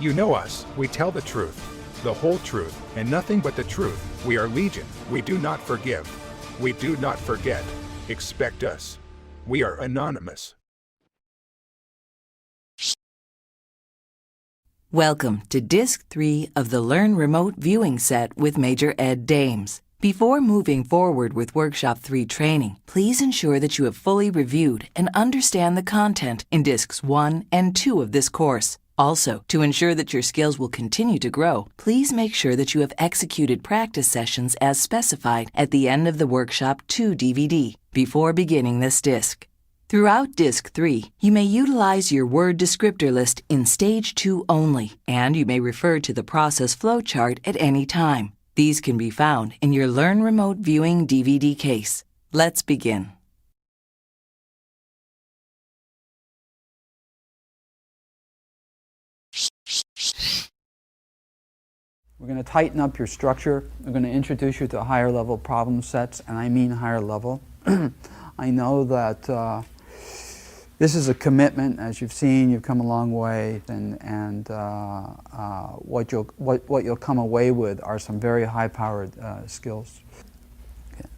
You know us, we tell the truth, the whole truth, and nothing but the truth. We are legion. We do not forgive. We do not forget. Expect us. We are anonymous. Welcome to Disc 3 of the Learn Remote Viewing set with Major Ed Dames. Before moving forward with Workshop 3 training, please ensure that you have fully reviewed and understand the content in Discs 1 and 2 of this course. Also, to ensure that your skills will continue to grow, please make sure that you have executed practice sessions as specified at the end of the Workshop 2 DVD before beginning this disc. Throughout Disc 3, you may utilize your word descriptor list in Stage 2 only, and you may refer to the process flowchart at any time. These can be found in your Learn Remote Viewing DVD case. Let's begin. We're going to tighten up your structure. We're going to introduce you to higher level problem sets, and I mean higher level. I know that this is a commitment. As you've seen, you've come a long way, and what you'll come away with are some very high-powered skills. Okay.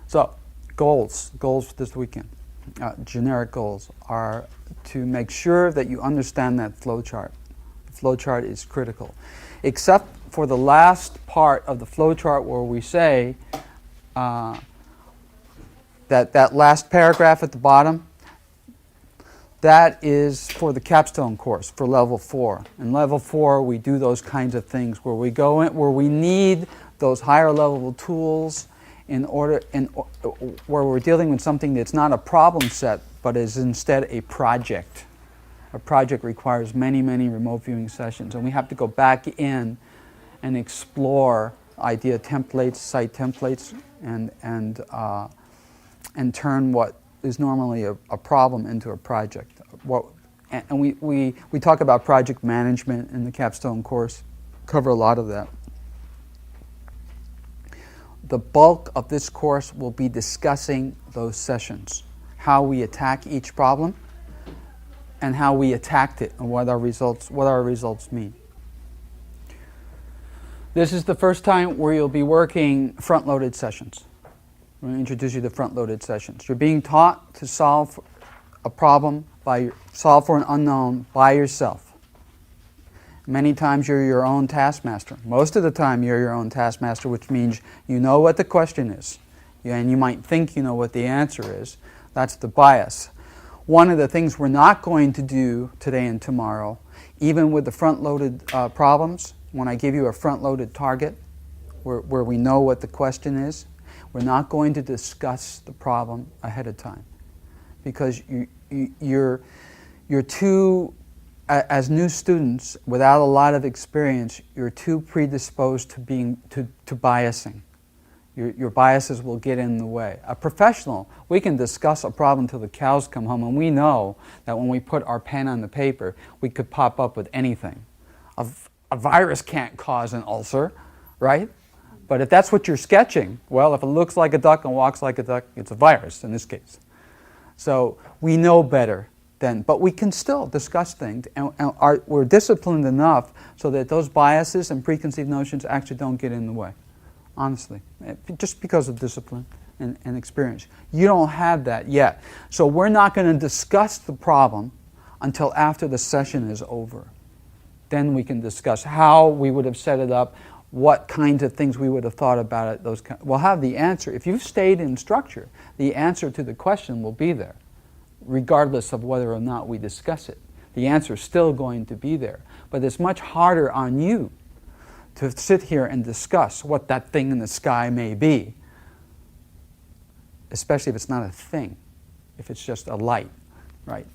So, goals this weekend. Generic goals are to make sure that you understand that flowchart. The flowchart is critical, except for the last part of the flowchart where we say that last paragraph at the bottom. That is for the capstone course, for level 4. In level 4, we do those kinds of things where we go in, where we need those higher level tools where we're dealing with something that's not a problem set, but is instead a project. A project requires many, many remote viewing sessions, and we have to go back in and explore idea templates, site templates, and turn what is normally a problem into a project. And we talk about project management in the capstone course, cover a lot of that. The bulk of this course will be discussing those sessions, how we attack each problem, and how we attacked it, and what our results mean. This is the first time where you'll be working front-loaded sessions. I'm going to introduce you to front-loaded sessions. You're being taught to solve a problem, solve for an unknown by yourself. Many times you're your own taskmaster. Most of the time you're your own taskmaster, which means you know what the question is. And you might think you know what the answer is. That's the bias. One of the things we're not going to do today and tomorrow, even with the front-loaded problems, when I give you a front-loaded target where we know what the question is, we're not going to discuss the problem ahead of time, because you're too, as new students without a lot of experience, you're too predisposed to biasing. Your biases will get in the way. A professional, we can discuss a problem till the cows come home, and we know that when we put our pen on the paper, we could pop up with anything. A virus can't cause an ulcer, right? But if that's what you're sketching, well, if it looks like a duck and walks like a duck, it's a virus in this case. So we know better then, but we can still discuss things, and we're disciplined enough so that those biases and preconceived notions actually don't get in the way, honestly, just because of discipline and experience. You don't have that yet. So we're not going to discuss the problem until after the session is over. Then we can discuss how we would have set it up, what kinds of things we would have thought about it. We'll have the answer. If you've stayed in structure, the answer to the question will be there, regardless of whether or not we discuss it. The answer is still going to be there. But it's much harder on you to sit here and discuss what that thing in the sky may be, especially if it's not a thing, if it's just a light, right?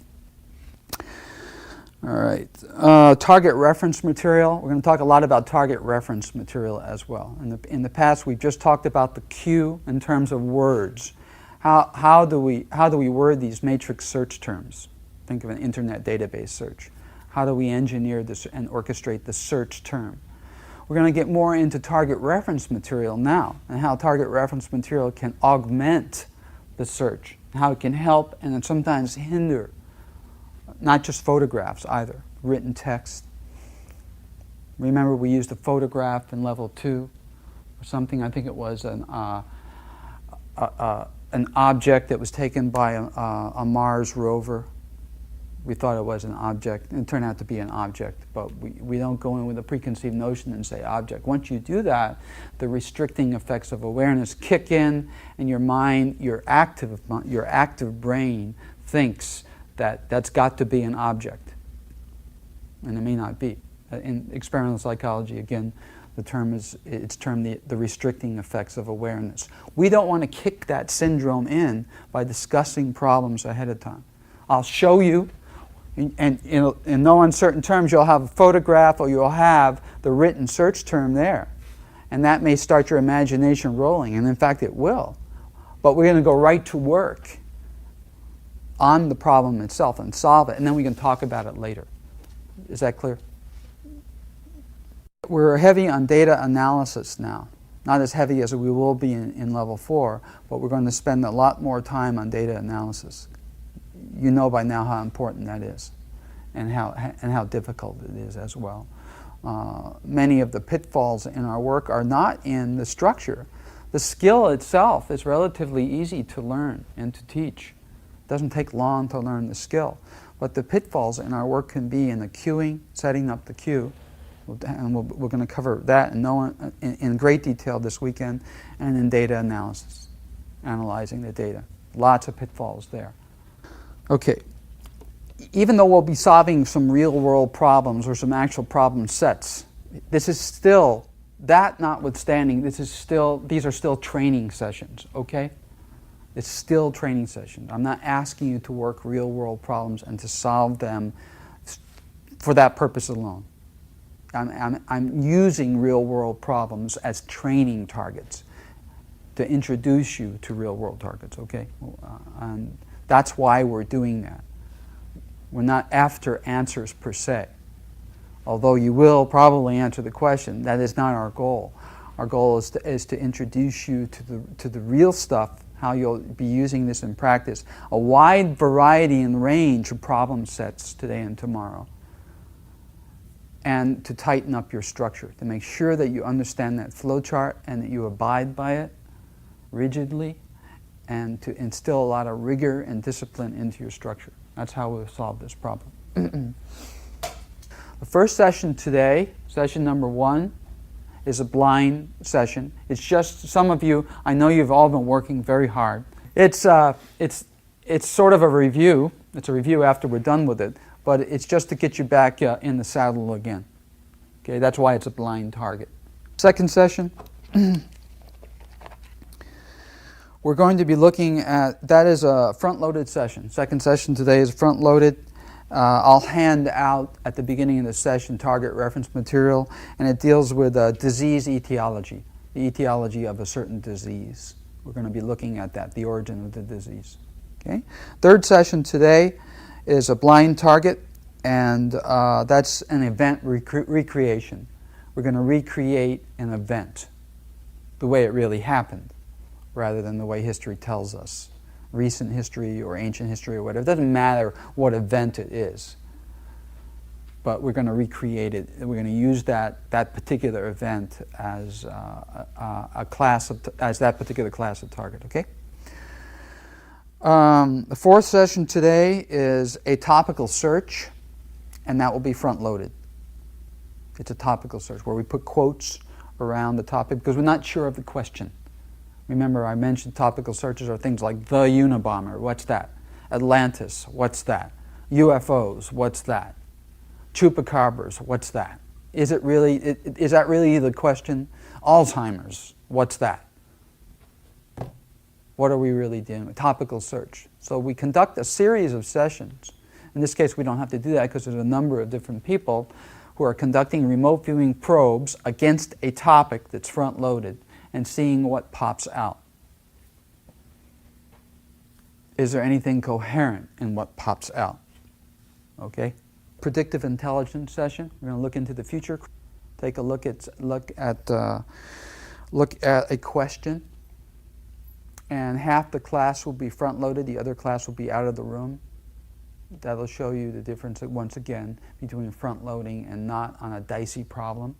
All right, target reference material. We're going to talk a lot about target reference material as well. In the past, we've just talked about the cue in terms of words. How do we word these matrix search terms? Think of an internet database search. How do we engineer this and orchestrate the search term? We're going to get more into target reference material now, and how target reference material can augment the search, how it can help and then sometimes hinder, not just photographs either, written text, Remember, we used a photograph in level 2 or something. I think it was an object that was taken by a Mars rover. We thought it was an object, and it turned out to be an object, but we don't go in with a preconceived notion and say object. Once you do that, the restricting effects of awareness kick in, and your mind, your active brain thinks that that's got to be an object, and it may not be. In experimental psychology, again, it's termed the restricting effects of awareness. We don't want to kick that syndrome in by discussing problems ahead of time. I'll show you, and in no uncertain terms, you'll have a photograph or you'll have the written search term there. And that may start your imagination rolling, and in fact it will. But we're going to go right to work on the problem itself and solve it, and then we can talk about it later. Is that clear? We're heavy on data analysis now. Not as heavy as we will be in level 4, but we're going to spend a lot more time on data analysis. You know by now how important that is, and how difficult it is as well. Many of the pitfalls in our work are not in the structure. The skill itself is relatively easy to learn and to teach. It doesn't take long to learn the skill. But the pitfalls in our work can be in the queuing, setting up the queue, and we're going to cover that in great detail this weekend, and in data analysis, analyzing the data. Lots of pitfalls there. Okay, even though we'll be solving some real-world problems or some actual problem sets, this is still, that notwithstanding, these are still training sessions, okay? It's still training sessions. I'm not asking you to work real-world problems and to solve them for that purpose alone. I'm using real-world problems as training targets to introduce you to real-world targets, okay? And that's why we're doing that. We're not after answers per se. Although you will probably answer the question, that is not our goal. Our goal is to introduce you to the real stuff, how you'll be using this in practice, a wide variety and range of problem sets today and tomorrow, and to tighten up your structure, to make sure that you understand that flow chart and that you abide by it rigidly, and to instill a lot of rigor and discipline into your structure. That's how we'll solve this problem. The first session today, session number 1, is a blind session. It's just, some of you, I know you've all been working very hard. It's sort of a review. It's a review after we're done with it, but it's just to get you back in the saddle again. Okay, that's why it's a blind target. Second session, we're going to be looking at, that is a front-loaded session. Second session today is front-loaded. I'll hand out at the beginning of the session target reference material, and it deals with disease etiology, the etiology of a certain disease. We're going to be looking at that, the origin of the disease. Okay. Third session today is a blind target, and that's an event recreation. We're going to recreate an event the way it really happened, rather than the way history tells us. Recent history or ancient history or whatever. It doesn't matter what event it is. But we're going to recreate it. We're going to use that particular event as as that particular class of target. Okay. The fourth session today is a topical search, and that will be front-loaded. It's a topical search where we put quotes around the topic because we're not sure of the question. Remember, I mentioned topical searches are things like the Unabomber, what's that? Atlantis, what's that? UFOs, what's that? Chupacabras, what's that? Is that really the question? Alzheimer's, what's that? What are we really dealing with? Topical search. So we conduct a series of sessions. In this case, we don't have to do that because there's a number of different people who are conducting remote viewing probes against a topic that's front-loaded, and seeing what pops out. Is there anything coherent in what pops out? Okay? Predictive intelligence session. We're going to look into the future. Take a look at a question. And half the class will be front-loaded, the other class will be out of the room. That'll show you the difference, once again, between front loading and not on a dicey problem.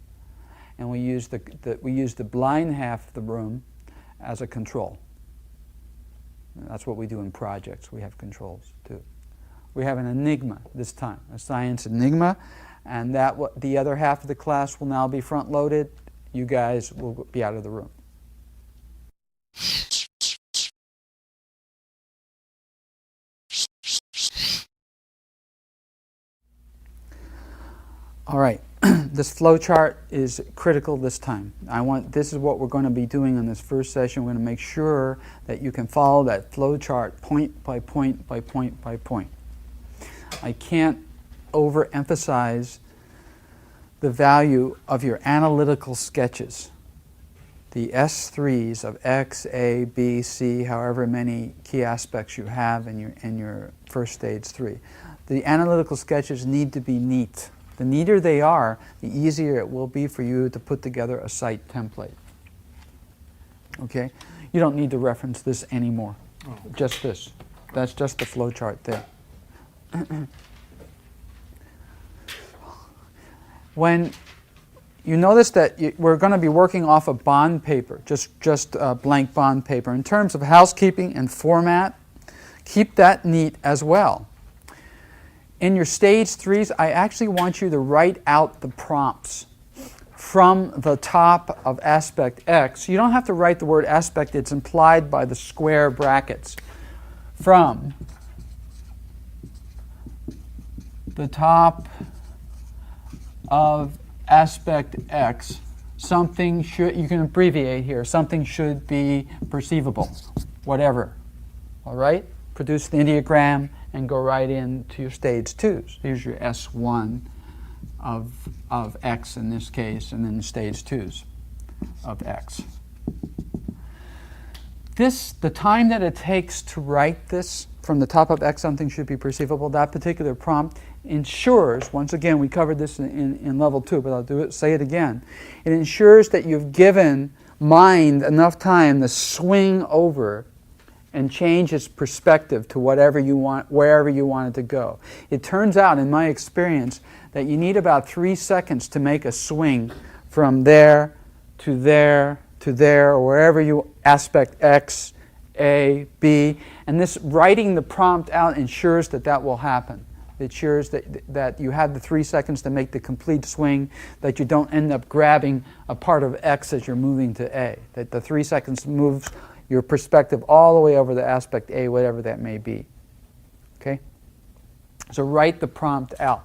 And we use the blind half of the room as a control. That's what we do in projects. We have controls too. We have an enigma this time, a science enigma, and the other half of the class will now be front loaded. You guys will be out of the room. All right, this flow chart is critical this time. This is what we're going to be doing in this first session. We're going to make sure that you can follow that flow chart point by point by point by point. I can't overemphasize the value of your analytical sketches. The S3s of X, A, B, C, however many key aspects you have in your first stage 3. The analytical sketches need to be neat. The neater they are, the easier it will be for you to put together a site template. Okay? You don't need to reference this anymore. Just this. That's just the flow chart there. When you notice that we're going to be working off of bond paper, just blank bond paper. In terms of housekeeping and format, keep that neat as well. In your stage 3s, I actually want you to write out the prompts from the top of aspect X. You don't have to write the word aspect, it's implied by the square brackets. From the top of aspect X, something should, you can abbreviate here, something should be perceivable, whatever. All right? Produce the ideogram and go right into your stage 2s. Here's your S1 of X in this case, and then stage 2s of X. The time that it takes to write this, from the top of X something should be perceivable, that particular prompt ensures, once again we covered this in level 2, but I'll say it again, it ensures that you've given mind enough time to swing over and change its perspective to whatever you want, wherever you want it to go. It turns out, in my experience, that you need about 3 seconds to make a swing from there to there to there, or wherever you aspect X, A, B, and this writing the prompt out ensures that that will happen. It ensures that you have the 3 seconds to make the complete swing, that you don't end up grabbing a part of X as you're moving to A, that the 3 seconds moves your perspective all the way over the aspect A, whatever that may be. Okay? So write the prompt out.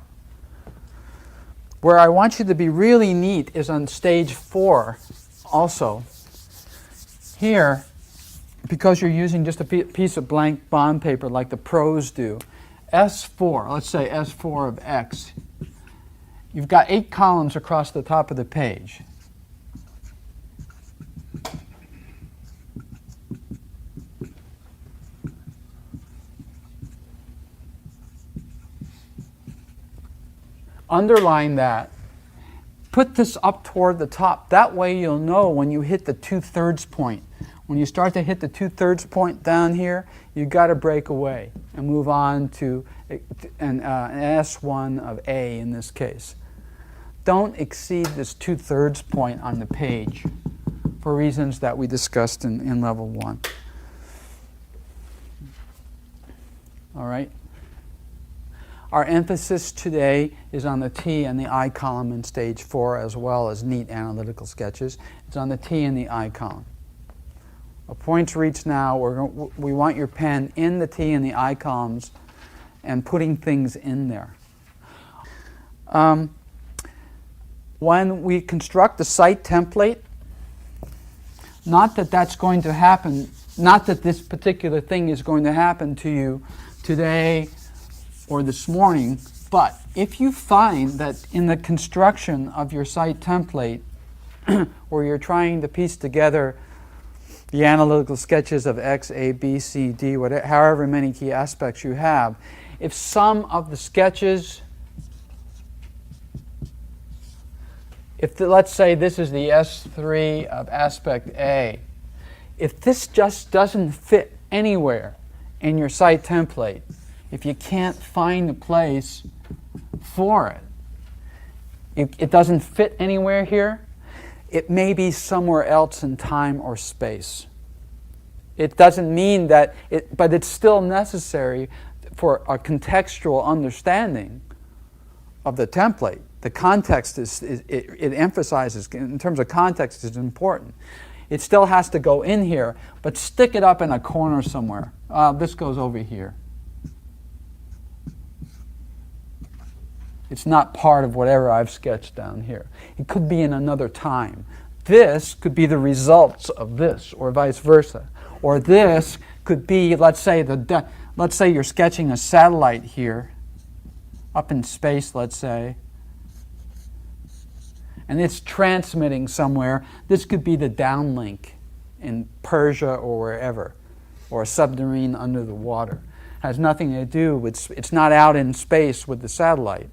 Where I want you to be really neat is on stage 4 also. Here, because you're using just a piece of blank bond paper like the pros do, S4, let's say S4 of X, you've got 8 columns across the top of the page. Underline that. Put this up toward the top. That way you'll know when you hit the 2/3 point. When you start to hit the 2/3 point down here, you've got to break away and move on to an S1 of A in this case. Don't exceed this 2/3 point on the page for reasons that we discussed in level 1. All right? Our emphasis today is on the T and the I column in stage 4, as well as neat analytical sketches. It's on the T and the I column. A point's reached now. We want your pen in the T and the I columns and putting things in there. When we construct the site template, not that that's going to happen, not that this particular thing is going to happen to you today or this morning, but if you find that in the construction of your site template where you're trying to piece together the analytical sketches of X, A, B, C, D, whatever, however many key aspects you have, if some of the sketches, let's say this is the S3 of aspect A, if this just doesn't fit anywhere in your site template, if you can't find a place for it, it doesn't fit anywhere here, it may be somewhere else in time or space. It doesn't mean that but it's still necessary for a contextual understanding of the template. The context it emphasizes, in terms of context, is important. It still has to go in here, but stick it up in a corner somewhere. This goes over here. It's not part of whatever I've sketched down here. It could be in another time. This could be the results of this, or vice versa. Or this could be, let's say you're sketching a satellite here, up in space, let's say, and it's transmitting somewhere. This could be the downlink in Persia or wherever, or a submarine under the water. It has nothing to do with, it's not out in space with the satellite.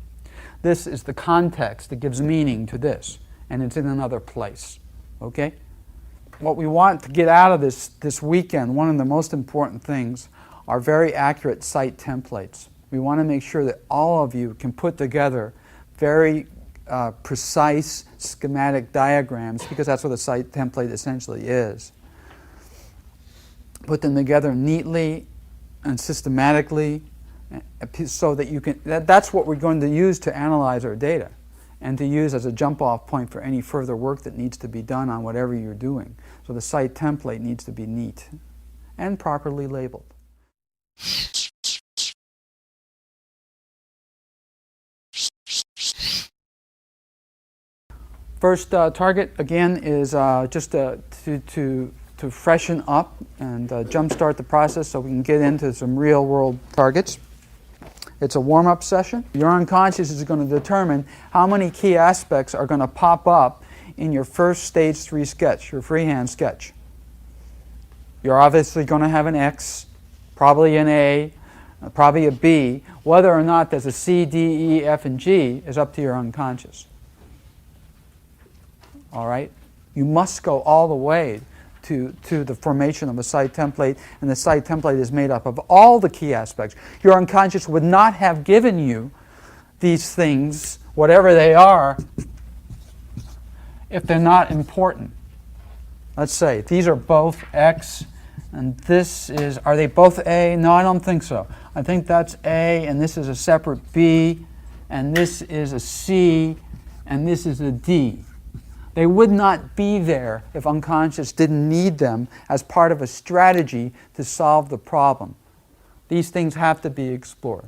This is the context that gives meaning to this, and it's in another place. Okay? What we want to get out of this weekend, one of the most important things, are very accurate site templates. We want to make sure that all of you can put together very precise schematic diagrams, because that's what a site template essentially is. Put them together neatly and systematically so that you can, that's what we're going to use to analyze our data and to use as a jump-off point for any further work that needs to be done on whatever you're doing. So the site template needs to be neat and properly labeled. First target, again, is just to freshen up and jumpstart the process so we can get into some real-world targets. It's a warm-up session. Your unconscious is going to determine how many key aspects are going to pop up in your first stage 3 sketch, your freehand sketch. You're obviously going to have an X, probably an A, probably a B. Whether or not there's a C, D, E, F, and G is up to your unconscious. All right? You must go all the way to the formation of a site template, and the site template is made up of all the key aspects. Your unconscious would not have given you these things, whatever they are, if they're not important. Let's say these are both X, and this is, are they both A? No, I don't think so. I think that's A, and this is a separate B, and this is a C, and this is a D. They would not be there if unconscious didn't need them as part of a strategy to solve the problem. These things have to be explored.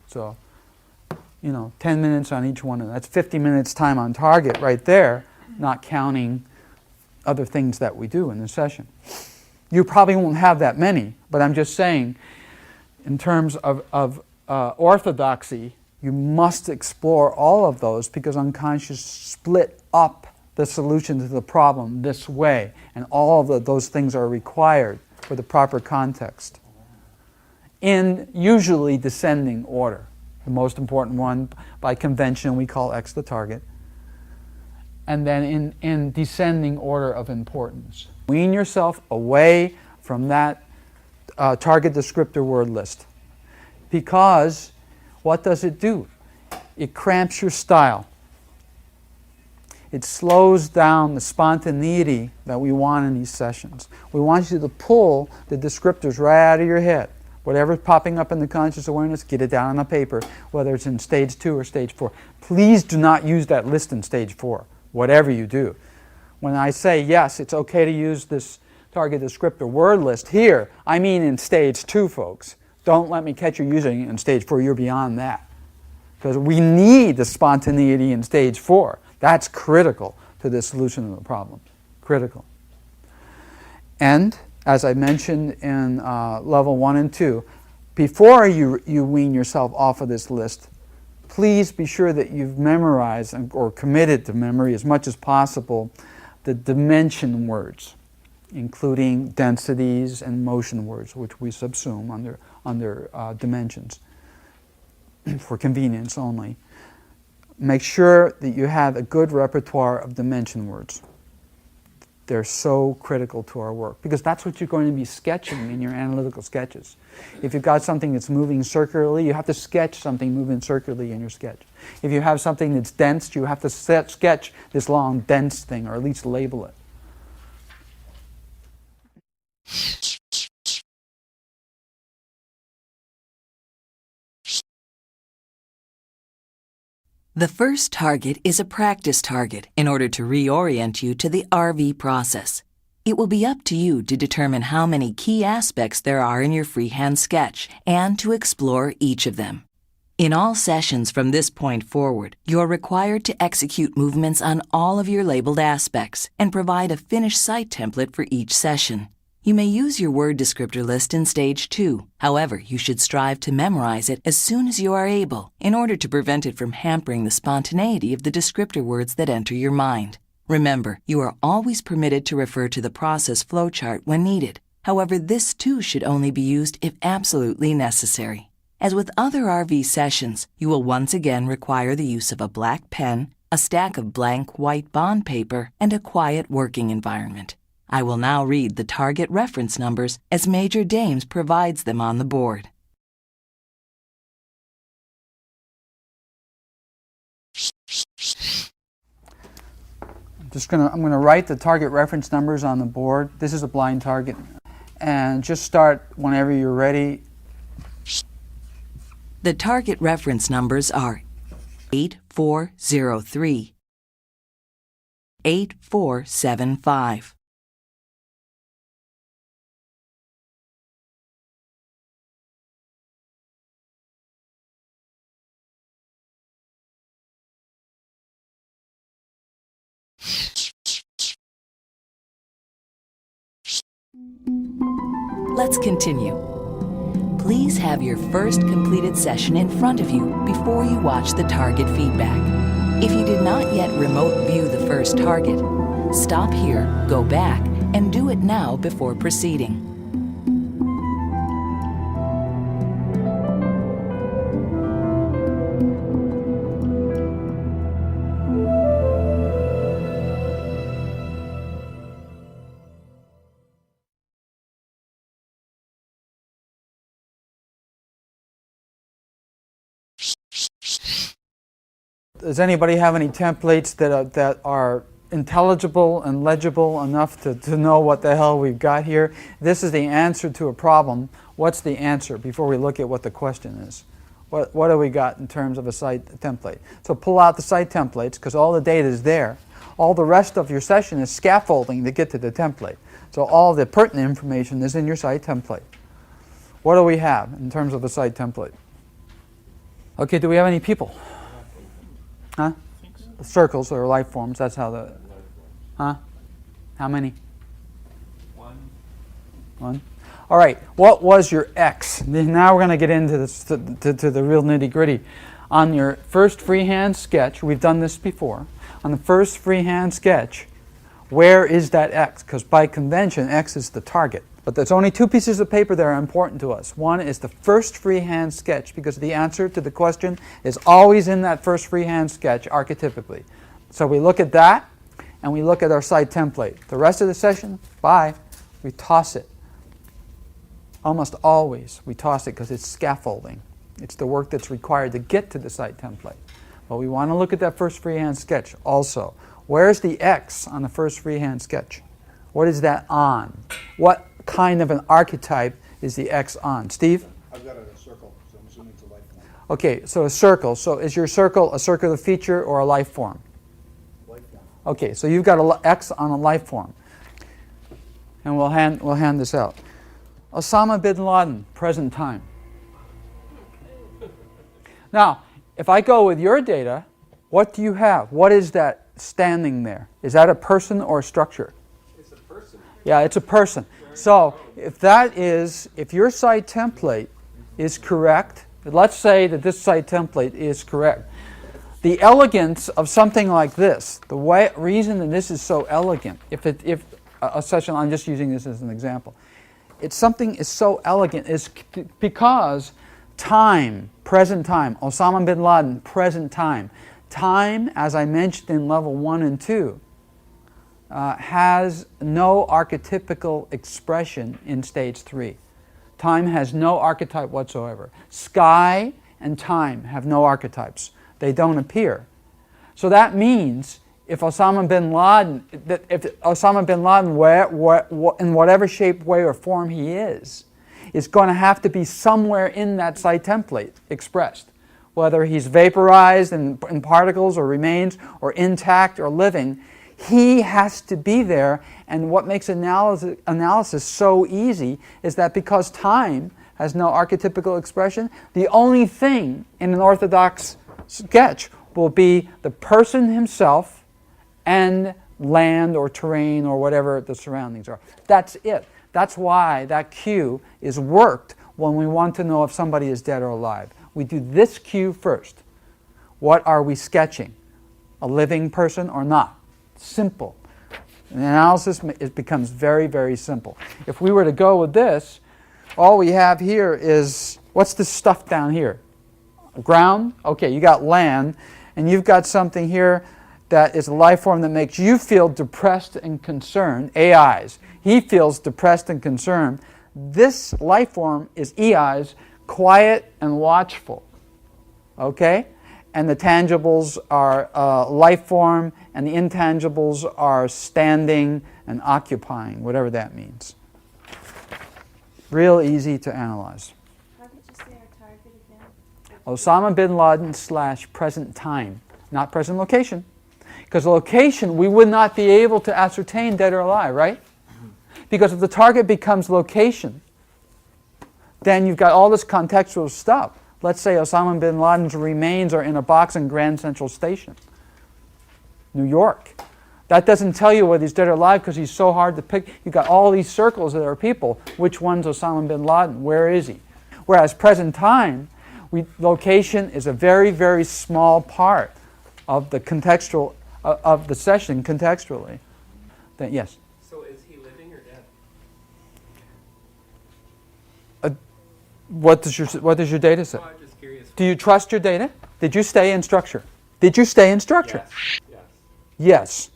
So, 10 minutes on each one of them. That's 50 minutes time on target right there, not counting other things that we do in the session. You probably won't have that many, but I'm just saying, in terms of orthodoxy, you must explore all of those because unconscious split up the solution to the problem this way, and all of those things are required for the proper context. In usually descending order. The most important one, by convention, we call X the target. And then in descending order of importance. Wean yourself away from that target descriptor word list. Because what does it do? It cramps your style. It slows down the spontaneity that we want in these sessions. We want you to pull the descriptors right out of your head. Whatever's popping up in the conscious awareness, get it down on a paper, whether it's in stage 2 or stage 4. Please do not use that list in stage 4, whatever you do. When I say, yes, it's okay to use this target descriptor word list here, I mean in stage 2, folks. Don't let me catch you using it in stage 4. You're beyond that. Because we need the spontaneity in stage 4. That's critical to the solution of the problem. Critical. And, as I mentioned in level 1 and 2, before you wean yourself off of this list, please be sure that you've memorized or committed to memory as much as possible the dimension words, including densities and motion words, which we subsume under dimensions for convenience only. Make sure that you have a good repertoire of dimension words. they're so critical to our work, because that's what you're going to be sketching in your analytical sketches. If you've got something that's moving circularly, you have to sketch something moving circularly in your sketch. If you have something that's dense, you have to sketch this long dense thing, or at least label it. The first target is a practice target in order to reorient you to the RV process. It will be up to you to determine how many key aspects there are in your freehand sketch and to explore each of them. In all sessions from this point forward, you are required to execute movements on all of your labeled aspects and provide a finished site template for each session. You may use your word descriptor list in Stage 2. However, you should strive to memorize it as soon as you are able in order to prevent it from hampering the spontaneity of the descriptor words that enter your mind. Remember, you are always permitted to refer to the process flowchart when needed. However, this too should only be used if absolutely necessary. As with other RV sessions, you will once again require the use of a black pen, a stack of blank white bond paper, and a quiet working environment. I will now read the target reference numbers as Major Dames provides them on the board. I'm going to write the target reference numbers on the board. This is a blind target. And just start whenever you're ready. The target reference numbers are 8403, 8475. Let's continue. Please have your first completed session in front of you before you watch the target feedback. If you did not yet remote view the first target, stop here, go back, and do it now before proceeding. Does anybody have any templates that are intelligible and legible enough to know what the hell we've got here? This is the answer to a problem. What's the answer before we look at what the question is? What do we got in terms of a site template? So pull out the site templates, because all the data is there. All the rest of your session is scaffolding to get to the template. So all the pertinent information is in your site template. What do we have in terms of a site template? Okay, do we have any people? Huh? Circles or life forms, that's how the... Huh? How many? One. All right, what was your X? Now we're going to get into this, to the real nitty-gritty. On your first freehand sketch, we've done this before, on the first freehand sketch, where is that X? Because by convention, X is the target. But there's only two pieces of paper that are important to us. One is the first freehand sketch, because the answer to the question is always in that first freehand sketch, archetypically. So we look at that, and we look at our site template. The rest of the session, bye, we toss it. Almost always we toss it because it's scaffolding. It's the work that's required to get to the site template. But we want to look at that first freehand sketch also. Where's the X on the first freehand sketch? What is that on? What kind of an archetype is the X on? Steve? I've got a circle, so I'm assuming it's a life form. Okay, so a circle. So is your circle a circular feature or a life form? Life form. Okay, so you've got an X on a life form. And we'll hand this out. Osama bin Laden, present time. Now, if I go with your data, what do you have? What is that standing there? Is that a person or a structure? It's a person. Yeah, it's a person. So if your site template is correct, let's say that this site template is correct. The elegance of something like this, the reason that this is so elegant, if a session, I'm just using this as an example, something is so elegant is because time, present time, Osama bin Laden, present time. Time, as I mentioned in level 1 and 2, has no archetypical expression in stage 3. Time has no archetype whatsoever. Sky and time have no archetypes. They don't appear. So that means if Osama bin Laden, in whatever shape, way, or form he is going to have to be somewhere in that psi template expressed. Whether he's vaporized in particles or remains or intact or living, he has to be there. And what makes analysis so easy is that because time has no archetypical expression, the only thing in an orthodox sketch will be the person himself and land or terrain or whatever the surroundings are. That's it. That's why that cue is worked when we want to know if somebody is dead or alive. We do this cue first. What are we sketching? A living person or not? Simple. In analysis, it becomes very, very simple. If we were to go with this, all we have here is, what's this stuff down here? Ground? Okay, you got land, and you've got something here that is a life form that makes you feel depressed and concerned, AIs. He feels depressed and concerned. This life form is EIs, quiet and watchful. Okay? And the tangibles are life form, and the intangibles are standing and occupying, whatever that means. Real easy to analyze. How did you say our target again? Osama bin Laden / present time, not present location. Because the location, we would not be able to ascertain dead or alive, right? Because if the target becomes location, then you've got all this contextual stuff. Let's say Osama bin Laden's remains are in a box in Grand Central Station, New York. That doesn't tell you whether he's dead or alive because he's so hard to pick. You've got all these circles that are people. Which one's Osama bin Laden? Where is he? Whereas present time, location is a very, very small part of the contextual of the session contextually. Then, yes? So is he living or dead? What does your data say? Oh, I'm just curious. Do you trust your data? Did you stay in structure? Did you stay in structure? Yes.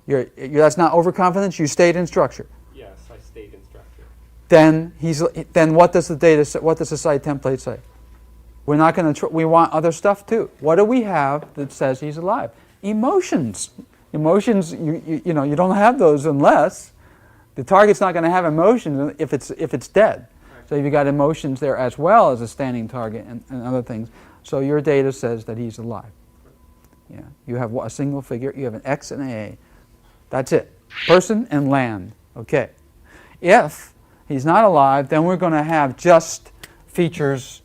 Yes. That's not overconfidence. You stayed in structure. Yes, I stayed in structure. Then what does the data say? What does the site template say? We're not going to. We want other stuff too. What do we have that says he's alive? Emotions. Emotions. You don't have those unless the target's not going to have emotions if it's dead. Right. So you've got emotions there as well as a standing target and other things. So your data says that he's alive. Yeah. You have a single figure. You have an X and an A. That's it. Person and land. Okay. If he's not alive, then we're going to have just features,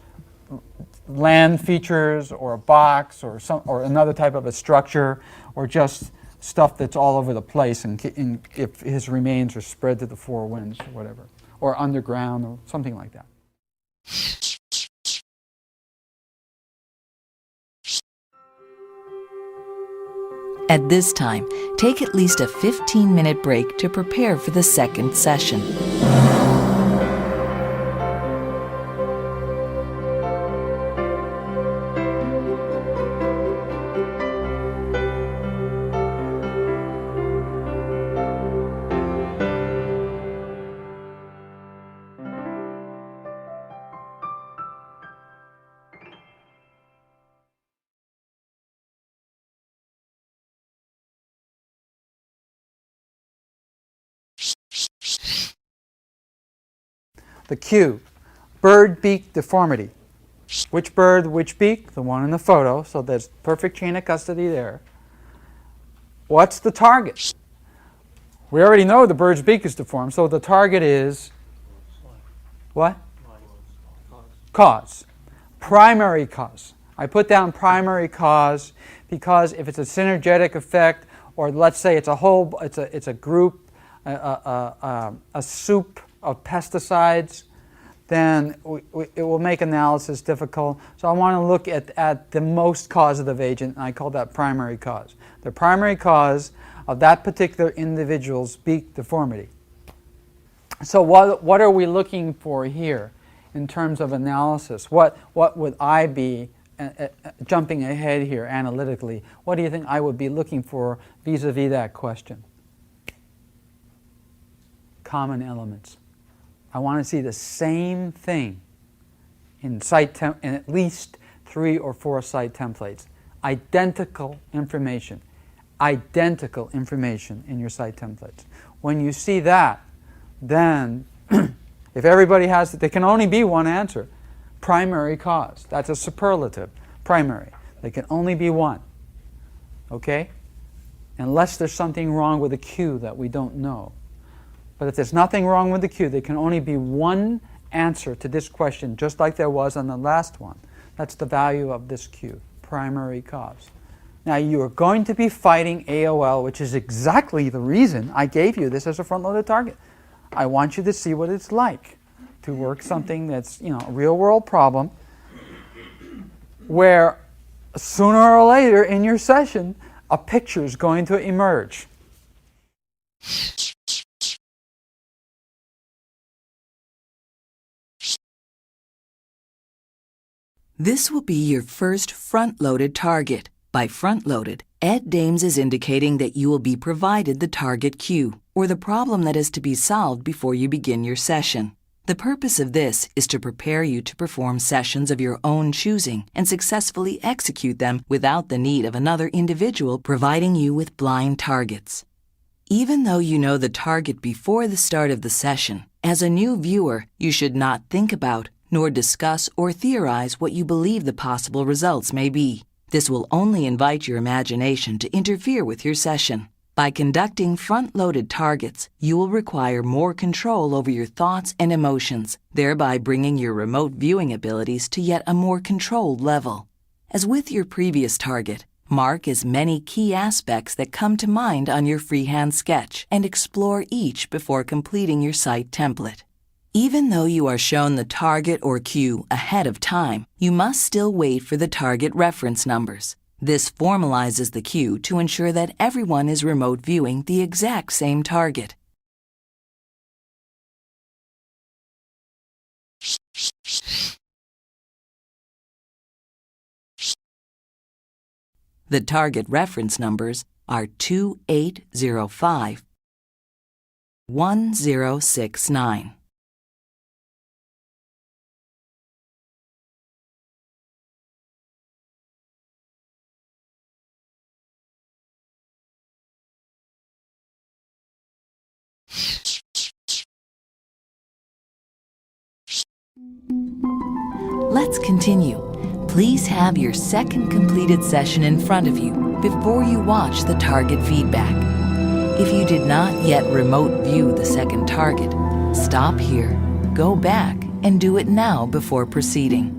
land features, or a box, or another type of a structure, or just stuff that's all over the place, and if his remains are spread to the four winds, or whatever, or underground, or something like that. At this time, take at least a 15-minute break to prepare for the second session. The cue, bird beak deformity. Which bird, which beak? The one in the photo, so there's perfect chain of custody there. What's the target? We already know the bird's beak is deformed, so the target is what? Cause. Primary cause. I put down primary cause because if it's a synergetic effect, or let's say it's a group, a soup of pesticides, then it will make analysis difficult. So I want to look at the most causative agent, and I call that primary cause. The primary cause of that particular individual's beak deformity. So what are we looking for here in terms of analysis? What would I be, jumping ahead here analytically, what do you think I would be looking for vis-a-vis that question? common elements. I want to see the same thing in at least 3 or 4 site templates. Identical information in your site templates. When you see that, then if everybody has it, there can only be one answer. Primary cause. That's a superlative. Primary. There can only be one. Okay? Unless there's something wrong with the cue that we don't know. But if there's nothing wrong with the cue, there can only be one answer to this question, just like there was on the last one. That's the value of this cue, primary cause. Now, you are going to be fighting AOL, which is exactly the reason I gave you this as a front-loaded target. I want you to see what it's like to work something that's, a real-world problem where sooner or later in your session, a picture is going to emerge. This will be your first front-loaded target. By front-loaded, Ed Dames is indicating that you will be provided the target cue, or the problem that is to be solved before you begin your session. The purpose of this is to prepare you to perform sessions of your own choosing and successfully execute them without the need of another individual providing you with blind targets. Even though you know the target before the start of the session, as a new viewer, you should not think about, nor discuss or theorize what you believe the possible results may be. This will only invite your imagination to interfere with your session. By conducting front-loaded targets, you will require more control over your thoughts and emotions, thereby bringing your remote viewing abilities to yet a more controlled level. As with your previous target, mark as many key aspects that come to mind on your freehand sketch and explore each before completing your site template. Even though you are shown the target or cue ahead of time, you must still wait for the target reference numbers. This formalizes the cue to ensure that everyone is remote viewing the exact same target. The target reference numbers are 2805, 1069. Let's continue. Please have your second completed session in front of you before you watch the target feedback. If you did not yet remote view the second target, stop here, go back, and do it now before proceeding.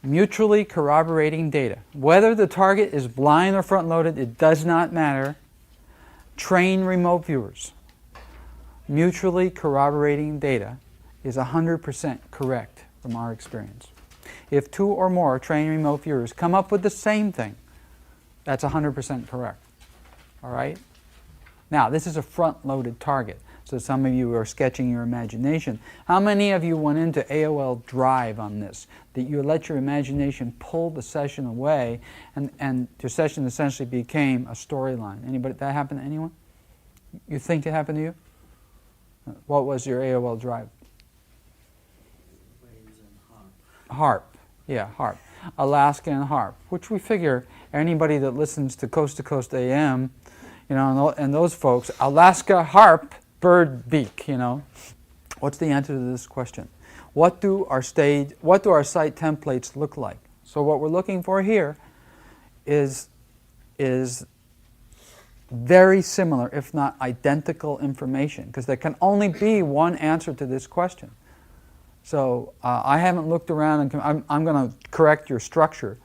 Mutually corroborating data. Whether the target is blind or front-loaded, it does not matter. Train remote viewers. Mutually corroborating data is 100% correct from our experience. If 2 or more trained remote viewers come up with the same thing, that's 100% correct. All right? Now, this is a front-loaded target. So some of you are sketching your imagination. How many of you went into AOL Drive on this? That you let your imagination pull the session away and your session essentially became a storyline. Anybody, that happened to anyone? You think it happened to you? What was your AOL Drive? Harp. Yeah, harp. Alaska and harp, which we figure anybody that listens to Coast AM, and those folks, Alaska harp, bird beak, What's the answer to this question? What do our site templates look like? So what we're looking for here is very similar, if not identical information, because there can only be one answer to this question. So I haven't looked around, and I'm going to correct your structure,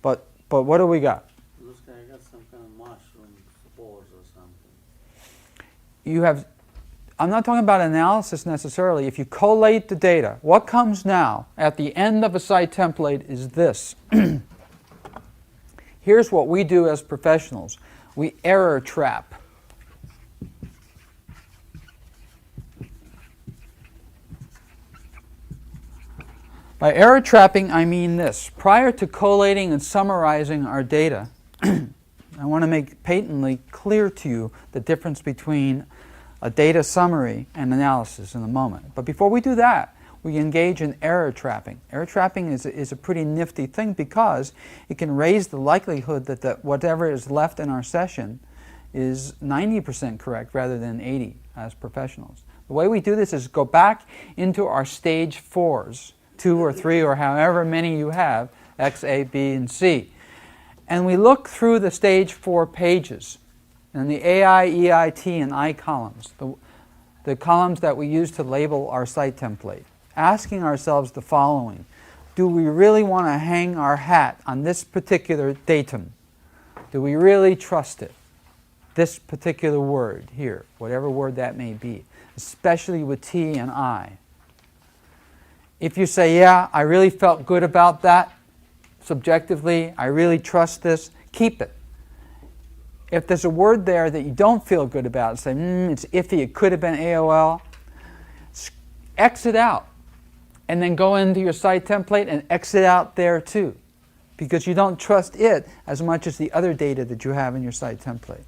but what do we got? Looks like I got some kind of mushroom spores or something. You have. I'm not talking about analysis necessarily. If you collate the data, what comes now at the end of a site template is this. Here's what we do as professionals. We error trap. By error trapping, I mean this. Prior to collating and summarizing our data, I want to make patently clear to you the difference between a data summary and analysis in a moment. But before we do that, we engage in error trapping. Error trapping is a pretty nifty thing because it can raise the likelihood that whatever is left in our session is 90% correct rather than 80 as professionals. The way we do this is go back into our stage 4s, 2 or 3 or however many you have, X, A, B, and C. And we look through the stage 4 pages and the AI, EIT, and I columns, the columns that we use to label our site template, asking ourselves the following. Do we really want to hang our hat on this particular datum? Do we really trust it? This particular word here, whatever word that may be, especially with T and I. If you say, yeah, I really felt good about that, subjectively, I really trust this, keep it. If there's a word there that you don't feel good about, say, it's iffy, it could have been AOL, exit out. And then go into your site template and exit out there too, because you don't trust it as much as the other data that you have in your site template.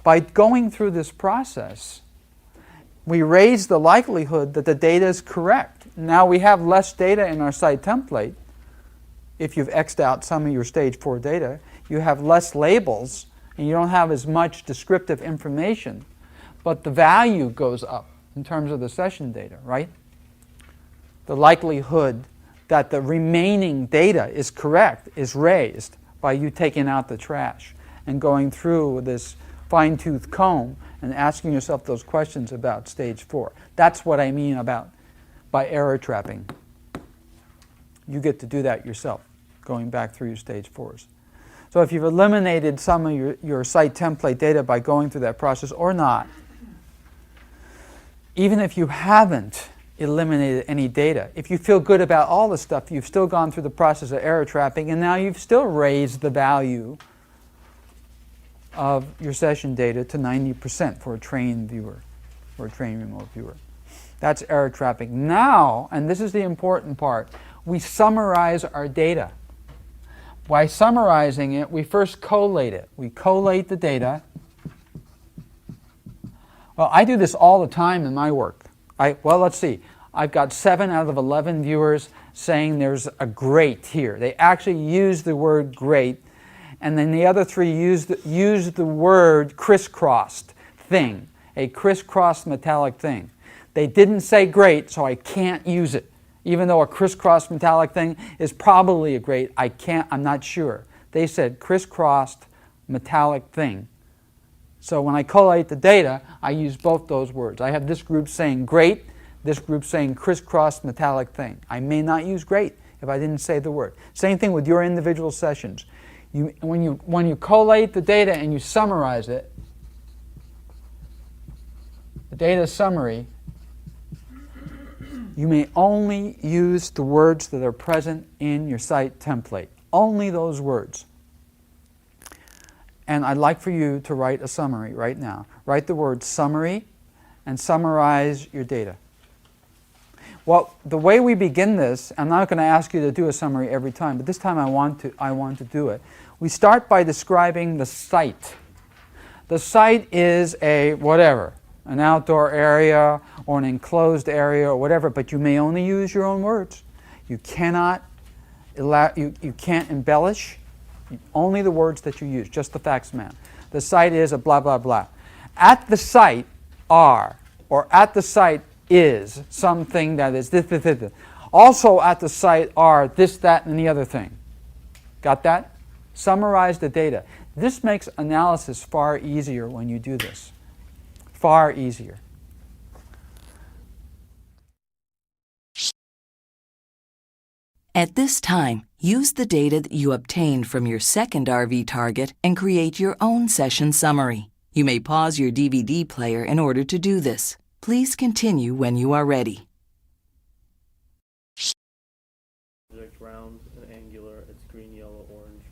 By going through this process, we raise the likelihood that the data is correct. Now we have less data in our site template. If you've X'd out some of your stage 4 data, you have less labels and you don't have as much descriptive information, but the value goes up in terms of the session data, right? The likelihood that the remaining data is correct is raised by you taking out the trash and going through with this fine-tooth comb and asking yourself those questions about stage 4. That's what I mean about by error trapping. You get to do that yourself, going back through your stage 4s. So if you've eliminated some of your site template data by going through that process or not, even if you haven't eliminated any data, if you feel good about all the stuff, you've still gone through the process of error trapping, and now you've still raised the value of your session data to 90% for a trained viewer, or a trained remote viewer. That's error trapping. Now, and this is the important part, we summarize our data. By summarizing it, we first collate it. We collate the data. Well, I do this all the time in my work. Well, let's see. I've got 7 out of 11 viewers saying there's a great here. They actually use the word great, and then the other 3 use the word crisscrossed thing, a crisscrossed metallic thing. They didn't say great, so I can't use it. Even though a crisscrossed metallic thing is probably a great, I'm not sure. They said crisscrossed metallic thing. So when I collate the data, I use both those words. I have this group saying great, this group saying crisscrossed metallic thing. I may not use great if I didn't say the word. Same thing with your individual sessions. When you collate the data and you summarize it, the data summary, you may only use the words that are present in your site template. Only those words. And I'd like for you to write a summary right now. Write the word summary and summarize your data. Well, the way we begin this, I'm not going to ask you to do a summary every time, but this time I want to do it. We start by describing the site. The site is a whatever, an outdoor area or an enclosed area or whatever, but you may only use your own words. You cannot you can't embellish. Only the words that you use, just the facts, man. The site is a blah, blah, blah. At the site are, or at the site is something that is this, this, this. Also at the site are this, that, and the other thing. Got that? Summarize the data. This makes analysis far easier when you do this. Far easier. At this time, use the data that you obtained from your second RV target and create your own session summary. You may pause your DVD player in order to do this. Please continue when you are ready. Object round and angular, it's green, yellow, orange,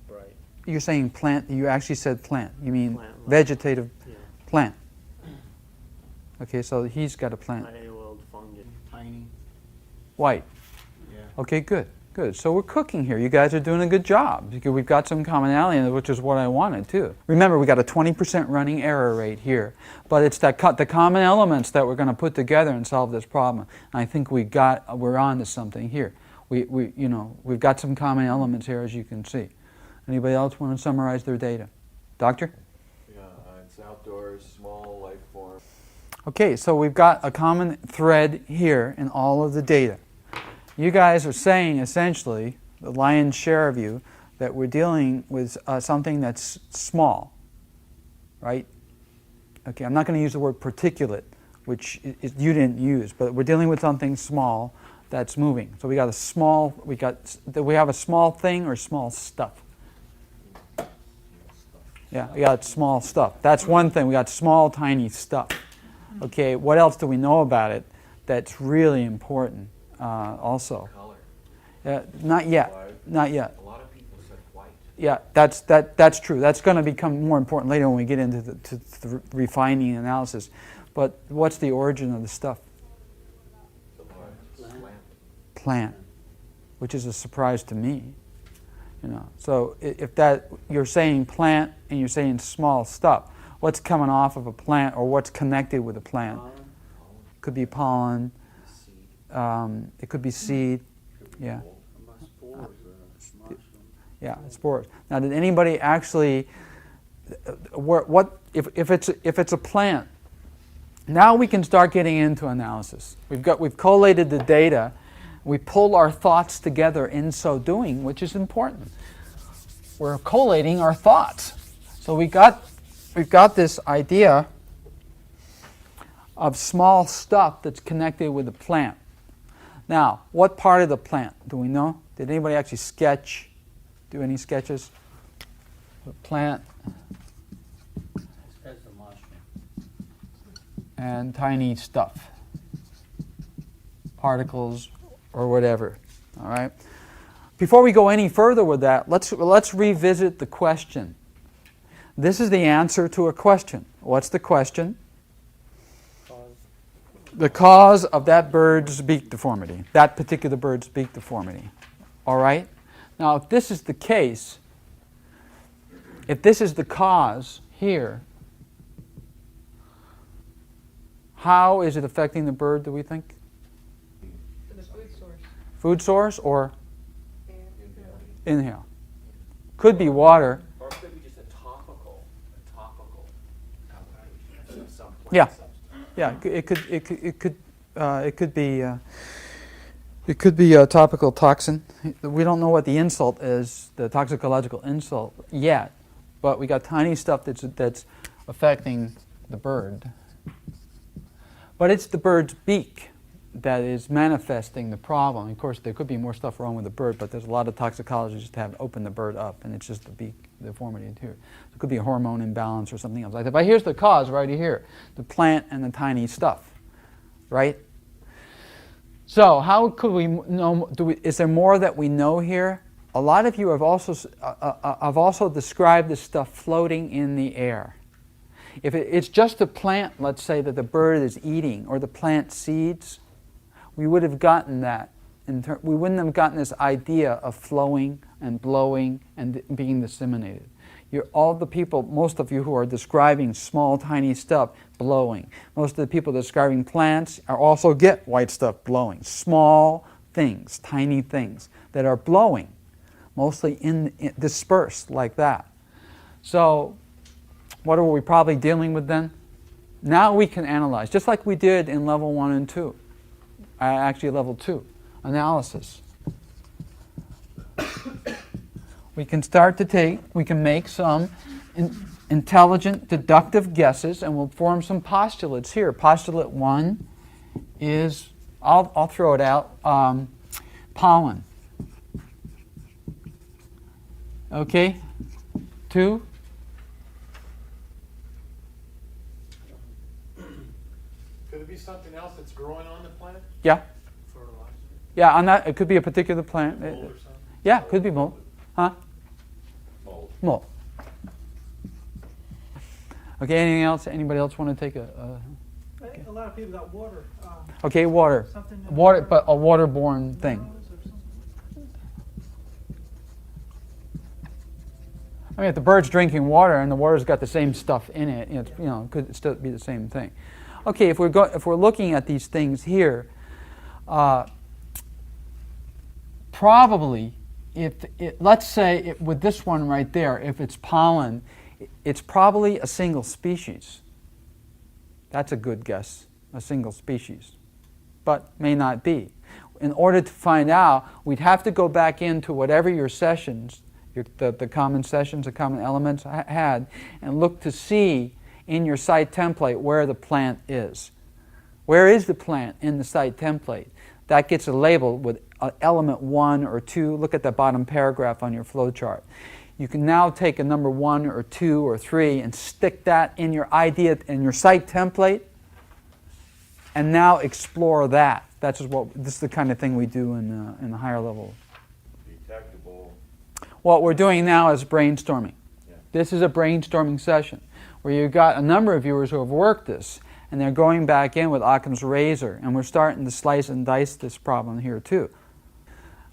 you're saying plant. You actually said plant. You mean Plant, like- vegetative Yeah. plant. Okay, so he's got a plant. Tiny little fungus. Tiny. White. Yeah. Okay, good, good. So we're cooking here. You guys are doing a good job. Because we've got some commonality, in it, which is what I wanted too. Remember, we got a 20% running error rate here, but it's that the common elements that we're going to put together and solve this problem. And I think we're on to something here. We've got some common elements here, as you can see. Anybody else want to summarize their data? Doctor? Yeah, it's outdoors, small life form. Okay, so we've got a common thread here in all of the data. You guys are saying, essentially, the lion's share of you, that we're dealing with something that's small, right? Okay, I'm not going to use the word particulate, which you didn't use, but we're dealing with something small that's moving. So we have a small thing or small stuff? Yeah, we got small stuff. That's one thing. We got small, tiny stuff. Okay, what else do we know about it that's really important also? Color. Not yet. White. Not yet. A lot of people said white. Yeah, that's true. That's going to become more important later when we get into the refining analysis. But what's the origin of the stuff? The white. Plant, which is a surprise to me. So if you're saying plant and you're saying small stuff, what's coming off of a plant or what's connected with a plant? Could be pollen. Seed. It could be seed. Yeah. Spores, Yeah, spores. Now, did anybody actually? What if it's a plant? Now we can start getting into analysis. We've collated the data. We pull our thoughts together in so doing, which is important. We're collating our thoughts. So we've got this idea of small stuff that's connected with the plant. Now, what part of the plant do we know? Did anybody actually do any sketches? The plant That's the mushroom. and tiny stuff, particles or whatever. All right. Before we go any further with that, let's revisit the question. This is the answer to a question. What's the question? The cause of that bird's beak deformity, that particular bird's beak deformity. All right? Now, if this is the case, if this is the cause here, how is it affecting the bird, do we think? The food source. Food source or inhale? Could be water. Or it could be just a topical application of some plant Yeah. substance. Yeah, it could be a topical toxin. We don't know what the insult is, the toxicological insult yet, but we got tiny stuff that's affecting the bird. But it's the bird's beak that is manifesting the problem. Of course, there could be more stuff wrong with the bird, but there's a lot of toxicologists that have opened the bird up, and it's just the beak deformity here. It could be a hormone imbalance or something else like that. But here's the cause right here, the plant and the tiny stuff, right? So how could we know, is there more that we know here? A lot of you have also described this stuff floating in the air. If it's just a plant, let's say, that the bird is eating, or the plant seeds, we would have gotten that. We wouldn't have gotten this idea of flowing and blowing and being disseminated. All the people, most of you who are describing small, tiny stuff, blowing. Most of the people describing plants also get white stuff blowing. Small things, tiny things that are blowing, mostly dispersed like that. So what are we probably dealing with then? Now we can analyze, just like we did in level 1 and 2. Actually level 2, analysis. We can make some intelligent deductive guesses, and we'll form some postulates here. Postulate 1 is, I'll throw it out, pollen. Okay? 2? Could it be something else that's growing on the plant? Yeah. Fertilizer? Yeah, on that, it could be a particular plant. Mold or something? Yeah, it could be mold. Huh? Well, okay, anything else? Anybody else want to take a I think a lot of people got water. okay, water. Something Water, but a waterborne thing. I mean, if the bird's drinking water and the water's got the same stuff in it, it's, you know, could still be the same thing. Okay, if we're looking at these things here, probably, let's say with this one right there, if it's pollen, it's probably a single species. That's a good guess, a single species, but may not be. In order to find out, we'd have to go back into whatever your sessions, the common sessions, the common elements had, and look to see in your site template where the plant is. Where is the plant in the site template? That gets a label with element 1 or 2. Look at the bottom paragraph on your flowchart. You can now take a number 1 or 2 or 3 and stick that in your idea in your site template, and now explore that. This is the kind of thing we do in the higher level. Detectable. What we're doing now is brainstorming. Yeah. This is a brainstorming session where you've got a number of viewers who have worked this, and they're going back in with Occam's razor, and we're starting to slice and dice this problem here too.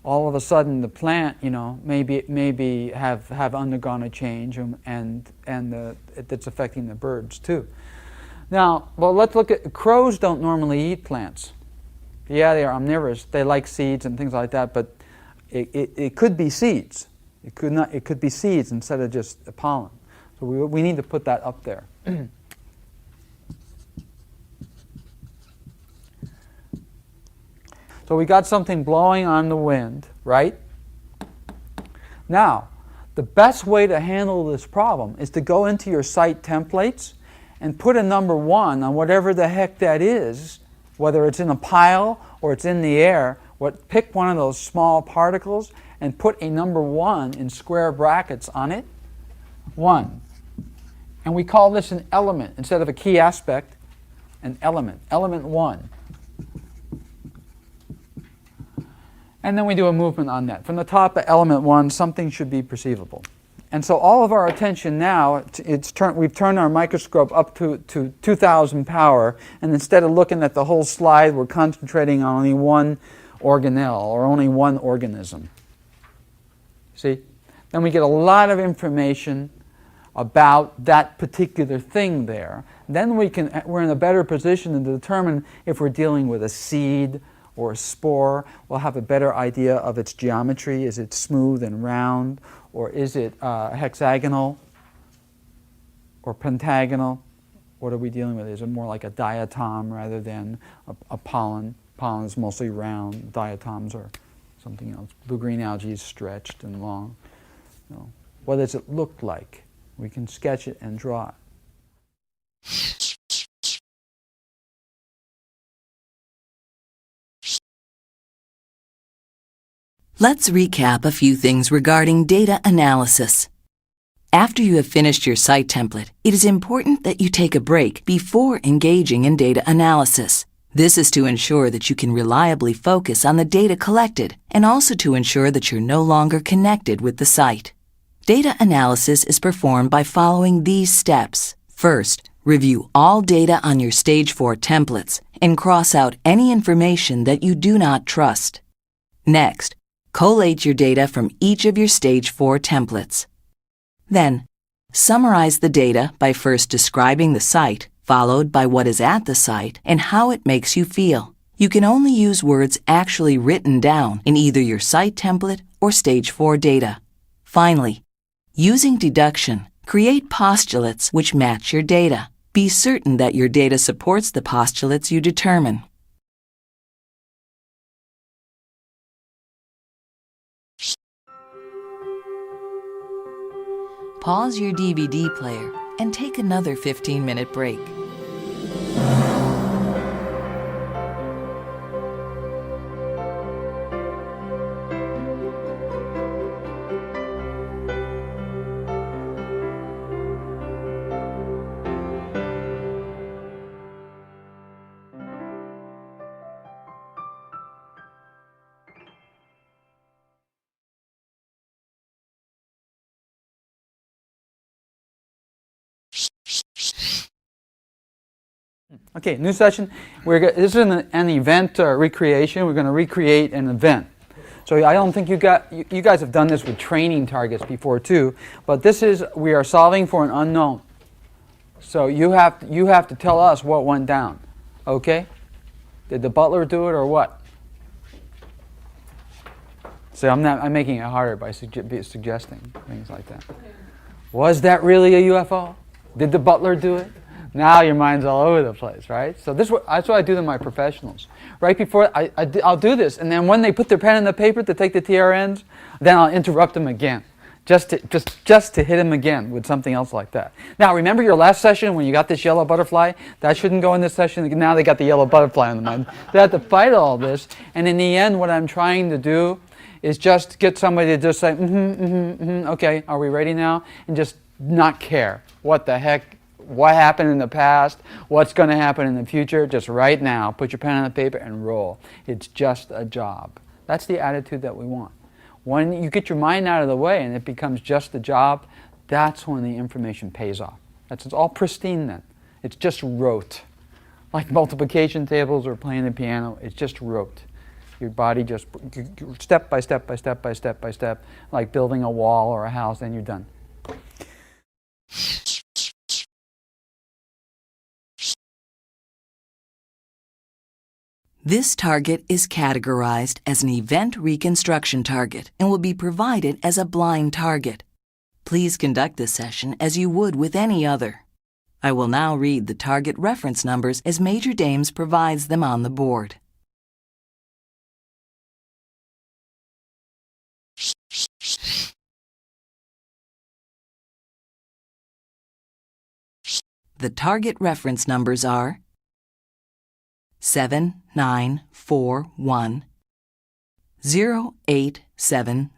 All of a sudden, the plant, you know, maybe have undergone a change, and that's affecting the birds too. Now, well, let's look at crows. Don't normally eat plants. Yeah, they are omnivorous. They like seeds and things like that, but it could be seeds. It could be seeds instead of just pollen. So we need to put that up there. So we got something blowing on the wind, right? Now, the best way to handle this problem is to go into your site templates and put a number 1 on whatever the heck that is, whether it's in a pile or it's in the air. Pick one of those small particles and put a number 1 in square brackets on it. 1. And we call this an element instead of a key aspect, an element. Element 1. And then we do a movement on that. From the top of element 1, something should be perceivable. And so all of our attention now, we've turned our microscope up to 2,000 power, and instead of looking at the whole slide, we're concentrating on only one organelle, or only one organism. See? Then we get a lot of information about that particular thing there. Then we're in a better position to determine if we're dealing with a seed or a spore. We'll have a better idea of its geometry. Is it smooth and round, or is it hexagonal or pentagonal? What are we dealing with? Is it more like a diatom rather than a pollen? Pollen is mostly round. Diatoms are something else. Blue-green algae is stretched and long. You know, what does it look like? We can sketch it and draw it. Let's recap a few things regarding data analysis. After you have finished your site template, it is important that you take a break before engaging in data analysis. This is to ensure that you can reliably focus on the data collected, and also to ensure that you're no longer connected with the site. Data analysis is performed by following these steps. First, review all data on your Stage 4 templates and cross out any information that you do not trust. Next, collate your data from each of your Stage 4 templates. Then, summarize the data by first describing the site, followed by what is at the site and how it makes you feel. You can only use words actually written down in either your site template or Stage 4 data. Finally, using deduction, create postulates which match your data. Be certain that your data supports the postulates you determine. Pause your DVD player and take another 15-minute break. Okay, new session. This is an event recreation. We're going to recreate an event. So I don't think you guys have done this with training targets before too, but we are solving for an unknown. So you have to tell us what went down. Okay? Did the butler do it or what? So I'm making it harder by suggesting things like that. Was that really a UFO? Did the butler do it? Now your mind's all over the place, right? So that's what I do to my professionals. Right before I'll do this, and then when they put their pen in the paper to take the TRNs, then I'll interrupt them again, just to hit them again with something else like that. Now remember your last session when you got this yellow butterfly? That shouldn't go in this session. Now they got the yellow butterfly in the mind. They have to fight all this, and in the end, what I'm trying to do is just get somebody to just say, okay, are we ready now? And just not care what the heck. What happened in the past, what's going to happen in the future, just right now, put your pen on the paper and roll. It's just a job. That's the attitude that we want. When you get your mind out of the way and it becomes just a job, that's when the information pays off. It's all pristine then. It's just rote. Like multiplication tables or playing the piano, it's just rote. Your body just, step by step by step by step by step, like building a wall or a house, and you're done. This target is categorized as an event reconstruction target and will be provided as a blind target. Please conduct this session as you would with any other. I will now read the target reference numbers as Major Dames provides them on the board. The target reference numbers are 7941 0870.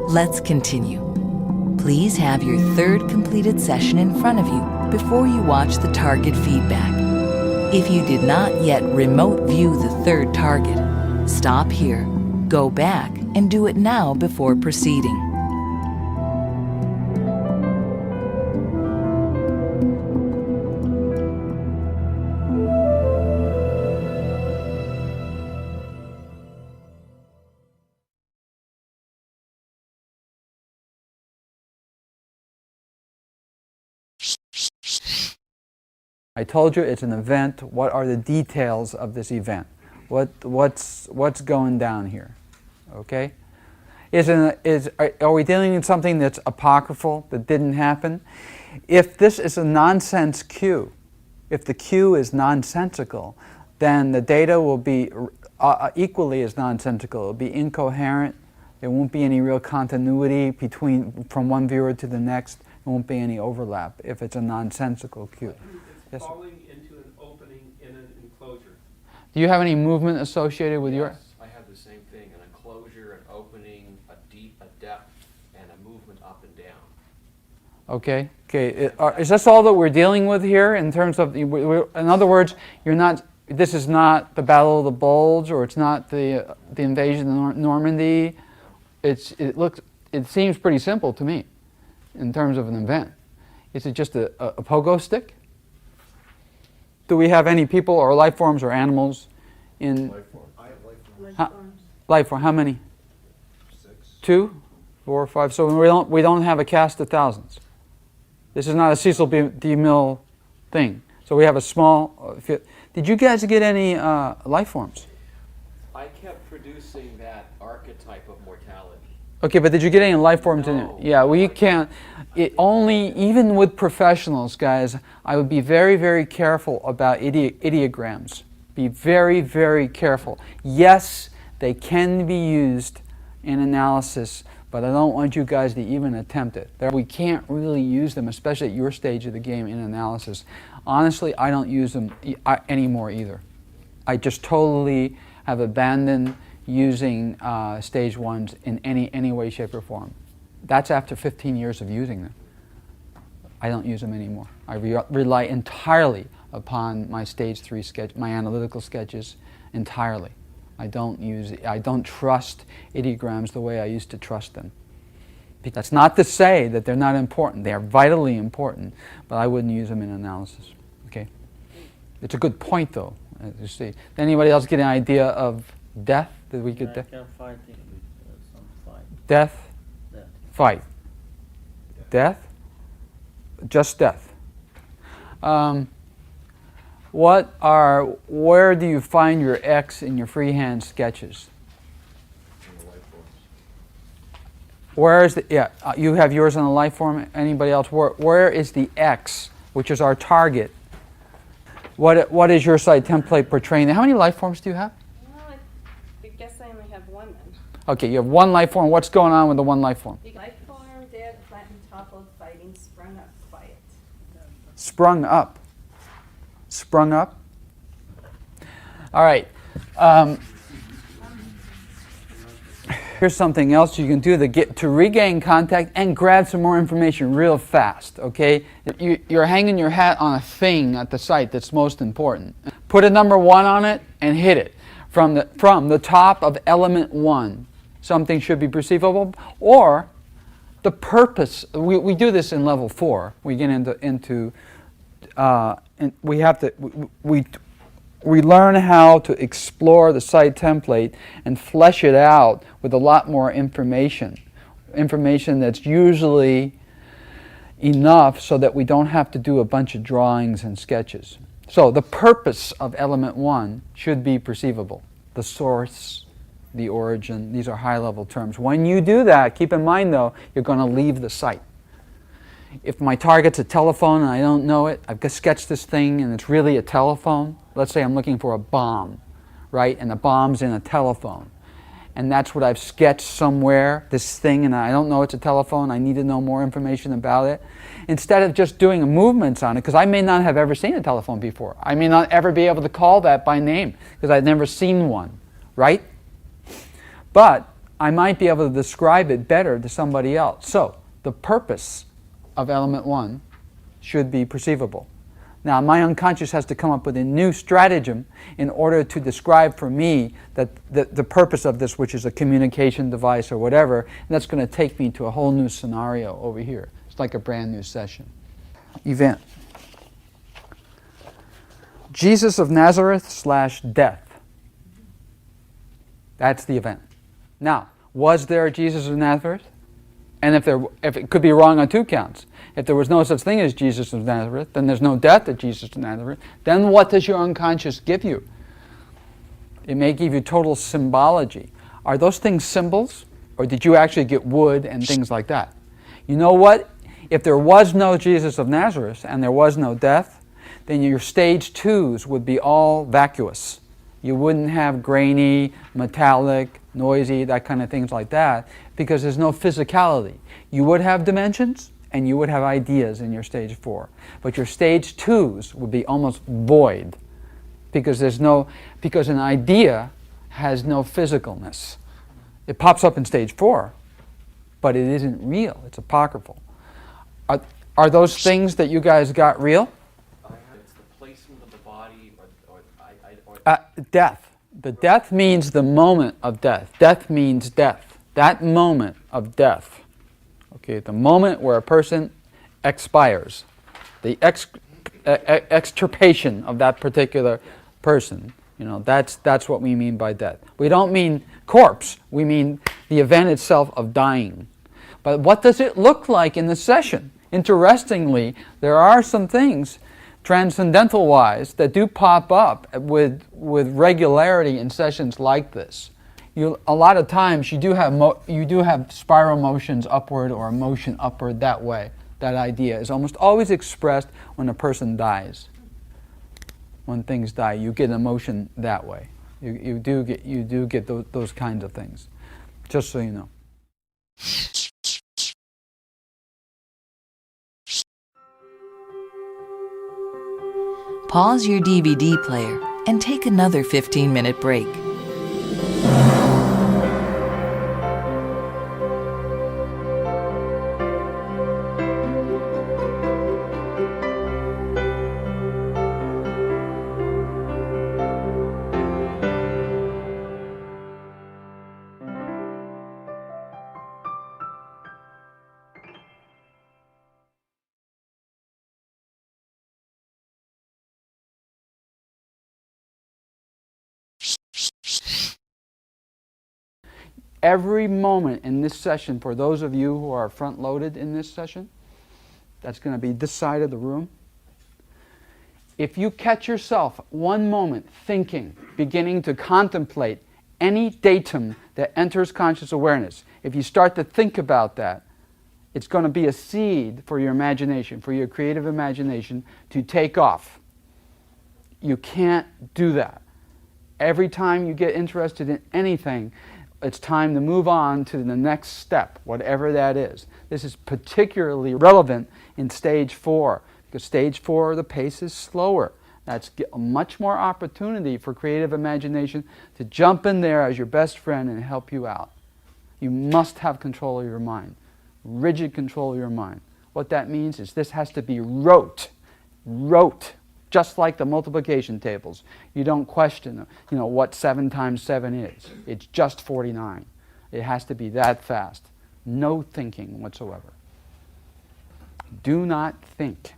Let's continue. Please have your third completed session in front of you before you watch the target feedback. If you did not yet remote view the third target, stop here, go back, and do it now before proceeding. I told you it's an event. What are the details of this event? What's going down here? Okay? Are we dealing with something that's apocryphal, that didn't happen? If this is a nonsense cue, if the cue is nonsensical, then the data will be equally as nonsensical. It will be incoherent. There won't be any real continuity from one viewer to the next. There won't be any overlap if it's a nonsensical cue. It's falling into an opening in an enclosure. Do you have any movement associated with your? Yes, I have the same thing, an enclosure, an opening, a depth, and a movement up and down. Okay. Is this all that we're dealing with here in terms of, in other words, this is not the Battle of the Bulge, or it's not the invasion of Normandy. It seems pretty simple to me in terms of an event. Is it just a pogo stick? Do we have any people or life forms or animals in? Life form. I have life form. Life form. How many? 6. 2, 4, 5. So we don't have a cast of thousands. This is not a Cecil B. DeMille thing. So we have a small. Did you guys get any life forms? I kept producing that archetype of mortality. Okay, but did you get any life forms in it? No. Yeah, well, you can't. Even with professionals, guys, I would be very, very careful about ideograms. Be very, very careful. Yes, they can be used in analysis, but I don't want you guys to even attempt it. We can't really use them, especially at your stage of the game, in analysis. Honestly, I don't use them anymore either. I just totally have abandoned using stage ones in any way, shape, or form. That's after 15 years of using them. I don't use them anymore. I rely entirely upon my stage 3 sketch, my analytical sketches entirely. I don't trust ideograms the way I used to trust them. That's not to say that they're not important. They are vitally important, but I wouldn't use them in analysis. Okay? It's a good point, though, as you see. Did anybody else get an idea of death? Did we get death? Fighting with some fight. Death? Death. Fight. Death? Just death. Where do you find your X in your freehand sketches? Where is the, you have yours on the life form. Anybody else? Where is the X, which is our target? What is your site template portraying? How many life forms do you have? Well, I guess I only have one then. Okay, you have one life form. What's going on with the one life form? Life form, dead, flattened, toppled, fighting, sprung up, quiet. Sprung up. Sprung up? All right. Here's something else you can do to regain contact and grab some more information real fast, okay? You're hanging your hat on a thing at the site that's most important. Put a number 1 on it and hit it. From the top of element 1, something should be perceivable, or the purpose. We do this in level 4. We get into we learn how to explore the site template and flesh it out with a lot more information that's usually enough so that we don't have to do a bunch of drawings and sketches. So the purpose of element 1 should be perceivable. The source, the origin, these are high-level terms. When you do that, keep in mind though, you're going to leave the site. If my target's a telephone and I don't know it, I've just sketched this thing and it's really a telephone. Let's say I'm looking for a bomb, right? And the bomb's in a telephone. And that's what I've sketched somewhere, this thing, and I don't know it's a telephone. I need to know more information about it. Instead of just doing movements on it, because I may not have ever seen a telephone before. I may not ever be able to call that by name because I've never seen one, right? But I might be able to describe it better to somebody else. So the purpose of element 1 should be perceivable. Now, my unconscious has to come up with a new stratagem in order to describe for me that the purpose of this, which is a communication device or whatever, and that's going to take me to a whole new scenario over here. It's like a brand new session. Event. Jesus of Nazareth / death. That's the event. Now, was there a Jesus of Nazareth? And if it could be wrong on 2 counts. If there was no such thing as Jesus of Nazareth, then there's no death at Jesus of Nazareth. Then what does your unconscious give you? It may give you total symbology. Are those things symbols? Or did you actually get wood and things like that? You know what? If there was no Jesus of Nazareth and there was no death, then your stage 2s would be all vacuous. You wouldn't have grainy, metallic, noisy, that kind of things like that, because there's no physicality. You would have dimensions and you would have ideas in your stage 4. But your stage 2s would be almost void because an idea has no physicalness. It pops up in stage 4, but it isn't real. It's apocryphal. Are those things that you guys got real? It's the placement of the body Death. The death means the moment of death. Death means death. That moment of death. Okay, the moment where a person expires. The extirpation of that particular person. You know, that's what we mean by death. We don't mean corpse. We mean the event itself of dying. But what does it look like in the session? Interestingly, there are some things transcendental-wise that do pop up with regularity in sessions like this. A lot of times you do have spiral motions upward or a motion upward that way. That idea is almost always expressed when a person dies. When things die, you get emotion that way. You do get those kinds of things. Just so you know. Pause your DVD player and take another 15-minute break. every moment in this session, for those of you who are front-loaded in this session, that's going to be this side of the room. If you catch yourself one moment thinking, beginning to contemplate any datum that enters conscious awareness, if you start to think about that, it's going to be a seed for your imagination, for your creative imagination to take off. You can't do that. Every time you get interested in anything, it's time to move on to the next step, whatever that is. This is particularly relevant in stage 4, because stage 4, the pace is slower. That's much more opportunity for creative imagination to jump in there as your best friend and help you out. You must have control of your mind, rigid control of your mind. What that means is this has to be rote, just like the multiplication tables. You don't question, what 7 times 7 is. It's just 49. It has to be that fast. No thinking whatsoever. Do not think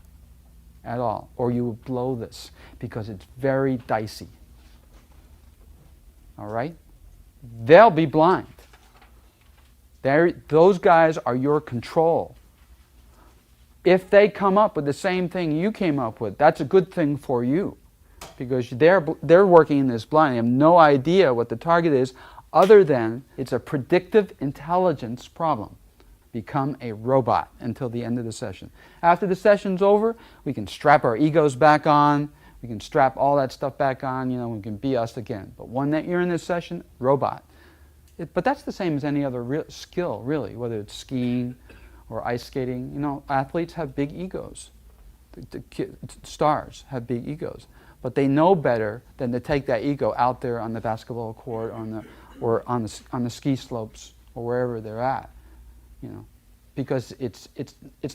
at all, or you will blow this, because it's very dicey. All right? They'll be blind. Those guys are your control. If they come up with the same thing you came up with, that's a good thing for you, because they're working in this blind. They have no idea what the target is, other than it's a predictive intelligence problem. Become a robot until the end of the session. After the session's over, we can strap our egos back on, we can strap all that stuff back on, we can be us again. But when you're in this session, robot. But that's the same as any other skill, really, whether it's skiing or ice skating. Athletes have big egos. The stars have big egos. But they know better than to take that ego out there on the basketball court or on the ski slopes or wherever they're at. Because it's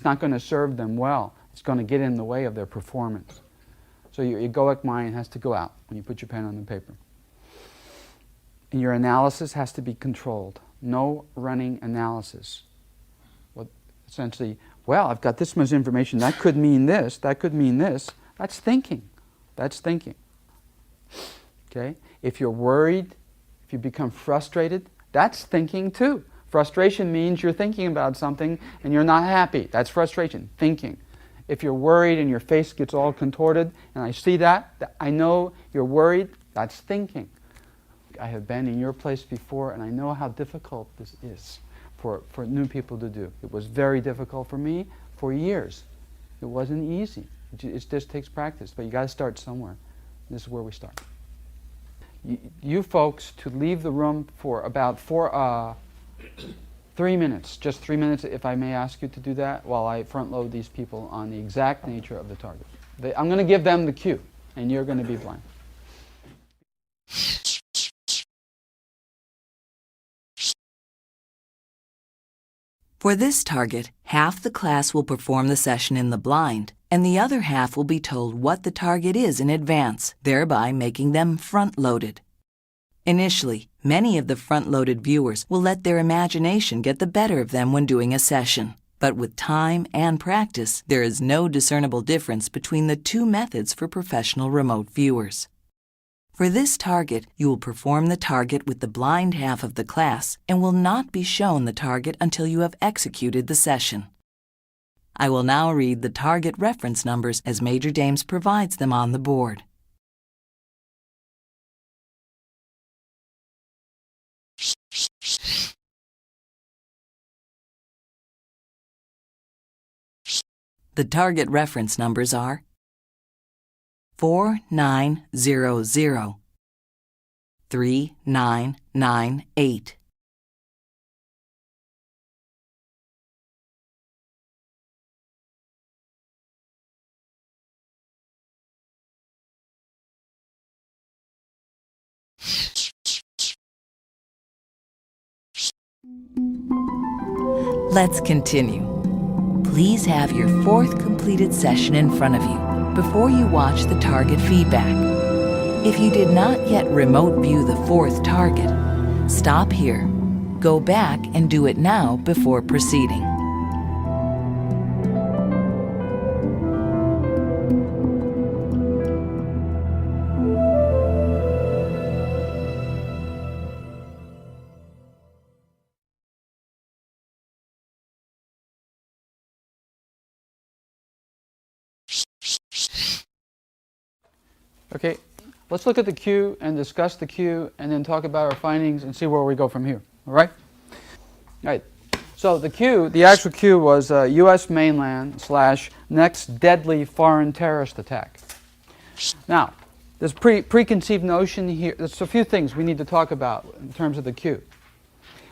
not going to serve them well. It's going to get in the way of their performance. So your egoic mind has to go out when you put your pen on the paper. And your analysis has to be controlled. No running analysis. Essentially, I've got this much information. That could mean this. That could mean this. That's thinking. Okay? If you're worried, if you become frustrated, that's thinking too. Frustration means you're thinking about something and you're not happy. That's frustration, thinking. If you're worried and your face gets all contorted, and I see that, I know you're worried, that's thinking. I have been in your place before, and I know how difficult this is for new people to do. It was very difficult for me for years. It wasn't easy. It just takes practice, but you got to start somewhere. This is where we start. You folks to leave the room for about 3 minutes, just 3 minutes, if I may ask you to do that, while I front load these people on the exact nature of the target. I'm going to give them the cue, and you're going to be blind. For this target, half the class will perform the session in the blind, and the other half will be told what the target is in advance, thereby making them front-loaded. Initially, many of the front-loaded viewers will let their imagination get the better of them when doing a session. But with time and practice, there is no discernible difference between the two methods for professional remote viewers. For this target, you will perform the target with the blind half of the class and will not be shown the target until you have executed the session. I will now read the target reference numbers as Major Dames provides them on the board. The target reference numbers are 4900, 3998. Let's continue. Please have your fourth completed session in front of you before you watch the target feedback. If you did not yet remote view the fourth target, stop here, go back and do it now before proceeding. Okay, let's look at the Q and discuss the Q and then talk about our findings and see where we go from here. All right? All right. So the Q, the actual Q was U.S. mainland / next deadly foreign terrorist attack. Now, there's preconceived notion here. There's a few things we need to talk about in terms of the Q.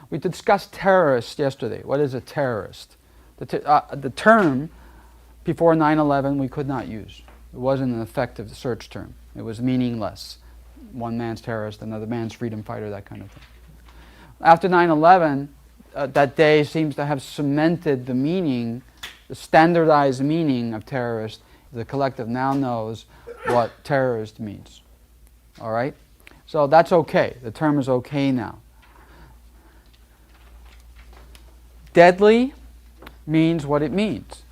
We discussed terrorist yesterday. What is a terrorist? The term before 9/11 we could not use. It wasn't an effective search term. It was meaningless. One man's terrorist, another man's freedom fighter, that kind of thing. After 9/11, that day seems to have cemented the meaning, the standardized meaning of terrorist. The collective now knows what terrorist means. All right? So that's okay. The term is okay now. Deadly means what it means.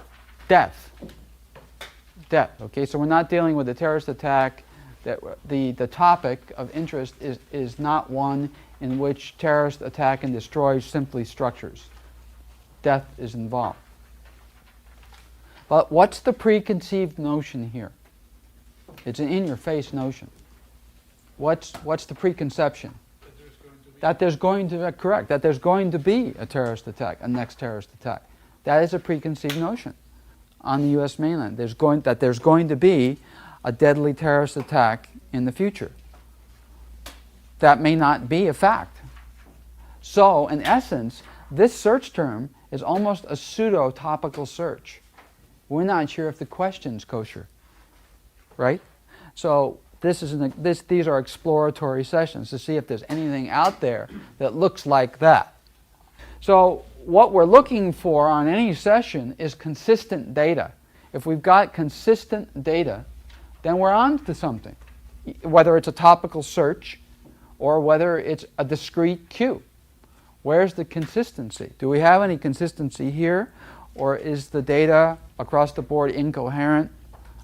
Death. Death. Okay, so we're not dealing with a terrorist attack. That the topic of interest is not one in which terrorist attack and destroy simply structures. Death is involved. But what's the preconceived notion here? It's an in-your-face notion. What's the preconception? That there's going to be a terrorist attack, a next terrorist attack. That is a preconceived notion on the U.S. mainland. There's going to be a deadly terrorist attack in the future. That may not be a fact. So, in essence, this search term is almost a pseudo-topical search. We're not sure if the question's kosher, right? So these are exploratory sessions to see if there's anything out there that looks like that. So what we're looking for on any session is consistent data. If we've got consistent data, then we're on to something, whether it's a topical search or whether it's a discrete cue. Where's the consistency? Do we have any consistency here, or is the data across the board incoherent?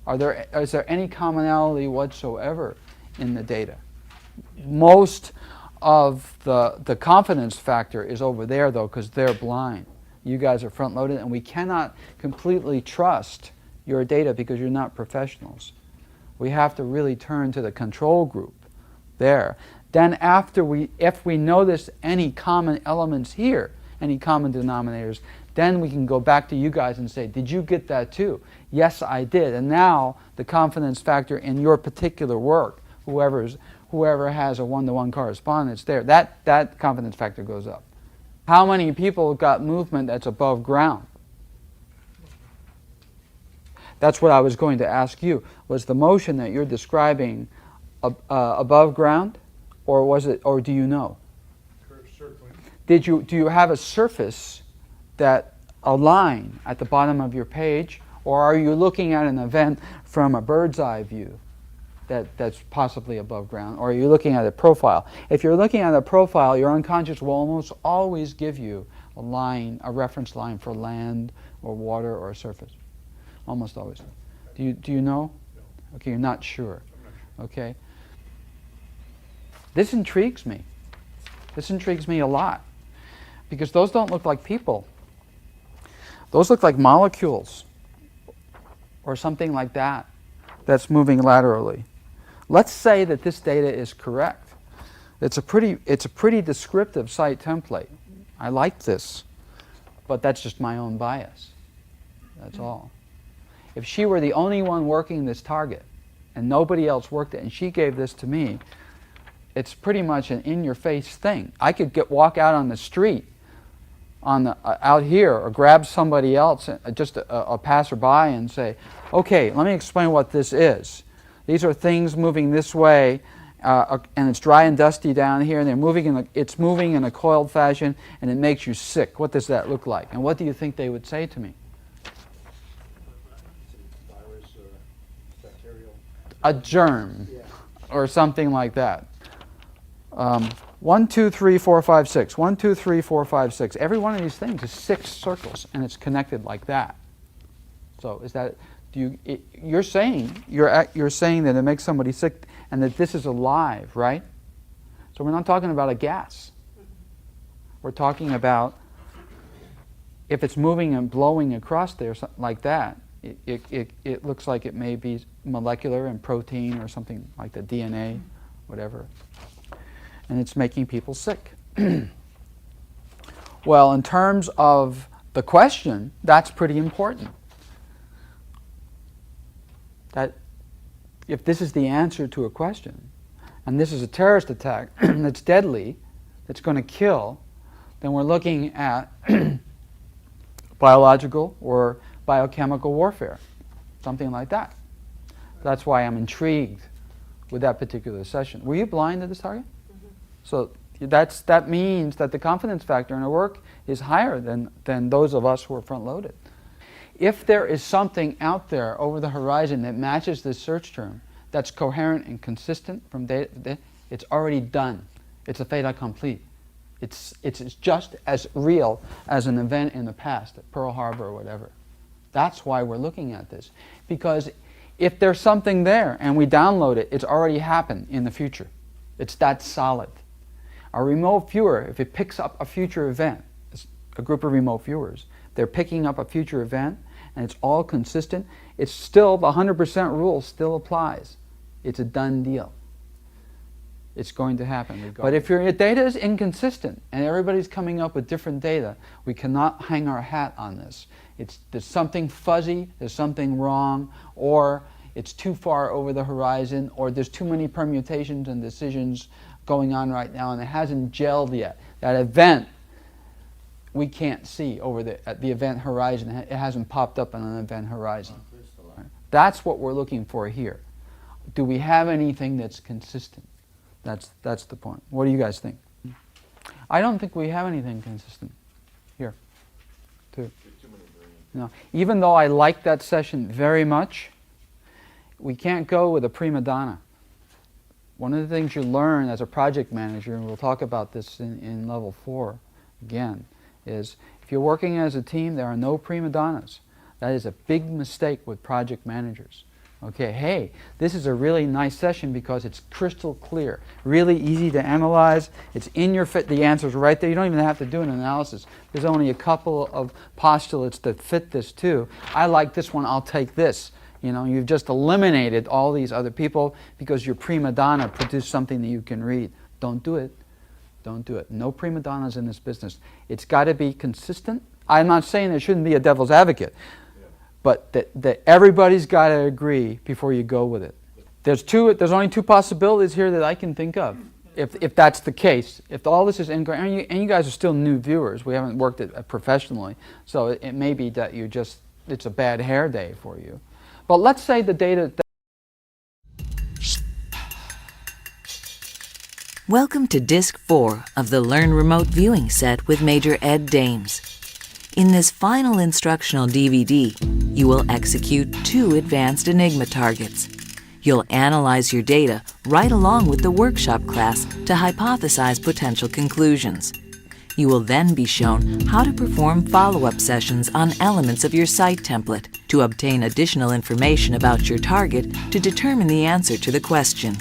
Is there any commonality whatsoever in the data? Most of the confidence factor is over there, though, because they're blind. You guys are front-loaded, and we cannot completely trust your data because you're not professionals. We have to really turn to the control group there. Then if we notice any common elements here, any common denominators, then we can go back to you guys and say, did you get that too? Yes, I did. And now the confidence factor in your particular work, whoever has a one-to-one correspondence there, that confidence factor goes up. How many people got movement that's above ground? That's what I was going to ask you. Was the motion that you're describing above ground, or was it? Or do you know? Circling. Do you have a surface that a line at the bottom of your page, or are you looking at an event from a bird's eye view that's possibly above ground, or are you looking at a profile? If you're looking at a profile, your unconscious will almost always give you a line, a reference line for land or water or a surface. Almost always. Do you know? Okay, you're not sure. Okay. This intrigues me. This intrigues me a lot, because those don't look like people. Those look like molecules or something like that that's moving laterally. Let's say that this data is correct. It's a pretty descriptive site template. I like this, but that's just my own bias. That's all. If she were the only one working this target and nobody else worked it and she gave this to me, it's pretty much an in-your-face thing. I could walk out on the street out here or grab somebody else, just a passerby, and say, okay, let me explain what this is. These are things moving this way, and it's dry and dusty down here, and it's moving in a coiled fashion, and it makes you sick. What does that look like? And what do you think they would say to me? Virus or bacterial. A germ, or something like that. 1, 2, 3, 4, 5, 6. 1, 2, 3, 4, 5, 6. Every one of these things is 6 circles, and it's connected like that. So is that? You're saying that it makes somebody sick, and that this is alive, right? So we're not talking about a gas. We're talking about if it's moving and blowing across there like that, It looks like it may be molecular and protein or something like the DNA, whatever. And it's making people sick. Well, in terms of the question, that's pretty important. That if this is the answer to a question, and this is a terrorist attack that's deadly, that's going to kill, then we're looking at biological or biochemical warfare, something like that. That's why I'm intrigued with that particular session. Were you blind at this target? Mm-hmm. So that means that the confidence factor in our work is higher than those of us who are front-loaded. If there is something out there over the horizon that matches this search term, that's coherent and consistent from day to day, it's already done. It's a fait accompli. It's just as real as an event in the past, at Pearl Harbor or whatever. That's why we're looking at this. Because if there's something there and we download it, it's already happened in the future. It's that solid. A remote viewer, if it picks up a future event, a group of remote viewers, they're picking up a future event and it's all consistent, it's still, the 100% rule still applies. It's a done deal. It's going to happen. But if your data is inconsistent and everybody's coming up with different data, we cannot hang our hat on this. There's something fuzzy, there's something wrong, or it's too far over the horizon, or there's too many permutations and decisions going on right now and it hasn't gelled yet. That event we can't see over at the event horizon. It hasn't popped up on an event horizon. Right? That's what we're looking for here. Do we have anything that's consistent? That's the point. What do you guys think? I don't think we have anything consistent here, too. No. Even though I like that session very much, we can't go with a prima donna. One of the things you learn as a project manager, and we'll talk about this in level 4 again, is if you're working as a team, there are no prima donnas. That is a big mistake with project managers. Okay, hey, this is a really nice session because it's crystal clear, really easy to analyze. It's in your fit. The answer's right there. You don't even have to do an analysis. There's only a couple of postulates that fit this too. I like this one. I'll take this. You know, you've just eliminated all these other people because your prima donna produced something that you can read. Don't do it. Don't do it. No prima donnas in this business. It's got to be consistent. I'm not saying there shouldn't be a devil's advocate. But that everybody's got to agree before you go with it. There's only two possibilities here that I can think of. If that's the case, if all this is incorrect, and you guys are still new viewers, we haven't worked it professionally, so it may be that it's a bad hair day for you. But let's say the data. Welcome to Disc 4 of the Learn Remote Viewing set with Major Ed Dames. In this final instructional DVD, you will execute 2 advanced Enigma targets. You'll analyze your data right along with the workshop class to hypothesize potential conclusions. You will then be shown how to perform follow-up sessions on elements of your site template to obtain additional information about your target to determine the answer to the question.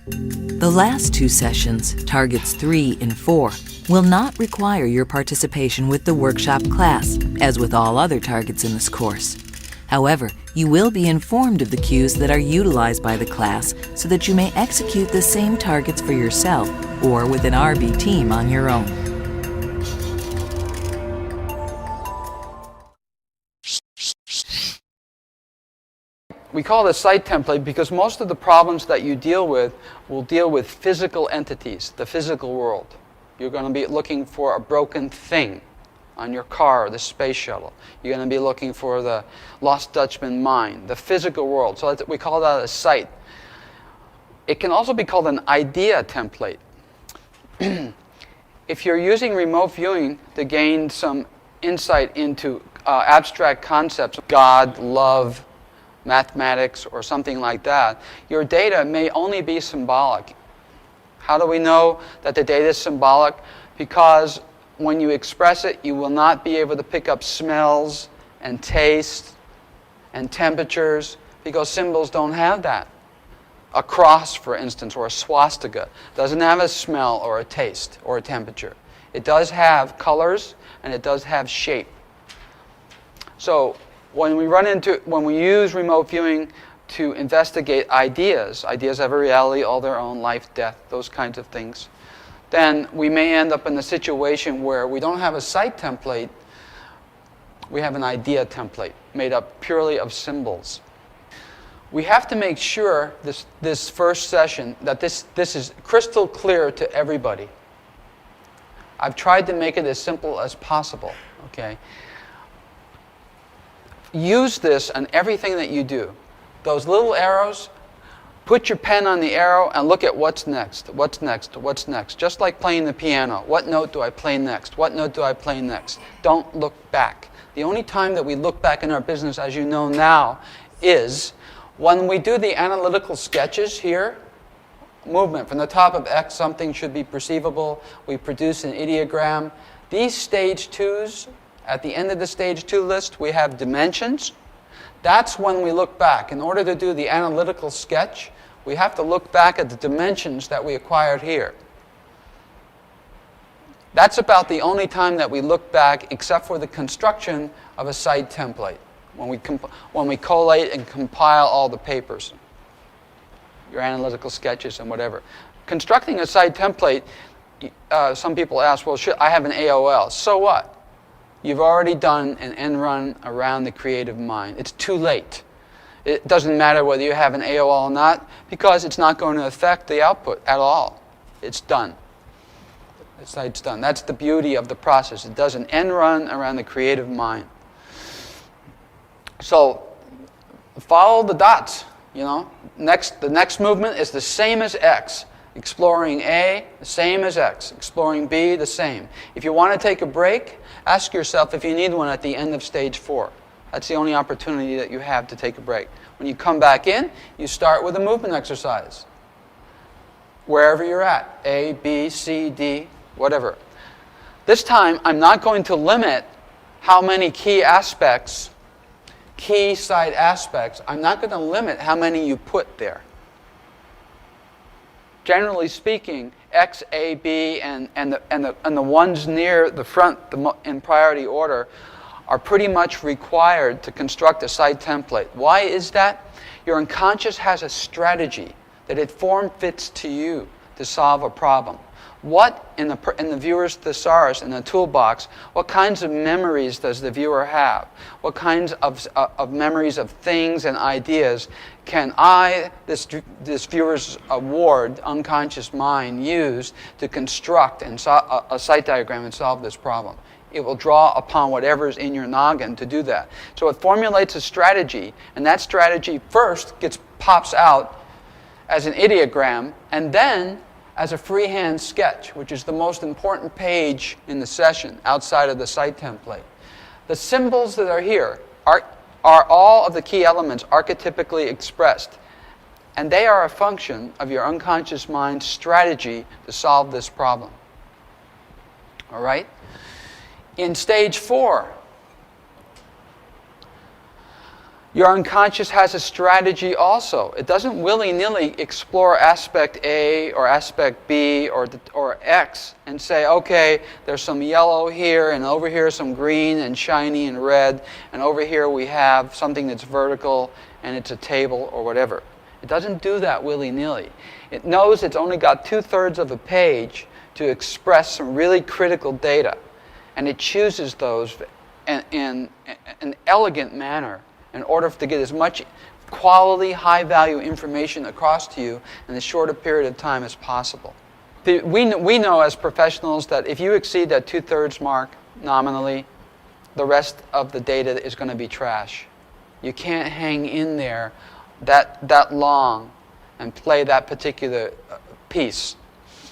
The last 2 sessions, targets 3 and 4, will not require your participation with the workshop class, as with all other targets in this course. However, you will be informed of the cues that are utilized by the class so that you may execute the same targets for yourself or with an RB team on your own. We call it a site template because most of the problems that you deal with will deal with physical entities, the physical world. You're going to be looking for a broken thing on your car or the space shuttle. You're going to be looking for the Lost Dutchman mine, the physical world. So we call that a site. It can also be called an idea template. If you're using remote viewing to gain some insight into abstract concepts, God, love, mathematics, or something like that, your data may only be symbolic. How do we know that the data is symbolic? Because when you express it, you will not be able to pick up smells and taste and temperatures because symbols don't have that. A cross, for instance, or a swastika doesn't have a smell or a taste or a temperature. It does have colors and it does have shape. So when we use remote viewing to investigate ideas have a reality, all their own, life, death, those kinds of things, then we may end up in a situation where we don't have a sight template, we have an idea template made up purely of symbols. We have to make sure this first session that this is crystal clear to everybody. I've tried to make it as simple as possible, okay? Use this on everything that you do. Those little arrows, put your pen on the arrow and look at what's next, what's next, what's next. Just like playing the piano. What note do I play next? What note do I play next? Don't look back. The only time that we look back in our business, as you know now, is when we do the analytical sketches here. Movement. From the top of X, something should be perceivable. We produce an ideogram. These stage 2s, at the end of the stage 2 list, we have dimensions. That's when we look back. In order to do the analytical sketch, we have to look back at the dimensions that we acquired here. That's about the only time that we look back, except for the construction of a site template, when we collate and compile all the papers, your analytical sketches and whatever. Constructing a site template, some people ask, well, I have an AOL. So what? You've already done an end run around the creative mind. It's too late. It doesn't matter whether you have an AOL or not, because it's not going to affect the output at all. It's done. The site's done. That's the beauty of the process. It does an end run around the creative mind. So follow the dots. You know, the next movement is the same as X. Exploring A, the same as X. Exploring B, the same. If you want to take a break, ask yourself if you need one at the end of stage 4. That's the only opportunity that you have to take a break. When you come back in, you start with a movement exercise. Wherever you're at, A, B, C, D, whatever. This time, I'm not going to limit how many key site aspects, I'm not going to limit how many you put there. Generally speaking, X, A, B, and the ones near the front in priority order are pretty much required to construct a site template. Why is that? Your unconscious has a strategy that it form-fits to you to solve a problem. What, in the viewer's thesaurus, in the toolbox, what kinds of memories does the viewer have? What kinds of memories of things and ideas can this viewer's ward, unconscious mind, use to construct a site diagram and solve this problem? It will draw upon whatever's in your noggin to do that. So it formulates a strategy, and that strategy first pops out as an ideogram, and then as a freehand sketch, which is the most important page in the session outside of the site template. The symbols that are here are all of the key elements archetypically expressed, and they are a function of your unconscious mind's strategy to solve this problem. All right? In stage 4, your unconscious has a strategy also. It doesn't willy-nilly explore aspect A or aspect B or X and say, okay, there's some yellow here, and over here some green and shiny and red, and over here we have something that's vertical and it's a table or whatever. It doesn't do that willy-nilly. It knows it's only got 2/3 of a page to express some really critical data, and it chooses those in an elegant manner in order to get as much quality, high-value information across to you in as short a period of time as possible. We know as professionals that if you exceed that 2/3 mark nominally, the rest of the data is going to be trash. You can't hang in there that long and play that particular piece.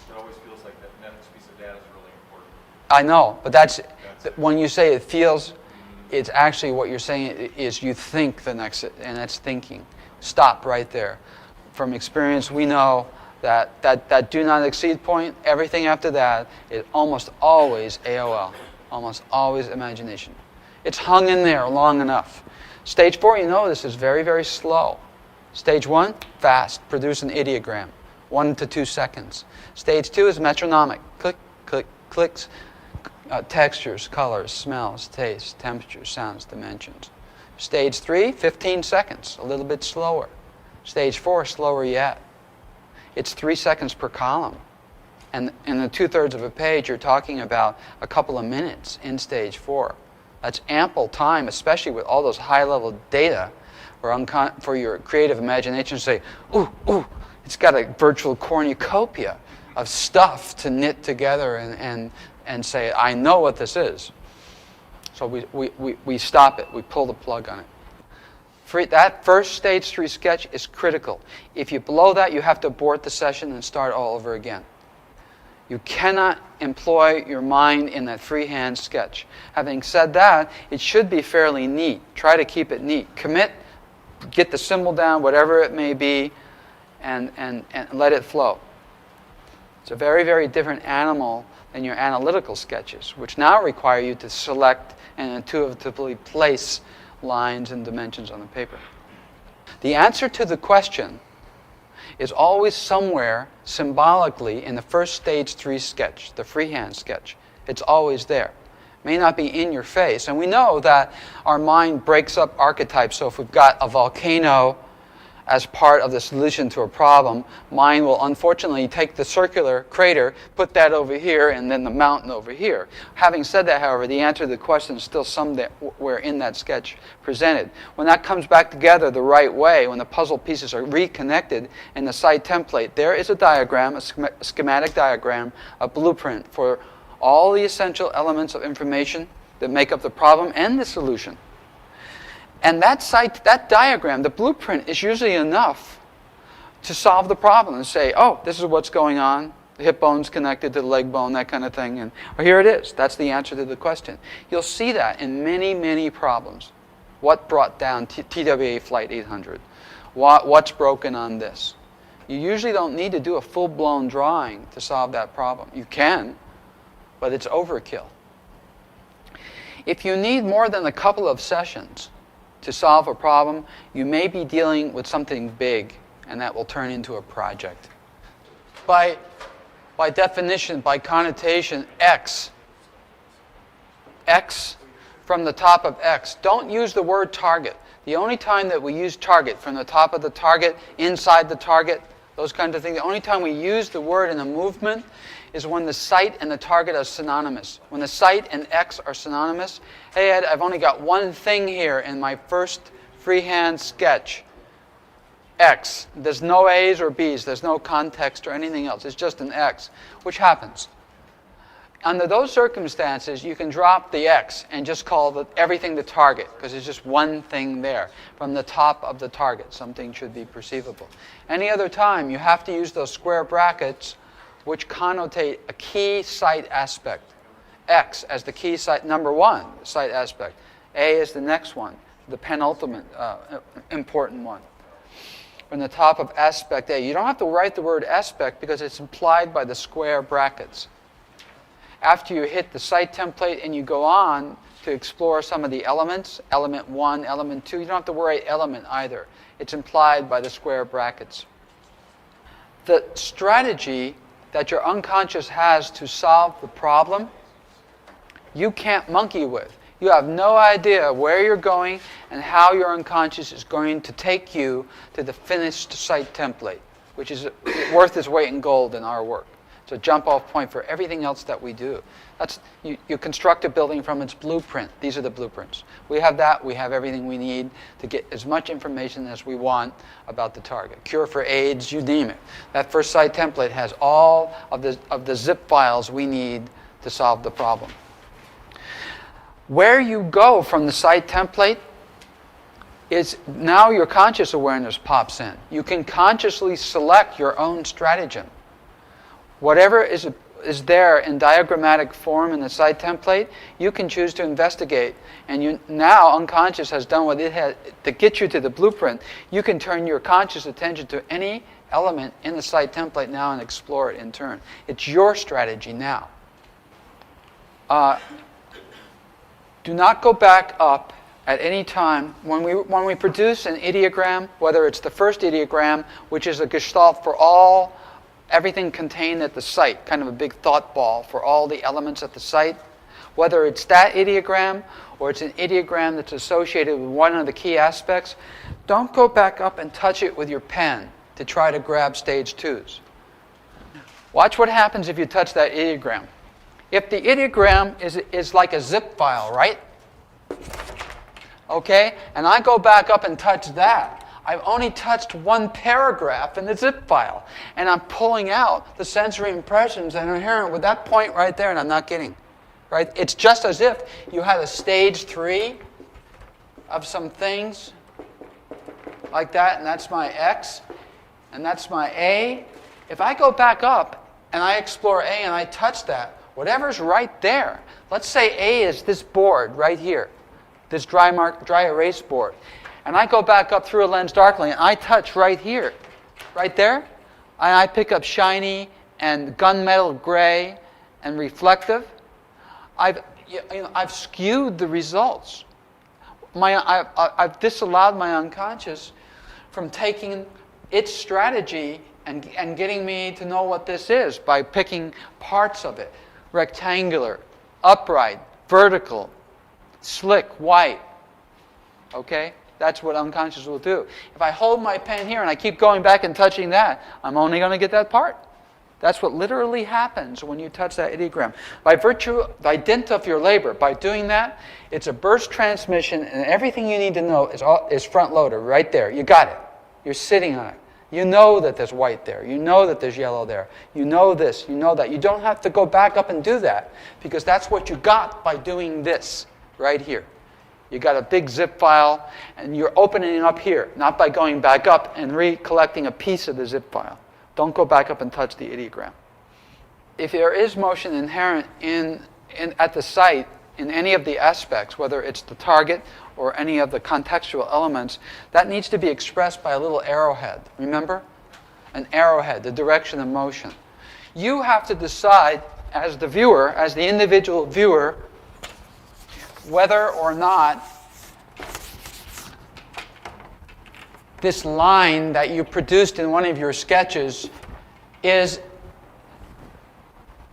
It always feels like that next piece of data is really important. I know, but when you say it feels, it's actually what you're saying is you think the next, and that's thinking. Stop right there. From experience, we know that do not exceed point, everything after that is almost always AOL, almost always imagination. It's hung in there long enough. Stage 4, you know this is very, very slow. Stage 1, fast, produce an ideogram, 1 to 2 seconds. Stage 2 is metronomic, click, click, clicks, textures, colors, smells, tastes, temperatures, sounds, dimensions. Stage 3, 15 seconds, a little bit slower. Stage 4, slower yet. It's 3 seconds per column. And in the 2/3 of a page, you're talking about a couple of minutes in stage 4. That's ample time, especially with all those high-level data, for your creative imagination to say, ooh, ooh, it's got a virtual cornucopia of stuff to knit together and say, I know what this is. So we stop it. We pull the plug on it. That first stage 3 sketch is critical. If you blow that, you have to abort the session and start all over again. You cannot employ your mind in that freehand sketch. Having said that, it should be fairly neat. Try to keep it neat. Commit, get the symbol down, whatever it may be, and let it flow. It's a very, very different animal than your analytical sketches, which now require you to select and intuitively place lines and dimensions on the paper. The answer to the question is always somewhere symbolically in the first stage 3 sketch, the freehand sketch. It's always there. It may not be in your face. And we know that our mind breaks up archetypes. So if we've got a volcano as part of the solution to a problem, mind will unfortunately take the circular crater, put that over here, and then the mountain over here. Having said that, however, the answer to the question is still somewhere in that sketch presented. When that comes back together the right way, when the puzzle pieces are reconnected in the site template, there is a diagram, a schematic diagram, a blueprint for all the essential elements of information that make up the problem and the solution. And that diagram, the blueprint, is usually enough to solve the problem and say, oh, this is what's going on. The hip bone's connected to the leg bone, that kind of thing. And here it is. That's the answer to the question. You'll see that in many, many problems. What brought down TWA Flight 800? What's broken on this? You usually don't need to do a full-blown drawing to solve that problem. You can, but it's overkill. If you need more than a couple of sessions to solve a problem, you may be dealing with something big, and that will turn into a project. By definition, by connotation, X from the top of X. Don't use the word target. The only time that we use target, from the top of the target, inside the target, those kinds of things, the only time we use the word in a movement is when the site and the target are synonymous. When the site and X are synonymous, hey Ed, I've only got one thing here in my first freehand sketch. X. There's no A's or B's. There's no context or anything else. It's just an X, which happens. Under those circumstances, you can drop the X and just call everything the target, because it's just one thing there. From the top of the target, something should be perceivable. Any other time, you have to use those square brackets which connotate a key site aspect. X as the key site, number 1, site aspect. A is the next one, the penultimate important one. From the top of aspect A. You don't have to write the word aspect because it's implied by the square brackets. After you hit the site template and you go on to explore some of the elements, element 1, element 2, you don't have to worry element either. It's implied by the square brackets. The strategy that your unconscious has to solve the problem, you can't monkey with. You have no idea where you're going and how your unconscious is going to take you to the finished site template, which is worth its weight in gold in our work. It's a jump-off point for everything else that we do. You construct a building from its blueprint. These are the blueprints. We have that. We have everything we need to get as much information as we want about the target. Cure for AIDS, you name it. That first site template has all of the zip files we need to solve the problem. Where you go from the site template is now your conscious awareness pops in. You can consciously select your own stratagem. Whatever is there in diagrammatic form in the site template, you can choose to investigate. And now unconscious has done what it had to get you to the blueprint. You can turn your conscious attention to any element in the site template now and explore it in turn. It's your strategy now. Do not go back up at any time. When we produce an ideogram, whether it's the first ideogram, which is a gestalt for everything contained at the site, kind of a big thought ball for all the elements at the site, whether it's that ideogram or it's an ideogram that's associated with one of the key aspects, don't go back up and touch it with your pen to try to grab stage 2s. Watch what happens if you touch that ideogram. If the ideogram is like a zip file, right? Okay? And I go back up and touch that. I've only touched one paragraph in the zip file. And I'm pulling out the sensory impressions that are inherent with that point right there, and I'm not kidding. Right? It's just as if you had a stage 3 of some things like that, and that's my X, and that's my A. If I go back up and I explore A and I touch that, whatever's right there, let's say A is this board right here, this dry erase board, and I go back up through a lens darkly and I touch right here, right there, and I pick up shiny and gunmetal gray and reflective, I've skewed the results. I've disallowed my unconscious from taking its strategy and getting me to know what this is by picking parts of it. Rectangular, upright, vertical, slick, white. Okay? That's what unconscious will do. If I hold my pen here and I keep going back and touching that, I'm only going to get that part. That's what literally happens when you touch that ideogram. By dint of your labor, by doing that, it's a burst transmission, and everything you need to know is front-loaded right there. You got it. You're sitting on it. You know that there's white there. You know that there's yellow there. You know this. You know that. You don't have to go back up and do that, because that's what you got by doing this right here. You got a big zip file, and you're opening it up here, not by going back up and recollecting a piece of the zip file. Don't go back up and touch the ideogram. If there is motion inherent at the site in any of the aspects, whether it's the target or any of the contextual elements, that needs to be expressed by a little arrowhead. Remember? An arrowhead, the direction of motion. You have to decide as the viewer, as the individual viewer, whether or not this line that you produced in one of your sketches is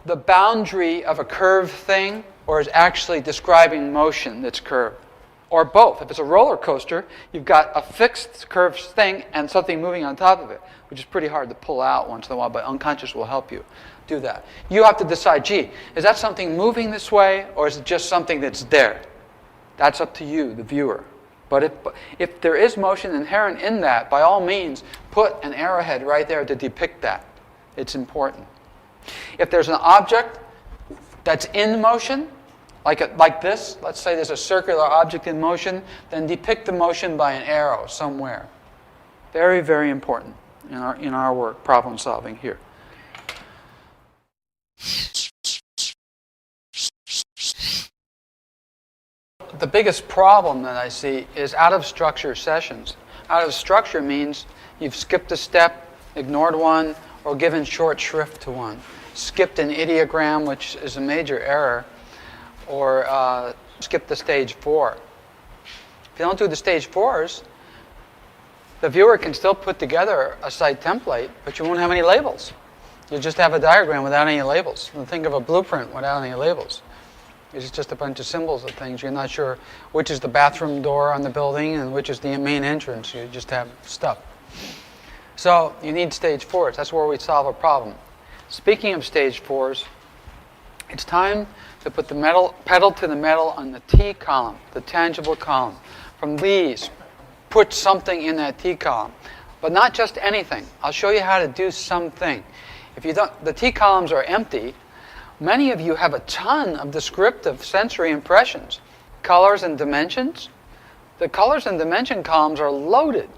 the boundary of a curved thing or is actually describing motion that's curved. Or both. If it's a roller coaster, you've got a fixed curved thing and something moving on top of it, which is pretty hard to pull out once in a while, but unconscious will help you do that. You have to decide, gee, is that something moving this way or is it just something that's there? That's up to you, the viewer. But if there is motion inherent in that, by all means, put an arrowhead right there to depict that. It's important. If there's an object that's in motion, like this, let's say there's a circular object in motion, then depict the motion by an arrow somewhere. Very, very important in our work, problem solving here. The biggest problem that I see is out of structure sessions. Out of structure means you've skipped a step, ignored one, or given short shrift to one. Skipped an ideogram, which is a major error, or skipped the stage 4. If you don't do the stage 4s, the viewer can still put together a site template, but you won't have any labels. You'll just have a diagram without any labels. And think of a blueprint without any labels. It's just a bunch of symbols of things. You're not sure which is the bathroom door on the building and which is the main entrance. You just have stuff. So you need stage 4s. That's where we solve a problem. Speaking of stage 4s, it's time to put the pedal to the metal on the T column, the tangible column. From these, put something in that T column. But not just anything. I'll show you how to do something. If you don't, the T columns are empty. Many of you have a ton of descriptive sensory impressions. Colors and dimensions. The colors and dimension columns are loaded.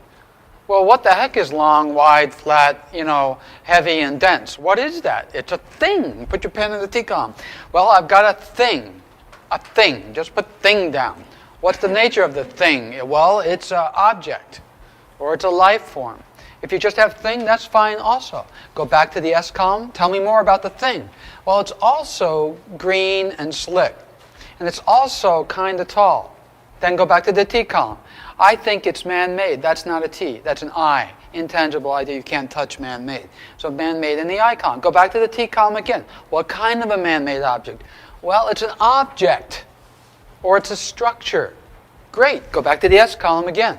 Well, what the heck is long, wide, flat, heavy and dense? What is that? It's a thing. Put your pen in the T column. Well, I've got a thing. A thing. Just put thing down. What's the nature of the thing? Well, it's an object. Or it's a life form. If you just have thing, that's fine also. Go back to the S column. Tell me more about the thing. Well, it's also green and slick. And it's also kind of tall. Then go back to the T column. I think it's man-made. That's not a T. That's an I. Intangible idea. You can't touch man-made. So man-made in the I column. Go back to the T column again. What kind of a man-made object? Well, it's an object, or it's a structure. Great, go back to the S column again.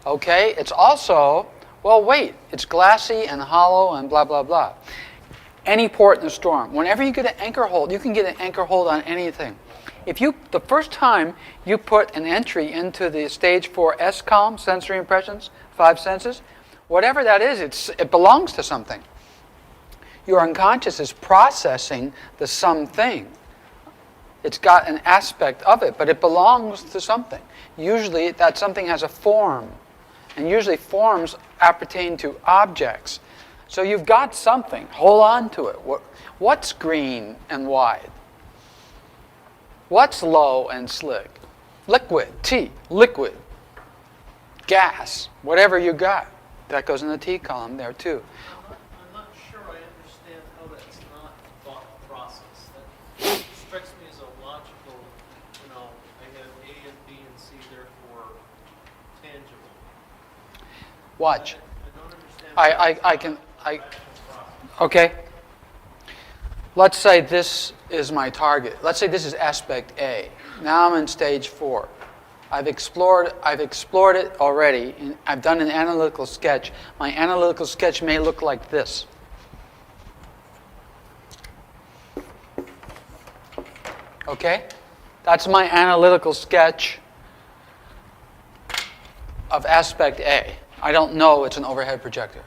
Okay, it's also, well, wait, it's glassy and hollow and blah, blah, blah. Any port in the storm. Whenever you get an anchor hold, you can get an anchor hold on anything. If you, the first time you put an entry into the stage 4 S column, sensory impressions, 5 senses, whatever that is, it belongs to something. Your unconscious is processing the something. It's got an aspect of it, but it belongs to something. Usually that something has a form, and usually forms appertain to objects. So you've got something. Hold on to it. What's green and wide? What's low and slick? Liquid, T, liquid. Gas, whatever you got. That goes in the T column there too. I'm not sure I understand how that's not a thought process. That strikes me as a logical, I have A and B and C, therefore tangible. Watch. I don't understand. Okay. Let's say this is my target. Let's say this is aspect A. Now I'm in stage 4. I've explored it already. I've done an analytical sketch. My analytical sketch may look like this. Okay? That's my analytical sketch of aspect A. I don't know it's an overhead projector,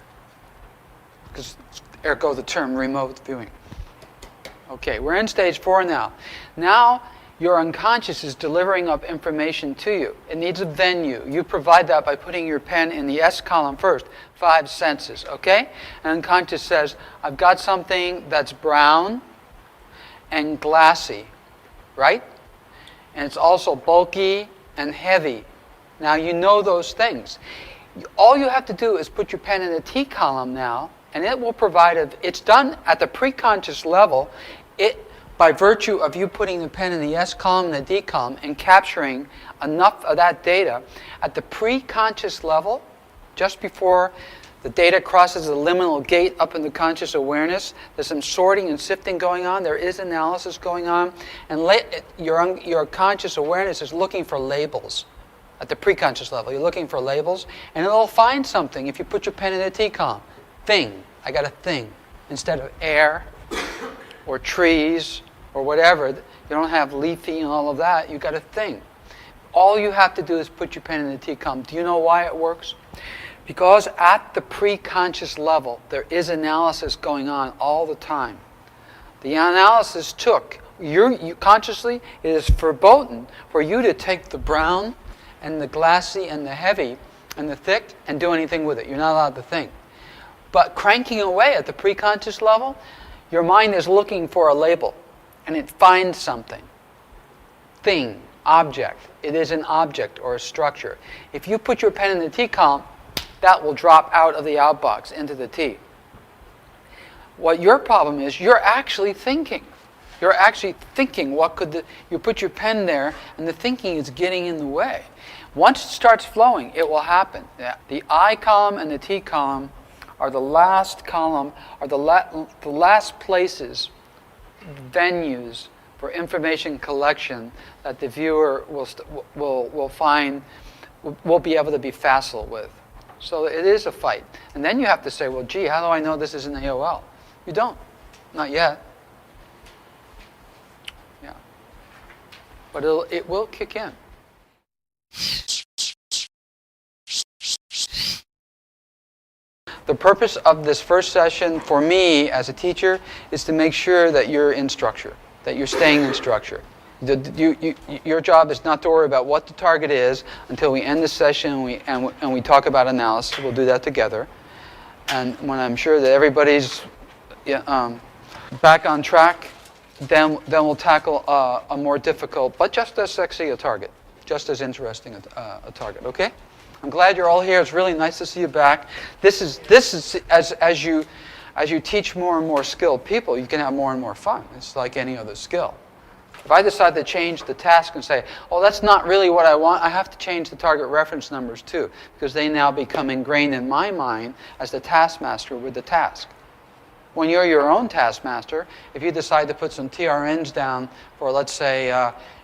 because ergo the term remote viewing. Okay, we're in stage 4 now. Now your unconscious is delivering up information to you. It needs a venue. You provide that by putting your pen in the S column first, 5 senses, okay? And unconscious says, I've got something that's brown and glassy, right? And it's also bulky and heavy. Now you know those things. All you have to do is put your pen in the T column now, and it will provide it's done at the preconscious level. By virtue of you putting the pen in the S column and the D column and capturing enough of that data at the preconscious level, just before the data crosses the liminal gate up into conscious awareness, there's some sorting and sifting going on, there is analysis going on, and your conscious awareness is looking for labels. At the preconscious level, you're looking for labels, and it'll find something if you put your pen in the T column. Thing, I got a thing. Instead of air, or trees, or whatever, you don't have leafy and all of that, you got a thing. All you have to do is put your pen in the T column. Do you know why it works? Because at the preconscious level, there is analysis going on all the time. The analysis took, you consciously, it is verboten for you to take the brown and the glassy and the heavy and the thick and do anything with it. You're not allowed to think. But cranking away at the preconscious level, your mind is looking for a label, and it finds something. Thing, object. It is an object or a structure. If you put your pen in the T column, that will drop out of the outbox into the T. What your problem is, you're actually thinking. You're actually thinking, you put your pen there, and the thinking is getting in the way. Once it starts flowing, it will happen. The I column and the T column are the last column, are the last places, venues for information collection that the viewer will find, will be able to be facile with. So it is a fight. And then you have to say, well, gee, how do I know this is an AOL? You don't. Not yet. Yeah. But it will kick in. The purpose of this first session for me as a teacher is to make sure that you're in structure, that you're staying in structure. Your job is not to worry about what the target is until we end the session and we talk about analysis. We'll do that together. And when I'm sure that everybody's back on track, then we'll tackle a more difficult, but just as sexy a target, just as interesting a target. Okay? I'm glad you're all here. It's really nice to see you back. This is as you teach more and more skilled people, you can have more and more fun. It's like any other skill. If I decide to change the task and say, oh, that's not really what I want, I have to change the target reference numbers too, because they now become ingrained in my mind as the taskmaster with the task. when you're your own taskmaster, if you decide to put some TRNs down for, let's say,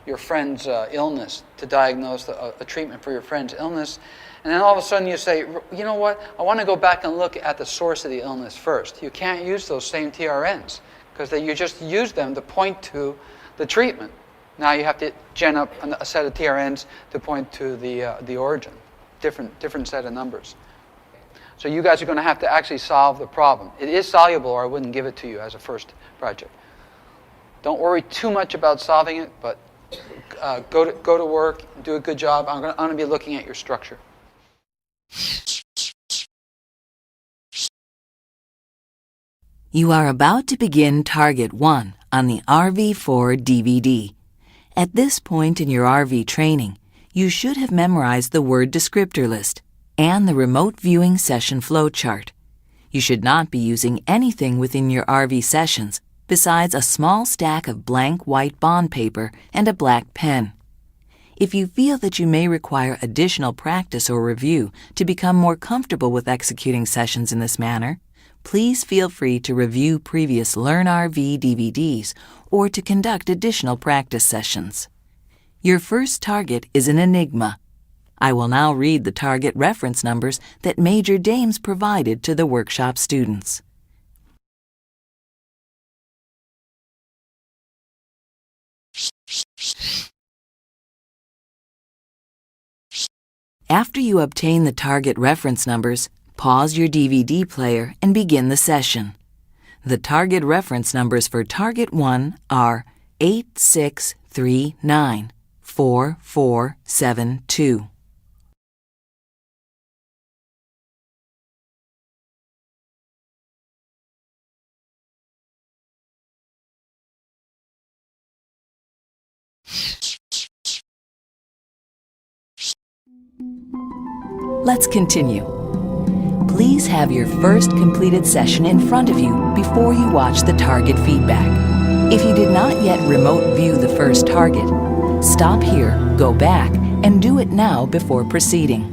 your friend's illness, to diagnose a treatment for your friend's illness, and then all of a sudden you say, you know what, I want to go back and look at the source of the illness first. You can't use those same TRNs because you just use them to point to the treatment. Now you have to gen up a set of TRNs to point to the origin. Different set of numbers. So you guys are going to have to actually solve the problem. It is soluble, or I wouldn't give it to you as a first project. Don't worry too much about solving it, but go to work, do a good job. I'm going to be looking at your structure. You are about to begin Target 1 on the RV4 DVD. At this point in your RV training, you should have memorized the word descriptor list and the remote viewing session flowchart. You should not be using anything within your RV sessions besides a small stack of blank white bond paper and a black pen. If you feel that you may require additional practice or review to become more comfortable with executing sessions in this manner, please feel free to review previous Learn RV DVDs or to conduct additional practice sessions. Your first target is an enigma. I will now read the target reference numbers that Major Dames provided to the workshop students. After you obtain the target reference numbers, pause your DVD player and begin the session. The target reference numbers for Target 1 are 86394472. Let's continue. Please have your first completed session in front of you before you watch the target feedback. If you did not yet remote view the first target, stop here, go back, and do it now before proceeding.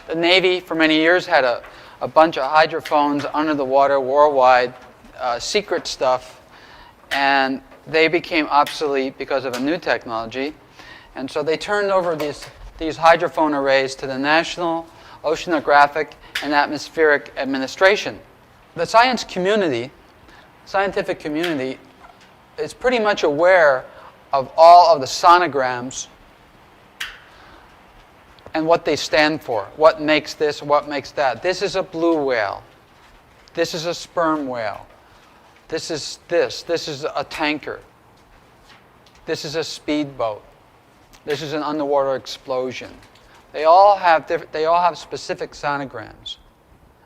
The Navy, for many years, had a bunch of hydrophones under the water worldwide, secret stuff, and they became obsolete because of a new technology. And so they turned over these hydrophone arrays to the National Oceanographic and Atmospheric Administration. The scientific community, is pretty much aware of all of the sonograms and what they stand for, what makes this, what makes that. This is a blue whale. This is a sperm whale. This is a tanker. This is a speedboat. This is an underwater explosion. They all have specific sonograms,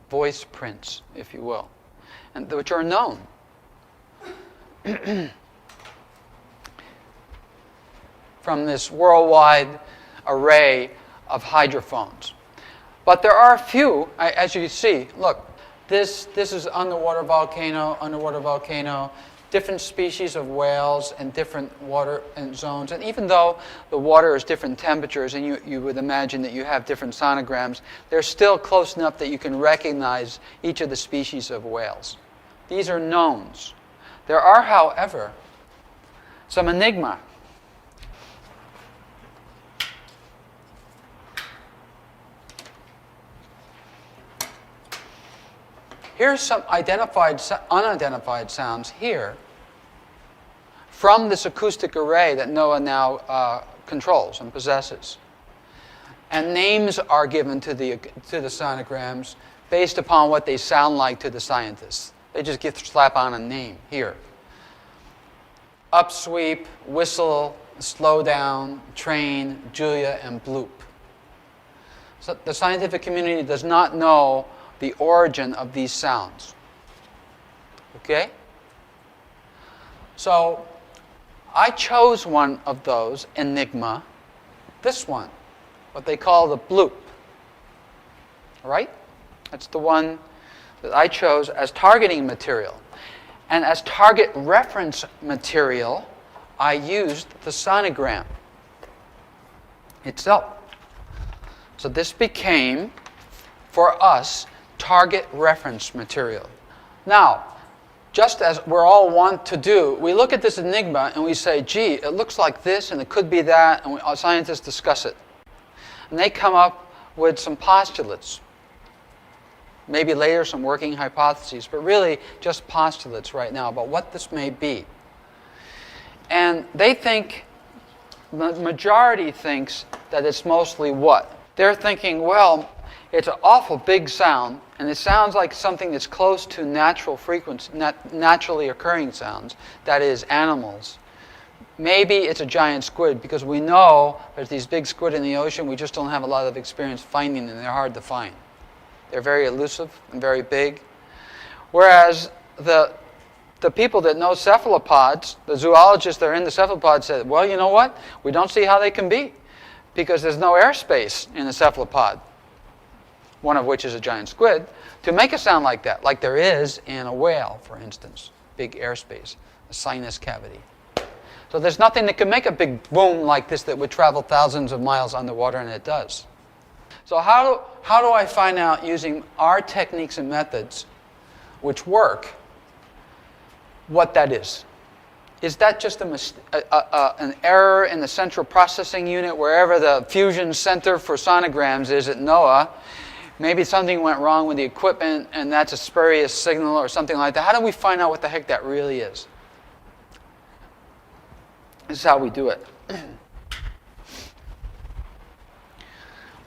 voice prints, if you will, and which are known. From this worldwide array of hydrophones. But there are a few, as you see, look, this is underwater volcano, different species of whales and different water and zones. And even though the water is different temperatures and you would imagine that you have different sonograms, they're still close enough that you can recognize each of the species of whales. These are knowns. There are, however, some enigma. Here's some unidentified sounds here from this acoustic array that NOAA now controls and possesses. And names are given to the sonograms based upon what they sound like to the scientists. They just slap on a name here. Upsweep, whistle, slow down, train, Julia, and bloop. So the scientific community does not know the origin of these sounds. Okay? So I chose one of those, enigma, this one, what they call the bloop. All right? That's the one that I chose as targeting material. And as target reference material, I used the sonogram itself. So this became, for us, target reference material. Now, just as we're all wont to do, we look at this enigma and we say, gee, it looks like this and it could be that, and scientists discuss it. And they come up with some postulates. Maybe later some working hypotheses, but really just postulates right now about what this may be. And they think, the majority thinks that it's mostly what? They're thinking, well, it's an awful big sound, and it sounds like something that's close to natural frequency, naturally occurring sounds, that is, animals. Maybe it's a giant squid, because we know there's these big squid in the ocean, we just don't have a lot of experience finding them, they're hard to find. They're very elusive and very big. Whereas the people that know cephalopods, the zoologists that are in the cephalopods said, well, you know what? We don't see how they can be, because there's no airspace in the cephalopod, one of which is a giant squid, to make a sound like that, like there is in a whale, for instance, big airspace, a sinus cavity. So there's nothing that can make a big boom like this that would travel thousands of miles underwater, and it does. So how do I find out, using our techniques and methods, which work, what that is? Is that just an error in the central processing unit, wherever the fusion center for sonograms is at NOAA? Maybe something went wrong with the equipment and that's a spurious signal or something like that. How do we find out what the heck that really is? This is how we do it.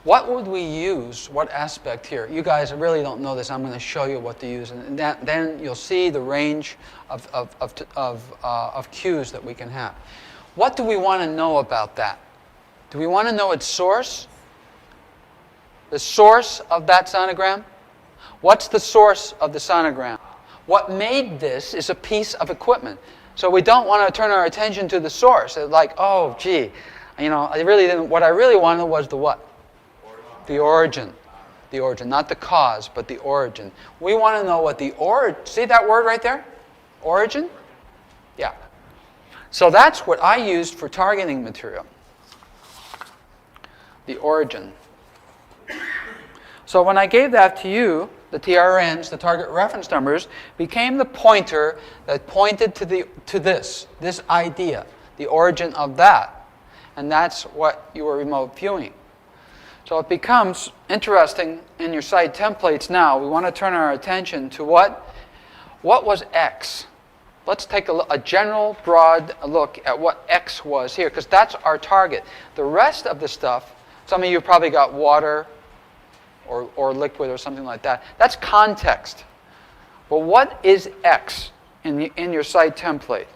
What would we use? What aspect here? You guys really don't know this. I'm going to show you what to use, and then you'll see the range of cues that we can have. What do we want to know about that? Do we want to know its source? The source of that sonogram? What's the source of the sonogram? What made this is a piece of equipment. So we don't want to turn our attention to the source. It's like, oh, gee, you know, I really didn't. What I really wanted was the what? The origin. The origin, not the cause, but the origin. We want to know what the origin. See that word right there? Origin? Yeah. So that's what I used for targeting material. The origin. So when I gave that to you, the TRNs, the target reference numbers, became the pointer that pointed to this idea, the origin of that. And that's what you were remote viewing. So it becomes interesting in your site templates now. We want to turn our attention to what was X. Let's take a general, broad look at what X was here, because that's our target. The rest of the stuff, some of you probably got water or liquid or something like that. That's context. But what is X in your site template?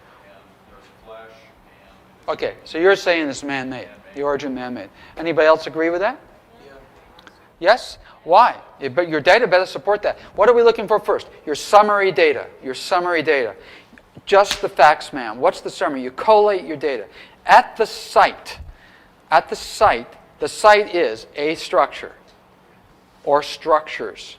Okay, so you're saying it's man-made, the origin man-made. Anybody else agree with that? Yes? Why? But your data better support that. What are we looking for first? Your summary data. Your summary data. Just the facts, ma'am. What's the summary? You collate your data. At the site, the site is a structure or structures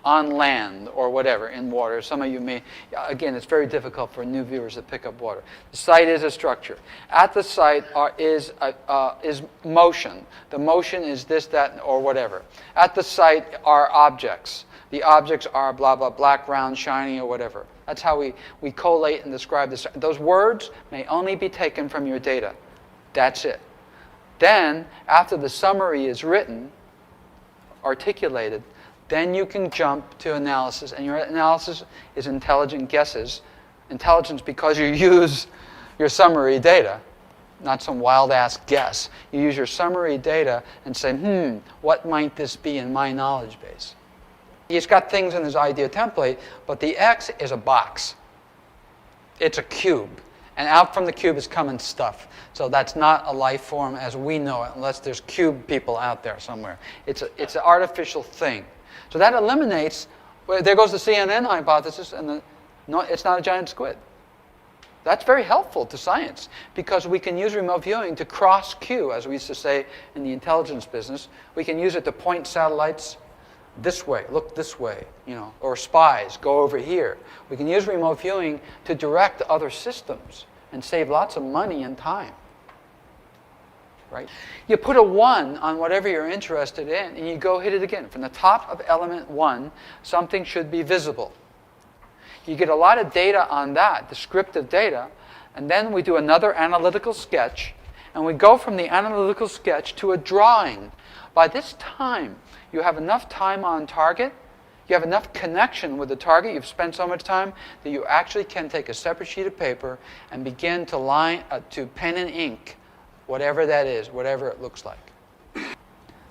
on land or whatever, in water. Some of you may, again, it's very difficult for new viewers to pick up water. The site is a structure. At the site is motion. The motion is this, that, or whatever. At the site are objects. The objects are blah, blah, black, round, shiny, or whatever. That's how we collate and describe this. Those words may only be taken from your data. That's it. Then, after the summary is written, articulated, then you can jump to analysis, and your analysis is intelligent guesses. Intelligence because you use your summary data, not some wild-ass guess. You use your summary data and say, what might this be in my knowledge base? He's got things in his idea template, but the X is a box. It's a cube. And out from the cube is coming stuff. So that's not a life form as we know it, unless there's cube people out there somewhere. It's an artificial thing. So that eliminates, well, there goes the CNN hypothesis, and no, it's not a giant squid. That's very helpful to science because we can use remote viewing to cross cue, as we used to say in the intelligence business. We can use it to point satellites this way, look this way, or spies, go over here. We can use remote viewing to direct other systems and save lots of money and time. Right? You put a 1 on whatever you're interested in, and you go hit it again. From the top of element 1, something should be visible. You get a lot of data on that, descriptive data, and then we do another analytical sketch, and we go from the analytical sketch to a drawing. By this time, you have enough time on target, you have enough connection with the target, you've spent so much time that you actually can take a separate sheet of paper and begin to pen and ink whatever that is, whatever it looks like.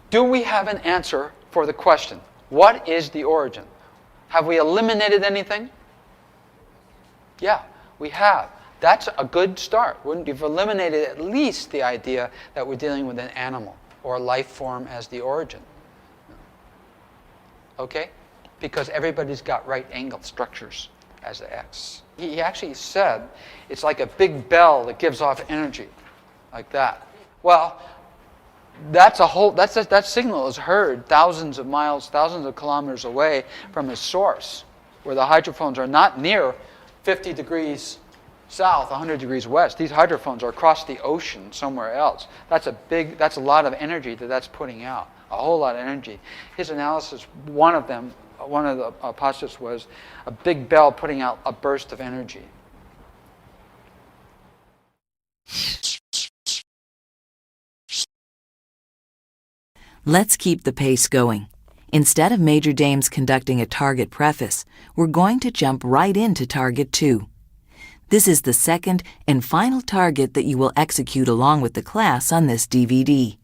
Do we have an answer for the question? What is the origin? Have we eliminated anything? Yeah, we have. That's a good start. We've eliminated at least the idea that we're dealing with an animal or a life form as the origin. Okay? Because everybody's got right angle structures as the X. He actually said it's like a big bell that gives off energy, like that. Well, that signal is heard thousands of miles, thousands of kilometers away from its source, where the hydrophones are not near 50 degrees south, 100 degrees west. These hydrophones are across the ocean somewhere else. That's a lot of energy that's putting out, a whole lot of energy. His analysis, one of the postulates was a big bell putting out a burst of energy. Let's keep the pace going. Instead of Major Dames conducting a target preface, we're going to jump right into Target 2. This is the second and final target that you will execute along with the class on this DVD.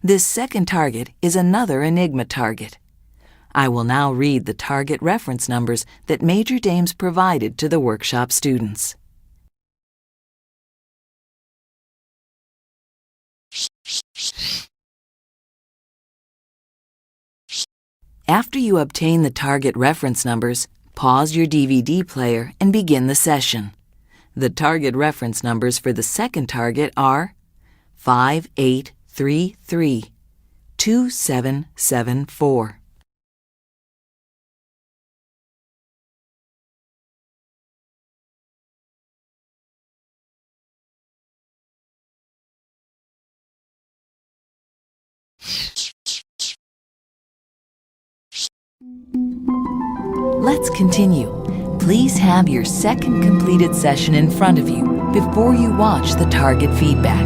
This second target is another Enigma target. I will now read the target reference numbers that Major Dames provided to the workshop students. After you obtain the target reference numbers, pause your DVD player and begin the session. The target reference numbers for the second target are 5833 2774. Let's continue. Please have your second completed session in front of you before you watch the target feedback.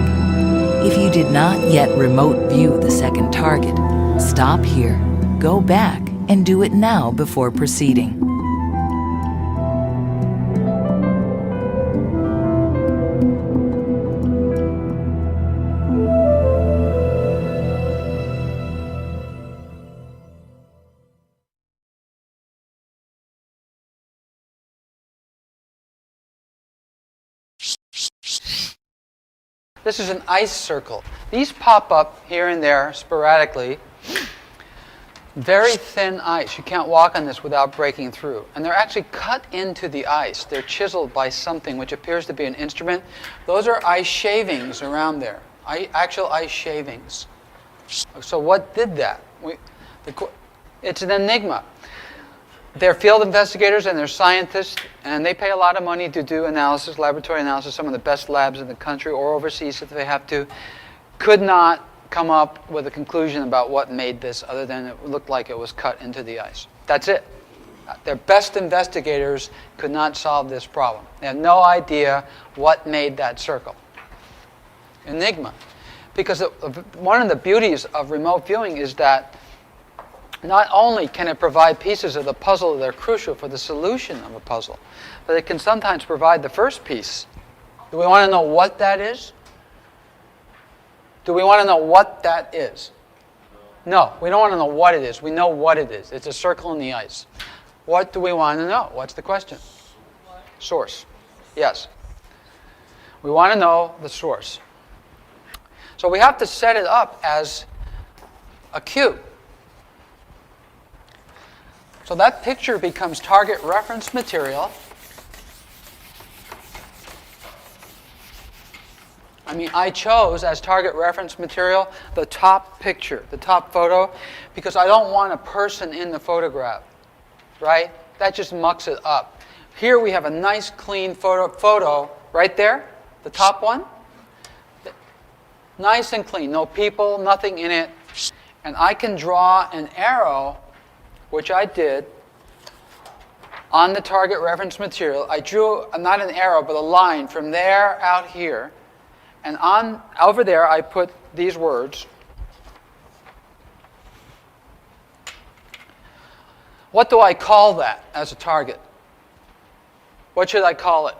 If you did not yet remote view the second target, stop here, go back, and do it now before proceeding. This is an ice circle. These pop up here and there sporadically. Very thin ice. You can't walk on this without breaking through. And they're actually cut into the ice. They're chiseled by something which appears to be an instrument. Those are ice shavings around there. Actual ice shavings. So what did that? It's an enigma. They're field investigators and they're scientists, and they pay a lot of money to do analysis, laboratory analysis. Some of the best labs in the country or overseas if they have to, could not come up with a conclusion about what made this other than it looked like it was cut into the ice. That's it. Their best investigators could not solve this problem. They have no idea what made that circle. Enigma. Because one of the beauties of remote viewing is that not only can it provide pieces of the puzzle that are crucial for the solution of a puzzle, but it can sometimes provide the first piece. Do we want to know what that is? Do we want to know what that is? No, we don't want to know what it is. We know what it is. It's a circle in the ice. What do we want to know? What's the question? Source. Yes. We want to know the source. So we have to set it up as a cue. So that picture becomes target reference material. I chose as target reference material the top picture, the top photo, because I don't want a person in the photograph, right? That just mucks it up. Here we have a nice clean photo right there, the top one. Nice and clean, no people, nothing in it. And I can draw an arrow, which I did, on the target reference material. I drew, not an arrow, but a line from there out here. And over there, I put these words. What do I call that as a target? What should I call it?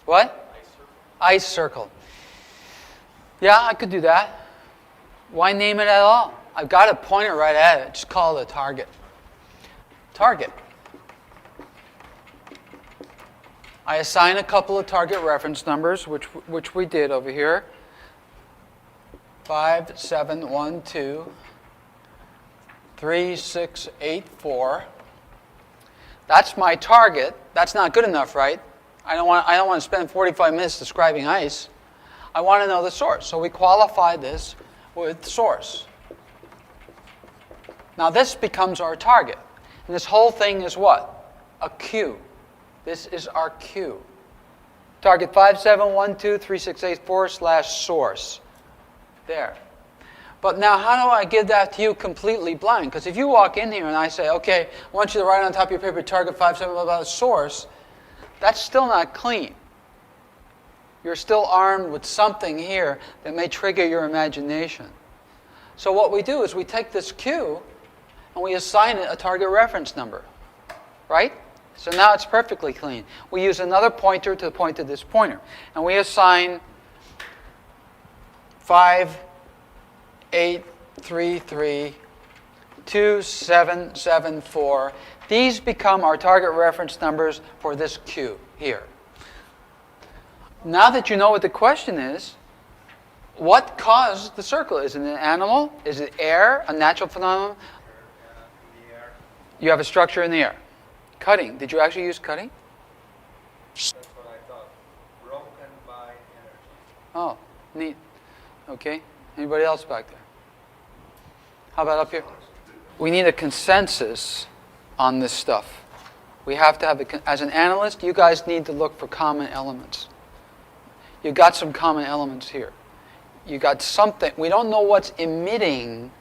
What? Ice circle. Yeah, I could do that. Why name it at all? I've got to point it right at it. Just call it a target. Target. I assign a couple of target reference numbers, which we did over here. 5712 3684. That's my target. That's not good enough, right? I don't want to spend 45 minutes describing ice. I want to know the source. So we qualify this with source. Now this becomes our target. And this whole thing is what? A Q. This is our Q. Target 57123684/source. There. But now how do I give that to you completely blind? Because if you walk in here and I say, okay, I want you to write on top of your paper target 57 about source, that's still not clean. You're still armed with something here that may trigger your imagination. So what we do is we take this Q and we assign it a target reference number. Right? So now it's perfectly clean. We use another pointer to point to this pointer. And we assign 58332774. These become our target reference numbers for this Q here. Now that you know what the question is, what caused the circle? Is it an animal? Is it air? A natural phenomenon? You have a structure in the air. Cutting. Did you actually use cutting? That's what I thought. Broken by energy. Oh, neat. Okay. Anybody else back there? How about up here? We need a consensus on this stuff. We have to have as an analyst, you guys need to look for common elements. You got some common elements here. You got something. We don't know what's emitting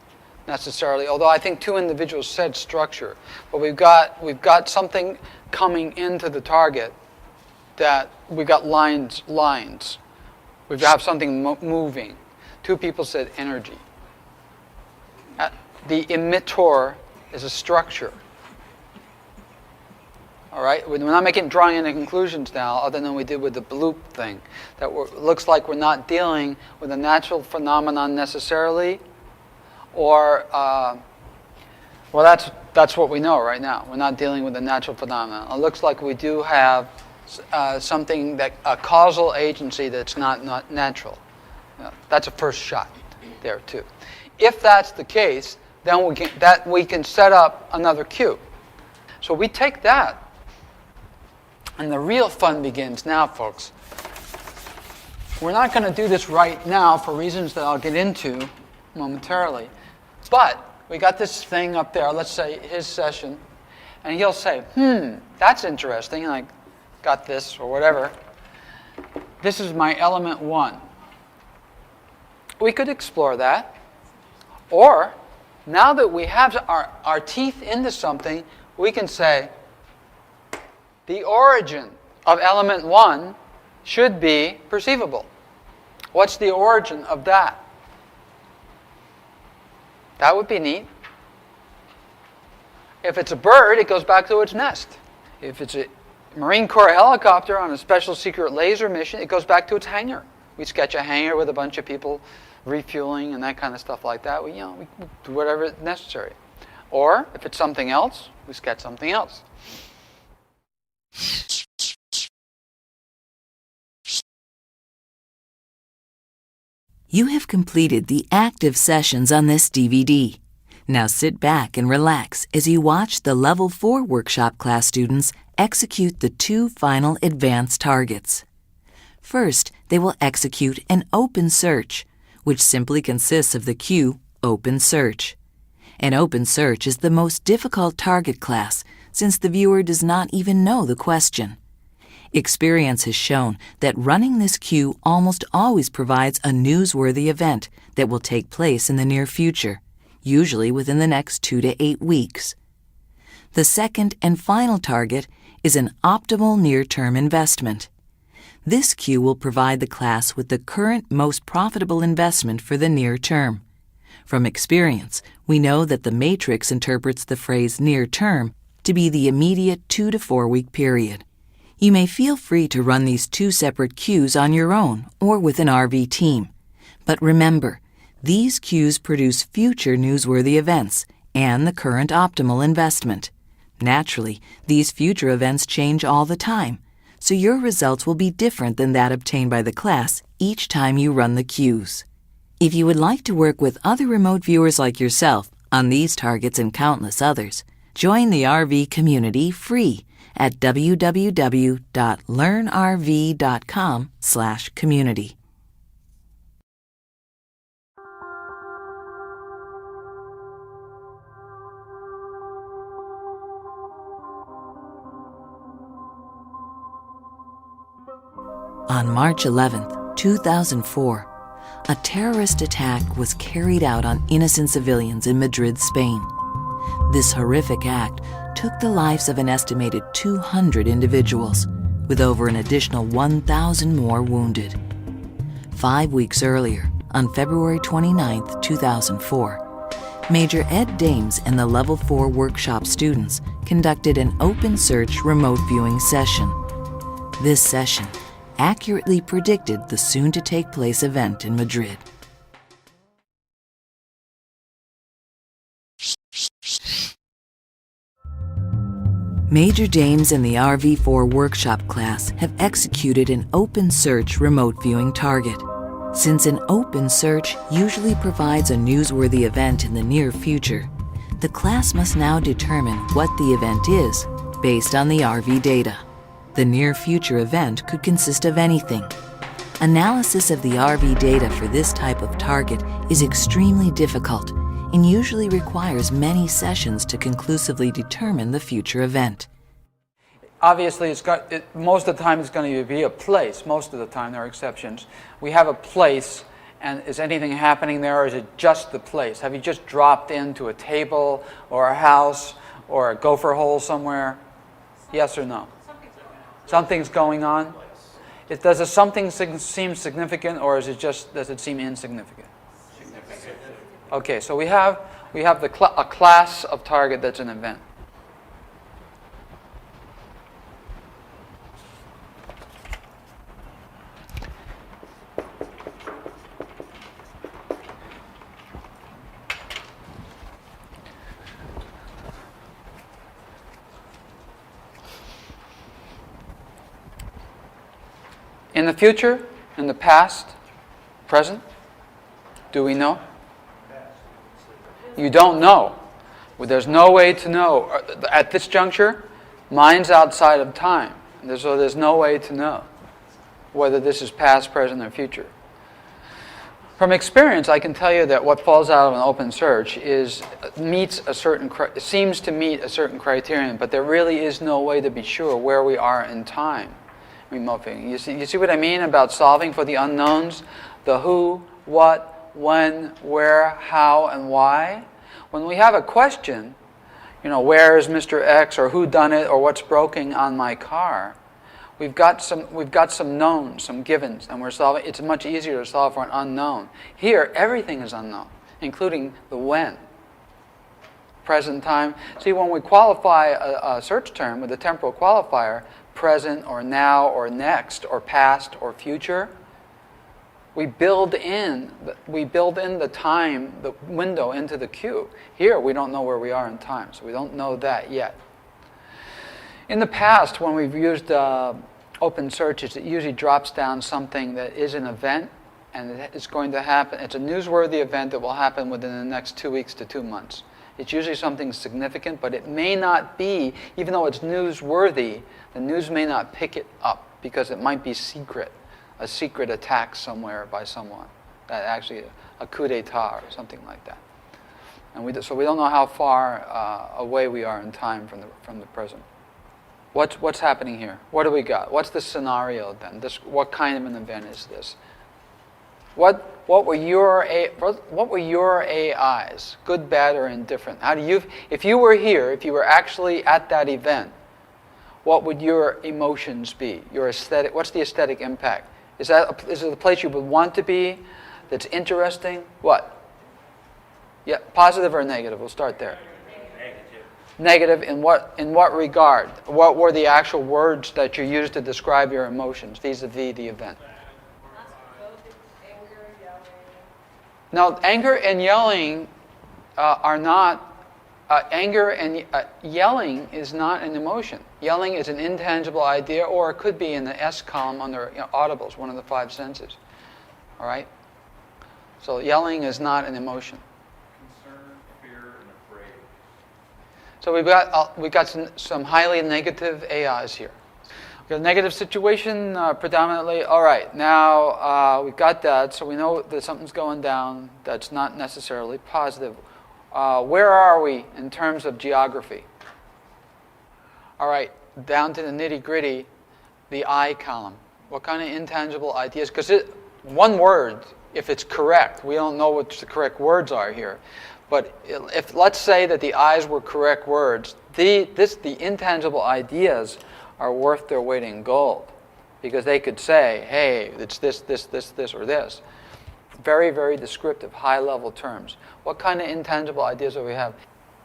necessarily, although I think two individuals said structure. But we've got something coming into the target that we've got lines. We have something moving. Two people said energy. The emitter is a structure. All right? We're not drawing any conclusions now other than we did with the bloop thing. That looks like we're not dealing with a natural phenomenon necessarily, or, well, that's what we know right now. We're not dealing with a natural phenomenon. It looks like we do have something a causal agency that's not natural. That's a first shot there too. If that's the case, then we can set up another Q. So we take that, and the real fun begins now, folks. We're not going to do this right now for reasons that I'll get into momentarily. But we got this thing up there, let's say his session, and he'll say, that's interesting, and I got this or whatever. This is my element 1. We could explore that. Or, now that we have our teeth into something, we can say, the origin of element 1 should be perceivable. What's the origin of that? That would be neat. If it's a bird, it goes back to its nest. If it's a Marine Corps helicopter on a special secret laser mission, it goes back to its hangar. We sketch a hangar with a bunch of people refueling and that kind of stuff like that. We do whatever is necessary. Or if it's something else, we sketch something else. You have completed the active sessions on this DVD. Now sit back and relax as you watch the Level 4 workshop class students execute the 2 final advanced targets. First, they will execute an open search, which simply consists of the cue open search. An open search is the most difficult target class since the viewer does not even know the question. Experience has shown that running this cue almost always provides a newsworthy event that will take place in the near future, usually within the next 2 to 8 weeks. The second and final target is an optimal near-term investment. This cue will provide the class with the current most profitable investment for the near term. From experience, we know that the matrix interprets the phrase near term to be the immediate 2 to 4 week period. You may feel free to run these 2 separate cues on your own or with an RV team. But remember, these cues produce future newsworthy events and the current optimal investment. Naturally, these future events change all the time, so your results will be different than that obtained by the class each time you run the cues. If you would like to work with other remote viewers like yourself on these targets and countless others, join the RV community free at www.learnrv.com/community. On March 11, 2004, a terrorist attack was carried out on innocent civilians in Madrid, Spain. This horrific act took the lives of an estimated 200 individuals, with over an additional 1,000 more wounded. 5 weeks earlier, on February 29, 2004, Major Ed Dames and the Level 4 workshop students conducted an open search remote viewing session. This session accurately predicted the soon-to-take-place event in Madrid. Major Dames and the RV4 workshop class have executed an open search remote viewing target. Since an open search usually provides a newsworthy event in the near future, the class must now determine what the event is based on the RV data. The near future event could consist of anything. Analysis of the RV data for this type of target is extremely difficult and usually requires many sessions to conclusively determine the future event. Obviously, most of the time it's going to be a place. Most of the time, there are exceptions. We have a place, and is anything happening there, or is it just the place? Have you just dropped into a table or a house or a gopher hole somewhere? Yes or no? Something's going on. Does a something seem significant, or is it just, does it seem insignificant? Significant. Okay, so we have a class of target that's an event. In the future, in the past, present, do we know? You don't know. Well, there's no way to know. At this juncture, mind's outside of time. So there's no way to know whether this is past, present, or future. From experience, I can tell you that what falls out of an open search seems to meet a certain criterion, but there really is no way to be sure where we are in time. Remote viewing. You see what I mean about solving for the unknowns? The who, what, when, where, how, and why. When we have a question, where is Mr. X, or who done it, or what's broken on my car, we've got some knowns, some givens, and we're solving. It's much easier to solve for an unknown. Here, everything is unknown, including the when. Present time. See, when we qualify a search term with a temporal qualifier, present or now or next or past or future, we build in the time, the window into the queue. Here, we don't know where we are in time, so we don't know that yet. In the past, when we've used open searches, it usually drops down something that is an event, and it's going to happen. It's a newsworthy event that will happen within the next 2 weeks to 2 months. It's usually something significant, but it may not be, even though it's newsworthy, the news may not pick it up because it might be secret. a secret attack somewhere by someone, that actually a coup d'état or something like that. And so we don't know how far away we are in time from the present. What's happening here? What do we got? What's the scenario then? What kind of an event is this? What were your AIs? Good, bad, or indifferent? If you were here, if you were actually at that event, what would your emotions be? Your aesthetic. What's the aesthetic impact? Is it a place you would want to be? That's interesting. What? Yeah, positive or negative? We'll start there. Negative in what regard? What were the actual words that you used to describe your emotions vis-a-vis the event? Now, anger and yelling are not. Anger and yelling is not an emotion. Yelling is an intangible idea, or it could be in the S column under audibles, one of the five senses. All right. So yelling is not an emotion. So we've got some highly negative AIs here. We've got a negative situation predominantly. All right, now we've got that, so we know that something's going down that's not necessarily positive. Where are we in terms of geography? All right, down to the nitty-gritty, the I column. What kind of intangible ideas? Because one word, if it's correct, we don't know what the correct words are here. But if let's say that the I's were correct words, the intangible ideas are worth their weight in gold, because they could say, "Hey, it's this, or this." Very, very descriptive, high-level terms. What kind of intangible ideas do we have?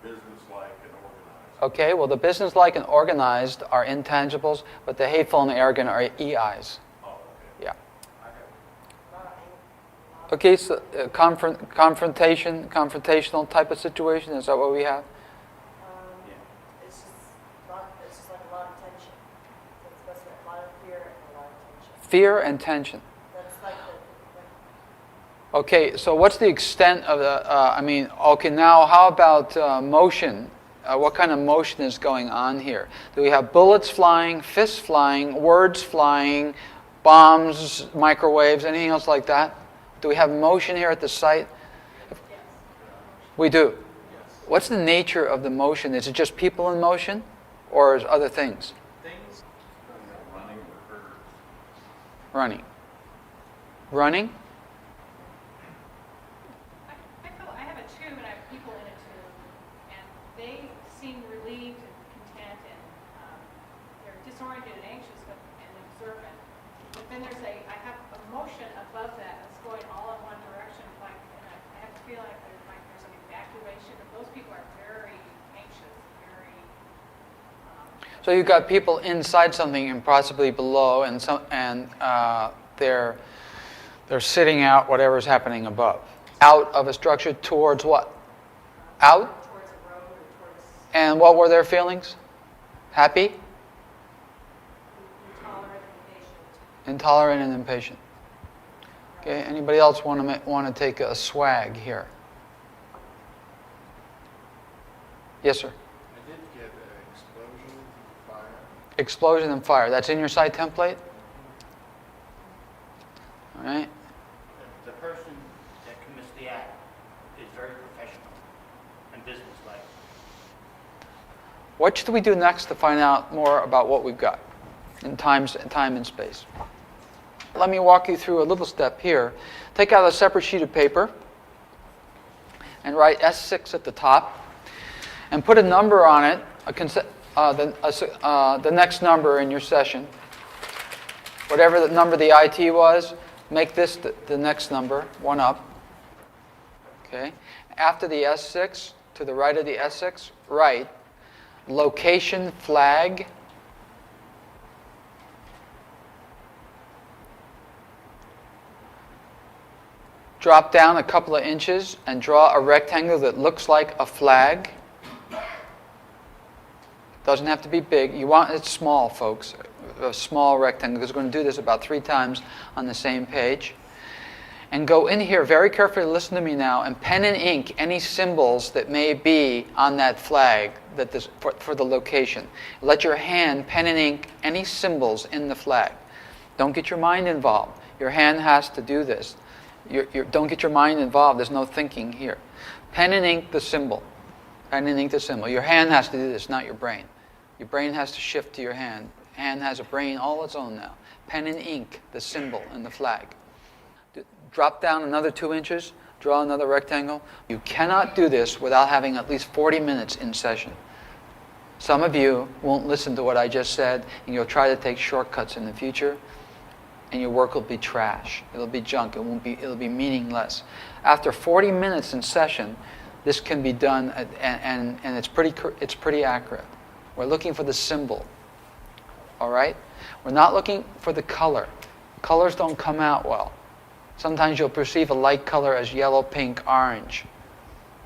Business-like and organized. Okay, well, the business-like and organized are intangibles, but the hateful and arrogant are EIs. Oh, okay. Yeah. Okay, so confrontational type of situation, is that what we have? It's just like a lot of tension. That's a lot of fear and a lot of tension. Fear and tension. That's like Okay, so what's the extent of the, okay, now how about motion? What kind of motion is going on here? Do we have bullets flying, fists flying, words flying, bombs, microwaves, anything else like that? Do we have motion here at the site? Yes. We do. What's the nature of the motion? Is it just people in motion, or is other things? Running. Running? I have a tube and I have people in a tube, and they seem relieved and content, and they're disoriented and anxious and observant. But then I have a motion above that that's going all in one direction, and I have to feel like there's an evacuation. But those people are very anxious, very. So you've got people inside something and possibly below, and they're sitting out whatever's happening above. Out of a structure towards what? Out? towards a road or towards And what were their feelings? Happy? Intolerant and impatient. Okay, anybody else want to take a swag here? Yes, sir. I did get an explosion, fire. Explosion and fire. That's in your site template? All right. The person that commits the act is very professional and businesslike. What should we do next to find out more about what we've got in time and space? Let me walk you through a little step here. Take out a separate sheet of paper and write S6 at the top and put a number on it, the next number in your session. Whatever the number the IT was, make this the next number, one up. Okay. After the S6, to the right of the S6, write location flag. Drop down a couple of inches and draw a rectangle that looks like a flag. Doesn't have to be big. You want it small, folks. A small rectangle, because we're going to do this about 3 times on the same page. And go in here, very carefully listen to me now, and pen and ink any symbols that may be on that flag for the location. Let your hand pen and ink any symbols in the flag. Don't get your mind involved. Your hand has to do this. Don't get your mind involved. There's no thinking here. Pen and ink the symbol. Pen and ink the symbol. Your hand has to do this, not your brain. Your brain has to shift to your hand. Hand has a brain all its own now. Pen and ink the symbol and the flag. Drop down another 2 inches. Draw another rectangle. You cannot do this without having at least 40 minutes in session. Some of you won't listen to what I just said, and you'll try to take shortcuts in the future, and your work will be trash. It'll be junk. It'll be meaningless. After 40 minutes in session, this can be done, and it's pretty accurate. We're looking for the symbol. All right? We're not looking for the color. Colors don't come out well. Sometimes you'll perceive a light color as yellow, pink, orange.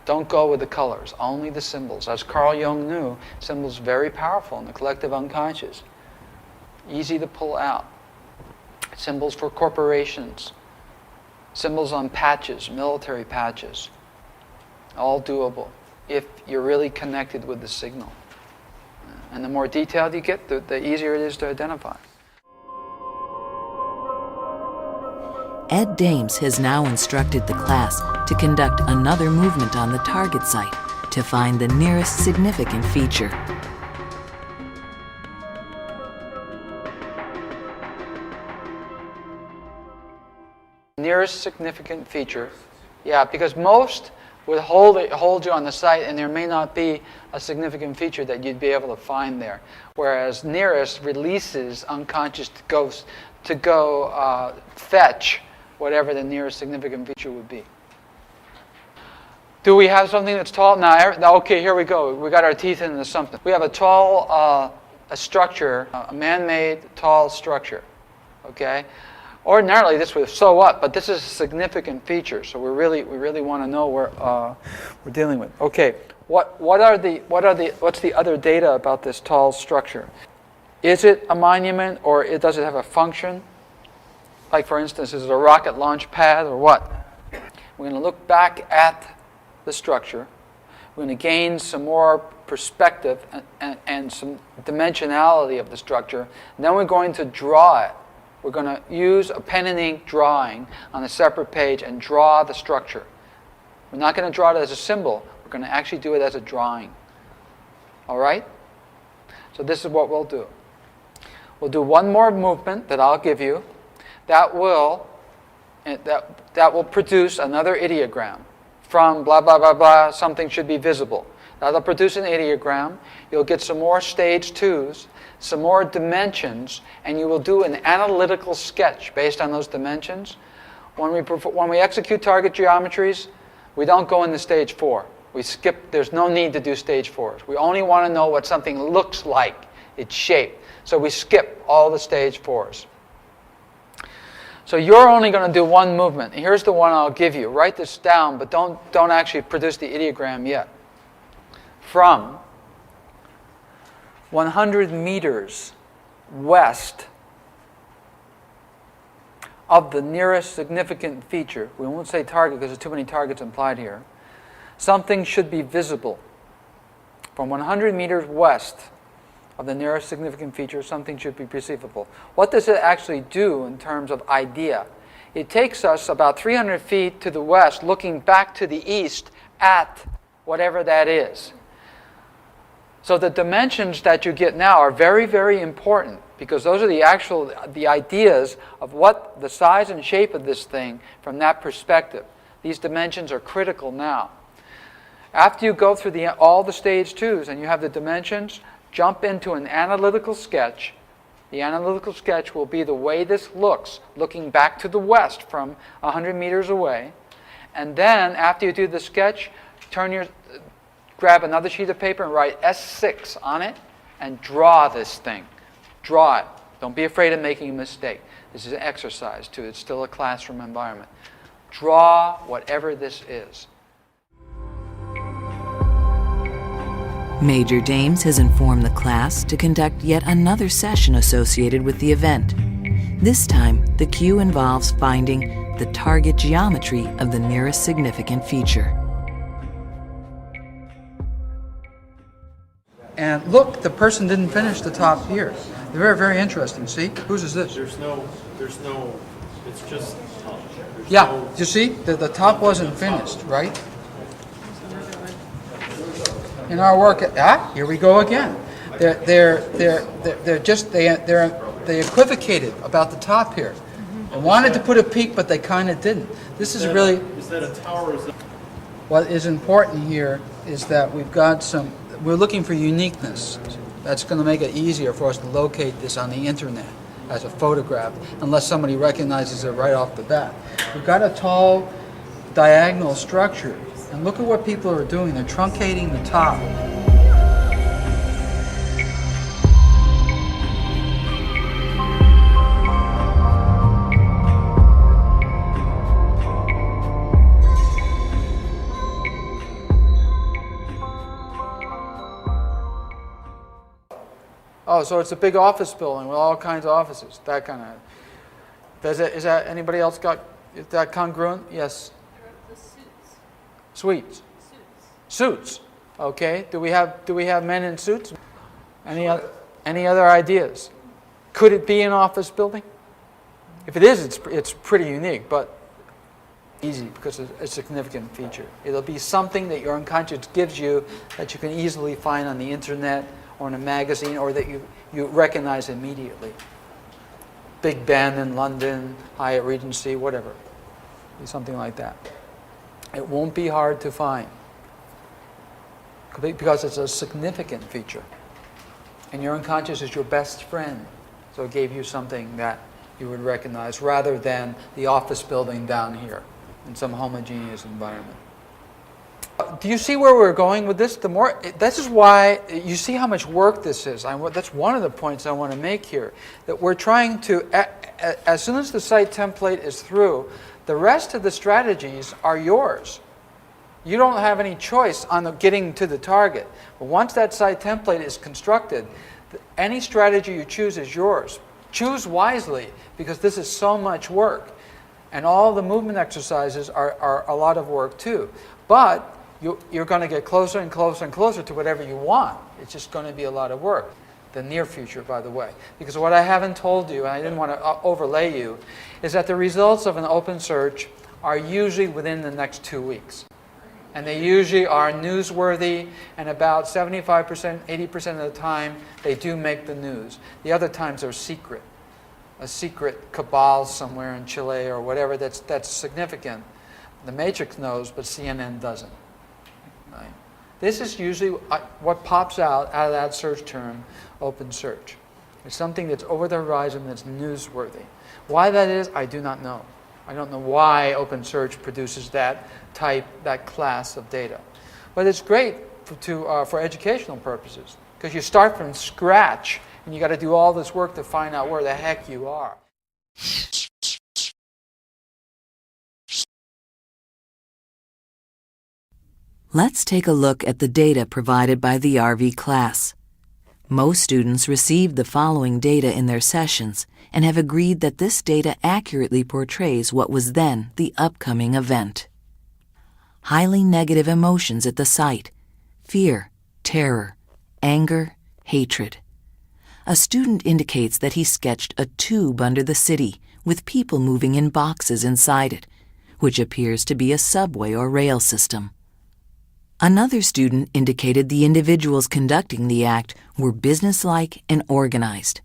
Don't go with the colors, only the symbols. As Carl Jung knew, symbols very powerful in the collective unconscious. Easy to pull out. Symbols for corporations. Symbols on patches, military patches. All doable if you're really connected with the signal. And the more detailed you get, the easier it is to identify. Ed Dames has now instructed the class to conduct another movement on the target site to find the nearest significant feature. Nearest significant feature. Yeah, because most would hold you on the site, and there may not be a significant feature that you'd be able to find there. Whereas nearest releases unconscious to go fetch whatever the nearest significant feature would be. Do we have something that's tall? Now, okay, here we go. We got our teeth into something. We have a tall a structure, a man-made tall structure. Okay. Ordinarily, this would so what, but this is a significant feature, so we really want to know where we're dealing with. Okay, what's the other data about this tall structure? Is it a monument, or does it have a function? Like, for instance, is it a rocket launch pad or what? We're going to look back at the structure. We're going to gain some more perspective and some dimensionality of the structure. And then we're going to draw it. We're going to use a pen and ink drawing on a separate page and draw the structure. We're not going to draw it as a symbol. We're going to actually do it as a drawing. All right? So this is what we'll do. We'll do one more movement that I'll give you. That will produce another ideogram. From blah, blah, blah, blah, something should be visible. That'll produce an ideogram. You'll get some more stage 2s, some more dimensions, and you will do an analytical sketch based on those dimensions. When we execute target geometries, we don't go into stage 4. We skip. There's no need to do stage 4s. We only want to know what something looks like, its shape. So we skip all the stage 4s. So you're only going to do one movement. Here's the one I'll give you. Write this down, but don't actually produce the ideogram yet. From 100 meters west of the nearest significant feature, we won't say target because there's too many targets implied here, something should be visible. From 100 meters west of the nearest significant feature, something should be perceivable. What does it actually do in terms of idea? It takes us about 300 feet to the west, looking back to the east at whatever that is. So the dimensions that you get now are very, very important, because those are the ideas of what the size and shape of this thing from that perspective. These dimensions are critical now. After you go through all the stage 2s and you have the dimensions, jump into an analytical sketch. The analytical sketch will be the way this looks, looking back to the west from 100 meters away. And then, after you do the sketch, grab another sheet of paper and write S6 on it and draw this thing. Draw it. Don't be afraid of making a mistake. This is an exercise, too. It's still a classroom environment. Draw whatever this is. Major Dames has informed the class to conduct yet another session associated with the event. This time, the cue involves finding the target geometry of the nearest significant feature. And look, the person didn't finish the top here. Very, very interesting. See? Whose is this? There's no, it's just, there's Yeah, no- you see? The top wasn't finished, right? In our work, here we go again. They equivocated about the top here. They wanted to put a peak, but they kind of didn't. This is really... Is that a tower or is that? What is important here is that we're looking for uniqueness. That's going to make it easier for us to locate this on the internet as a photograph, unless somebody recognizes it right off the bat. We've got a tall diagonal structure, and look at what people are doing. They're truncating the top. Oh, so it's a big office building with all kinds of offices, that kind of... Is that anybody else got, is that congruent? Yes? The suits. Suites? Suits. Okay. Do we have men in suits? Any other ideas? Could it be an office building? If it is, it's pretty unique, but easy because it's a significant feature. It'll be something that your unconscious gives you that you can easily find on the internet or in a magazine, or that you recognize immediately. Big Ben in London, Hyatt Regency, whatever. Be something like that. It won't be hard to find because it's a significant feature. And your unconscious is your best friend. So it gave you something that you would recognize rather than the office building down here in some homogeneous environment. Do you see where we're going with this? This is why you see how much work this is. That's one of the points I want to make here. That we're trying to, as soon as the site template is through, the rest of the strategies are yours. You don't have any choice on getting to the target. But once that site template is constructed, any strategy you choose is yours. Choose wisely, because this is so much work. And all the movement exercises are a lot of work too. But you're going to get closer and closer and closer to whatever you want. It's just going to be a lot of work. The near future, by the way. Because what I haven't told you, and I didn't want to overlay you, is that the results of an open search are usually within the next 2 weeks. And they usually are newsworthy, and about 75%, 80% of the time, they do make the news. The other times they're secret. A secret cabal somewhere in Chile or whatever that's significant. The Matrix knows, but CNN doesn't. Right? This is usually what pops out of that search term, open search. It's something that's over the horizon that's newsworthy. Why that is, I do not know. I don't know why open search produces that class of data. But it's great for educational purposes, because you start from scratch and you got to do all this work to find out where the heck you are. Let's take a look at the data provided by the RV class. Most students received the following data in their sessions and have agreed that this data accurately portrays what was then the upcoming event. Highly negative emotions at the site: fear, terror, anger, hatred. A student indicates that he sketched a tube under the city with people moving in boxes inside it, which appears to be a subway or rail system. Another student indicated the individuals conducting the act were businesslike and organized.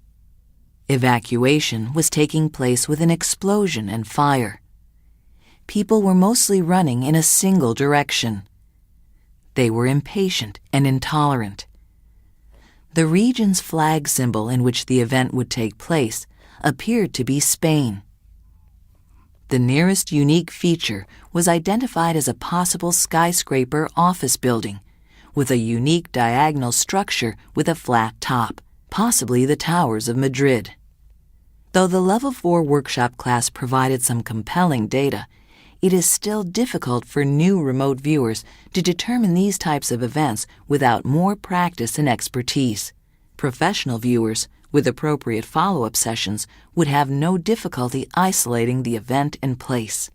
Evacuation was taking place with an explosion and fire. People were mostly running in a single direction. They were impatient and intolerant. The region's flag symbol in which the event would take place appeared to be Spain. The nearest unique feature was identified as a possible skyscraper office building with a unique diagonal structure with a flat top, possibly the towers of Madrid. Though the Level 4 workshop class provided some compelling data, it is still difficult for new remote viewers to determine these types of events without more practice and expertise. Professional viewers, with appropriate follow-up sessions, would have no difficulty isolating the event and place.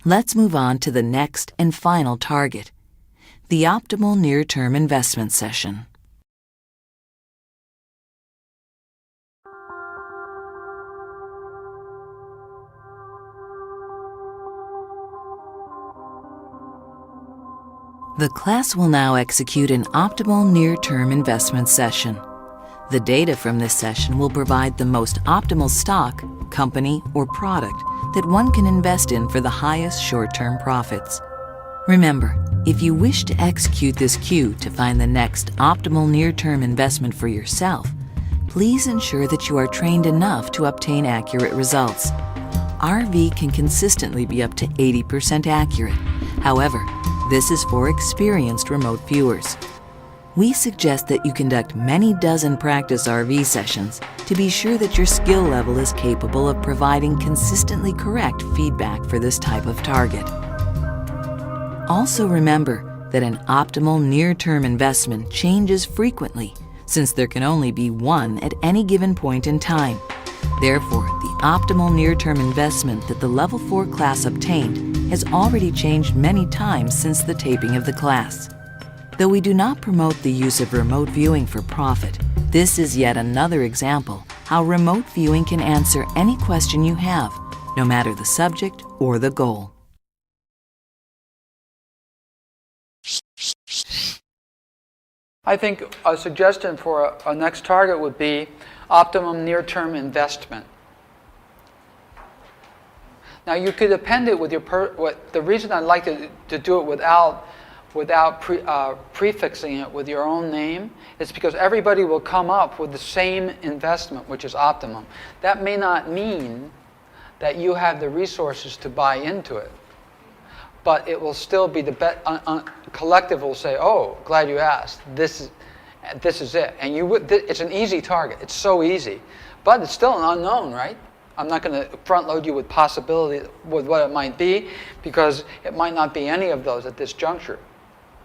Let's move on to the next and final target, the optimal near-term investment session. The class will now execute an optimal near-term investment session. The data from this session will provide the most optimal stock, company, or product that one can invest in for the highest short-term profits. Remember, if you wish to execute this cue to find the next optimal near-term investment for yourself, please ensure that you are trained enough to obtain accurate results. RV can consistently be up to 80% accurate. However, this is for experienced remote viewers. We suggest that you conduct many dozen practice RV sessions to be sure that your skill level is capable of providing consistently correct feedback for this type of target. Also remember that an optimal near-term investment changes frequently, since there can only be one at any given point in time. Therefore, the optimal near-term investment that the Level 4 class obtained has already changed many times since the taping of the class. Though we do not promote the use of remote viewing for profit, this is yet another example how remote viewing can answer any question you have, no matter the subject or the goal. I think a suggestion for a next target would be optimum near-term investment. Now you could append it with your the reason I like to do it without prefixing it with your own name is because everybody will come up with the same investment, which is optimum. That may not mean that you have the resources to buy into it, but it will still be the collective will say, "Oh, glad you asked. This is it." And it's an easy target. It's so easy, but it's still an unknown, right? I'm not going to front load you with possibility with what it might be, because it might not be any of those at this juncture.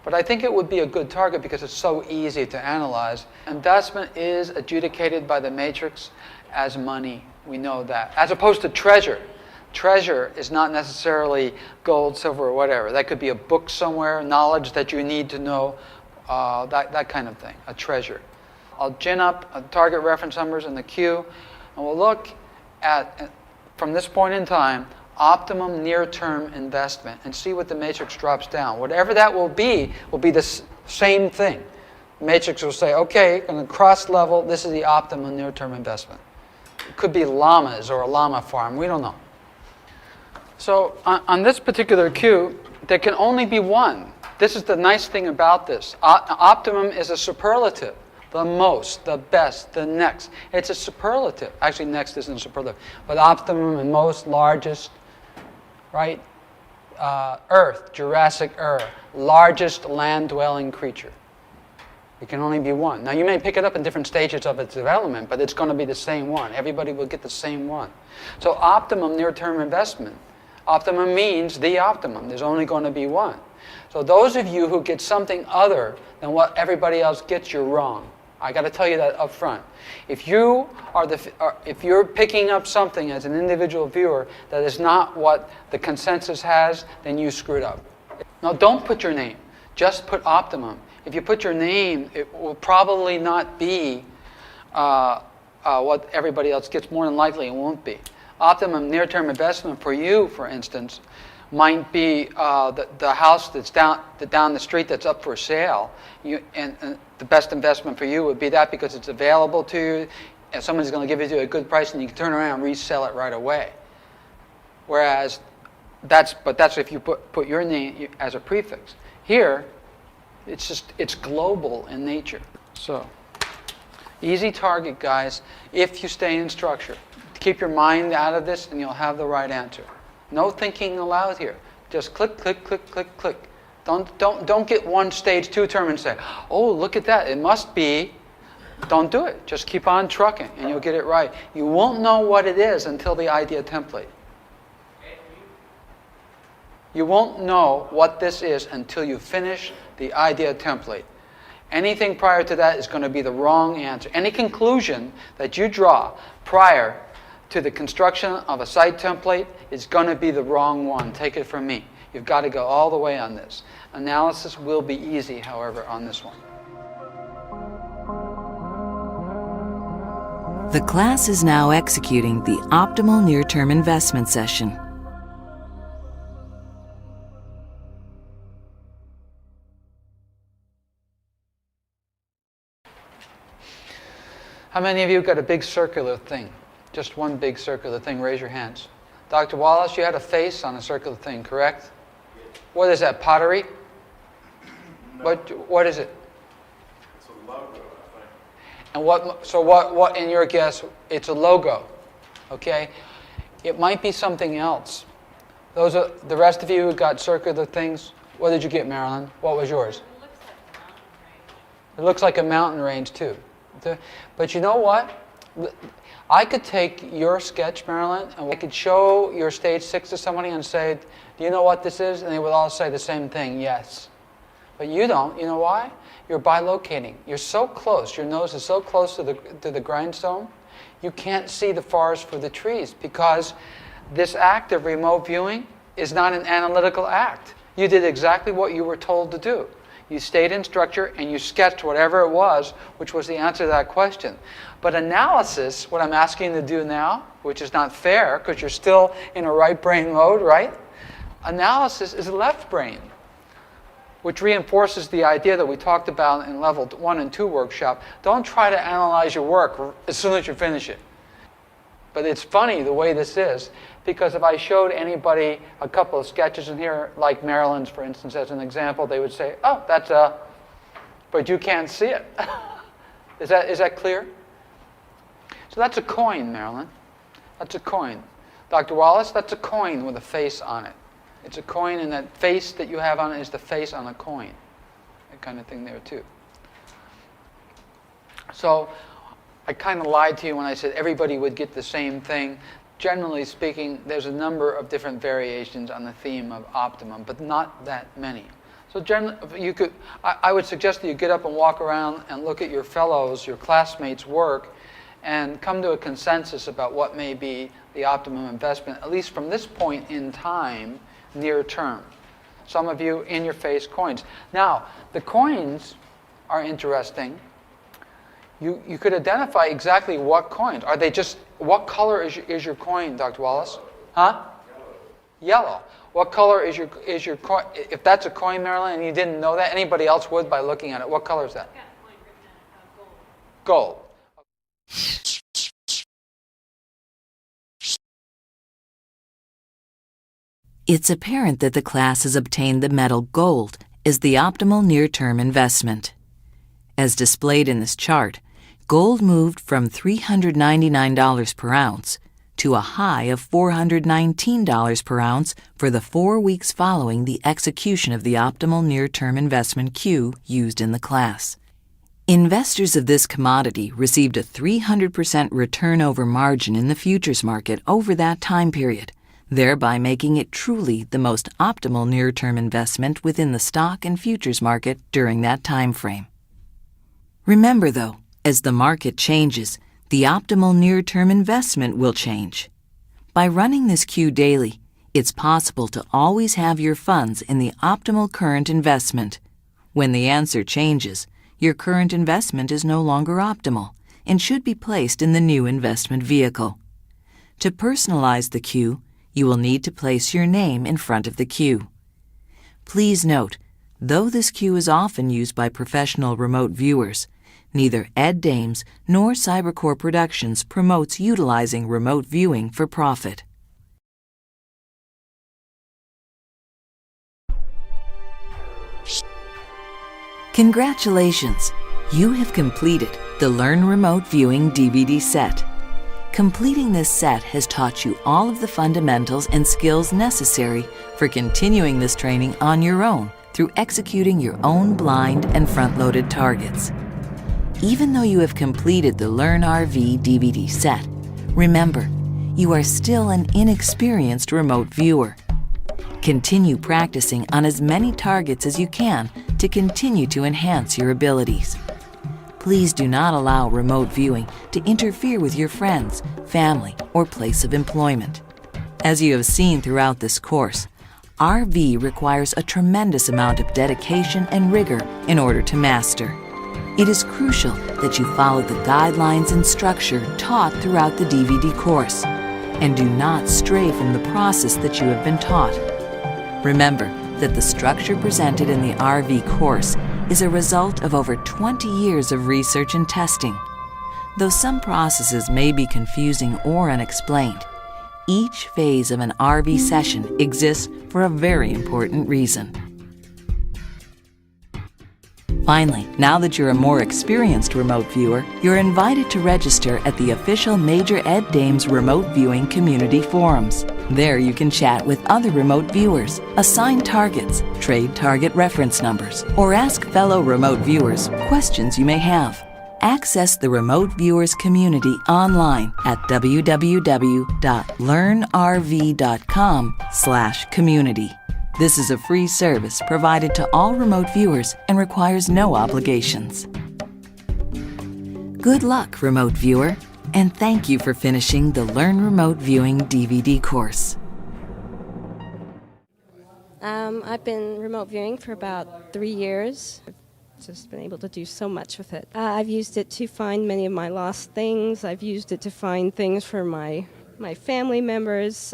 But I think it would be a good target because it's so easy to analyze. Investment is adjudicated by the matrix as money. We know that. As opposed to treasure. Treasure is not necessarily gold, silver, or whatever. That could be a book somewhere, knowledge that you need to know, that kind of thing, a treasure. I'll gin up target reference numbers in the queue, and we'll look at, from this point in time, optimum near-term investment and see what the matrix drops down. Whatever that will be the same thing. The matrix will say, okay, on the cross level, this is the optimum near-term investment. It could be llamas or a llama farm. We don't know. So on this particular cue, there can only be one. This is the nice thing about this. Optimum is a superlative. The most, the best, the next. It's a superlative. Actually, next isn't a superlative. But optimum and most, largest, right? Earth, Jurassic era, largest land-dwelling creature. It can only be one. Now, you may pick it up in different stages of its development, but it's going to be the same one. Everybody will get the same one. So optimum near-term investment. Optimum means the optimum. There's only going to be one. So those of you who get something other than what everybody else gets, you're wrong. I got to tell you that up front. If you're picking up something as an individual viewer that is not what the consensus has, then you screwed up. Now, don't put your name. Just put optimum. If you put your name, it will probably not be what everybody else gets. More than likely, it won't be. Optimum near-term investment for you, for instance, might be the house that's down the street that's up for sale. And the best investment for you would be that because it's available to you, and someone's going to give it to you at a good price, and you can turn around and resell it right away. Whereas, that's if you put your name as a prefix. Here, it's global in nature. So, easy target, guys, if you stay in structure. Keep your mind out of this, and you'll have the right answer. No thinking aloud here. Just click, click, click, click, click. Don't get one stage 2 term and say, oh, look at that, it must be. Don't do it. Just keep on trucking, and you'll get it right. You won't know what it is until the idea template. You won't know what this is until you finish the idea template. Anything prior to that is going to be the wrong answer. Any conclusion that you draw prior to the construction of a site template is going to be the wrong one. Take it from me. You've got to go all the way on this. Analysis will be easy, however, on this one. The class is now executing the optimal near-term investment session. How many of you got a big circular thing? Just one big circular thing, raise your hands. Dr. Wallace, you had a face on a circular thing, correct? What is that, pottery? No. What is it? It's a logo, I think. And what in your guess, it's a logo, okay? It might be something else. Those are the rest of you who got circular things. What did you get, Marilyn? What was yours? It looks like a mountain range too. But you know what? I could take your sketch, Marilyn, and I could show your stage 6 to somebody and say, do you know what this is? And they would all say the same thing, yes. But you don't. You know why? You're bilocating. You're so close. Your nose is so close to the grindstone, you can't see the forest for the trees because this act of remote viewing is not an analytical act. You did exactly what you were told to do. You stayed in structure and you sketched whatever it was, which was the answer to that question. But analysis, what I'm asking you to do now, which is not fair because you're still in a right brain mode, right? Analysis is left brain, which reinforces the idea that we talked about in level 1 and 2 workshop. Don't try to analyze your work as soon as you finish it. But it's funny the way this is, because if I showed anybody a couple of sketches in here, like Marilyn's, for instance, as an example, they would say, oh, that's a, but you can't see it. Is that clear? So that's a coin, Marilyn. That's a coin. Dr. Wallace, that's a coin with a face on it. It's a coin, and that face that you have on it is the face on a coin. That kind of thing there, too. So I kind of lied to you when I said everybody would get the same thing. Generally speaking, there's a number of different variations on the theme of optimum, but not that many. So generally, I would suggest that you get up and walk around and look at your fellows, your classmates' work, and come to a consensus about what may be the optimum investment, at least from this point in time, near term. Some of you, in your face, coins. Now, the coins are interesting. You could identify exactly what coins. Are they just, what color is your coin, Dr. Wallace? Huh? Yellow. What color is your coin? If that's a coin, Marilyn, and you didn't know that, anybody else would by looking at it. What color is that? Gold. It's apparent that the class has obtained the metal gold as the optimal near-term investment. As displayed in this chart, gold moved from $399 per ounce to a high of $419 per ounce for the 4 weeks following the execution of the optimal near-term investment cue used in the class. Investors of this commodity received a 300% return over margin in the futures market over that time period, thereby making it truly the most optimal near-term investment within the stock and futures market during that time frame. Remember, though, as the market changes, the optimal near-term investment will change. By running this cue daily, it's possible to always have your funds in the optimal current investment. When the answer changes, your current investment is no longer optimal and should be placed in the new investment vehicle. To personalize the cue, you will need to place your name in front of the cue. Please note, though this cue is often used by professional remote viewers, neither Ed Dames nor Cybercore Productions promotes utilizing remote viewing for profit. Congratulations! You have completed the Learn Remote Viewing DVD set. Completing this set has taught you all of the fundamentals and skills necessary for continuing this training on your own through executing your own blind and front-loaded targets. Even though you have completed the Learn RV DVD set, remember, you are still an inexperienced remote viewer. Continue practicing on as many targets as you can to continue to enhance your abilities. Please do not allow remote viewing to interfere with your friends, family, or place of employment. As you have seen throughout this course, RV requires a tremendous amount of dedication and rigor in order to master. It is crucial that you follow the guidelines and structure taught throughout the DVD course, and do not stray from the process that you have been taught. Remember that the structure presented in the RV course is a result of over 20 years of research and testing. Though some processes may be confusing or unexplained, each phase of an RV session exists for a very important reason. Finally, now that you're a more experienced remote viewer, you're invited to register at the official Major Ed Dames remote viewing community forums. There you can chat with other remote viewers, assign targets, trade target reference numbers, or ask fellow remote viewers questions you may have. Access the remote viewers community online at www.learnrv.com/community. This is a free service provided to all remote viewers and requires no obligations. Good luck, remote viewer, and thank you for finishing the Learn Remote Viewing DVD course. I've been remote viewing for about 3 years. I've just been able to do so much with it. I've used it to find many of my lost things. I've used it to find things for my family members.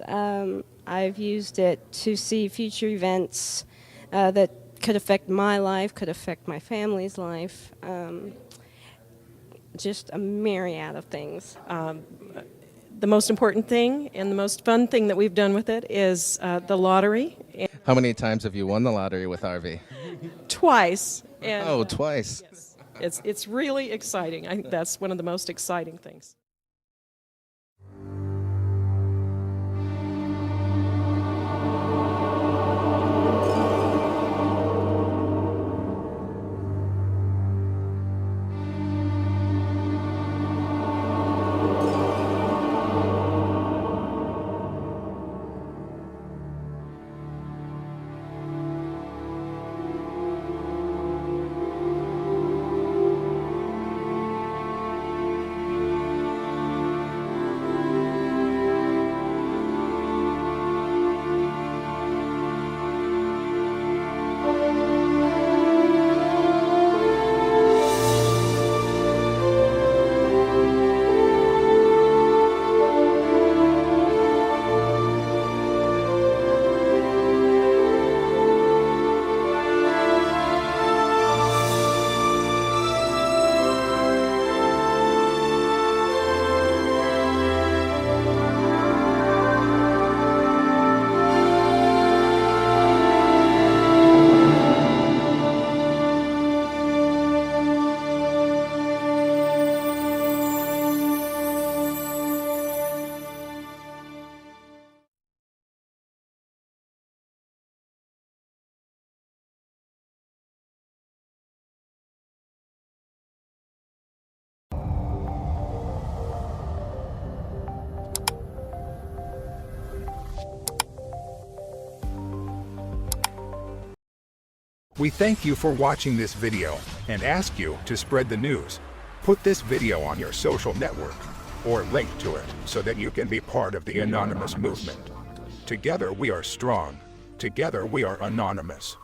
I've used it to see future events that could affect my life, could affect my family's life. Just a myriad of things. The most important thing and the most fun thing that we've done with it is the lottery. How many times have you won the lottery with RV? Twice. And, twice. Yes, it's really exciting. I think that's one of the most exciting things. We thank you for watching this video and ask you to spread the news. Put this video on your social network or link to it so that you can be part of the anonymous movement. Together we are strong. Together we are anonymous.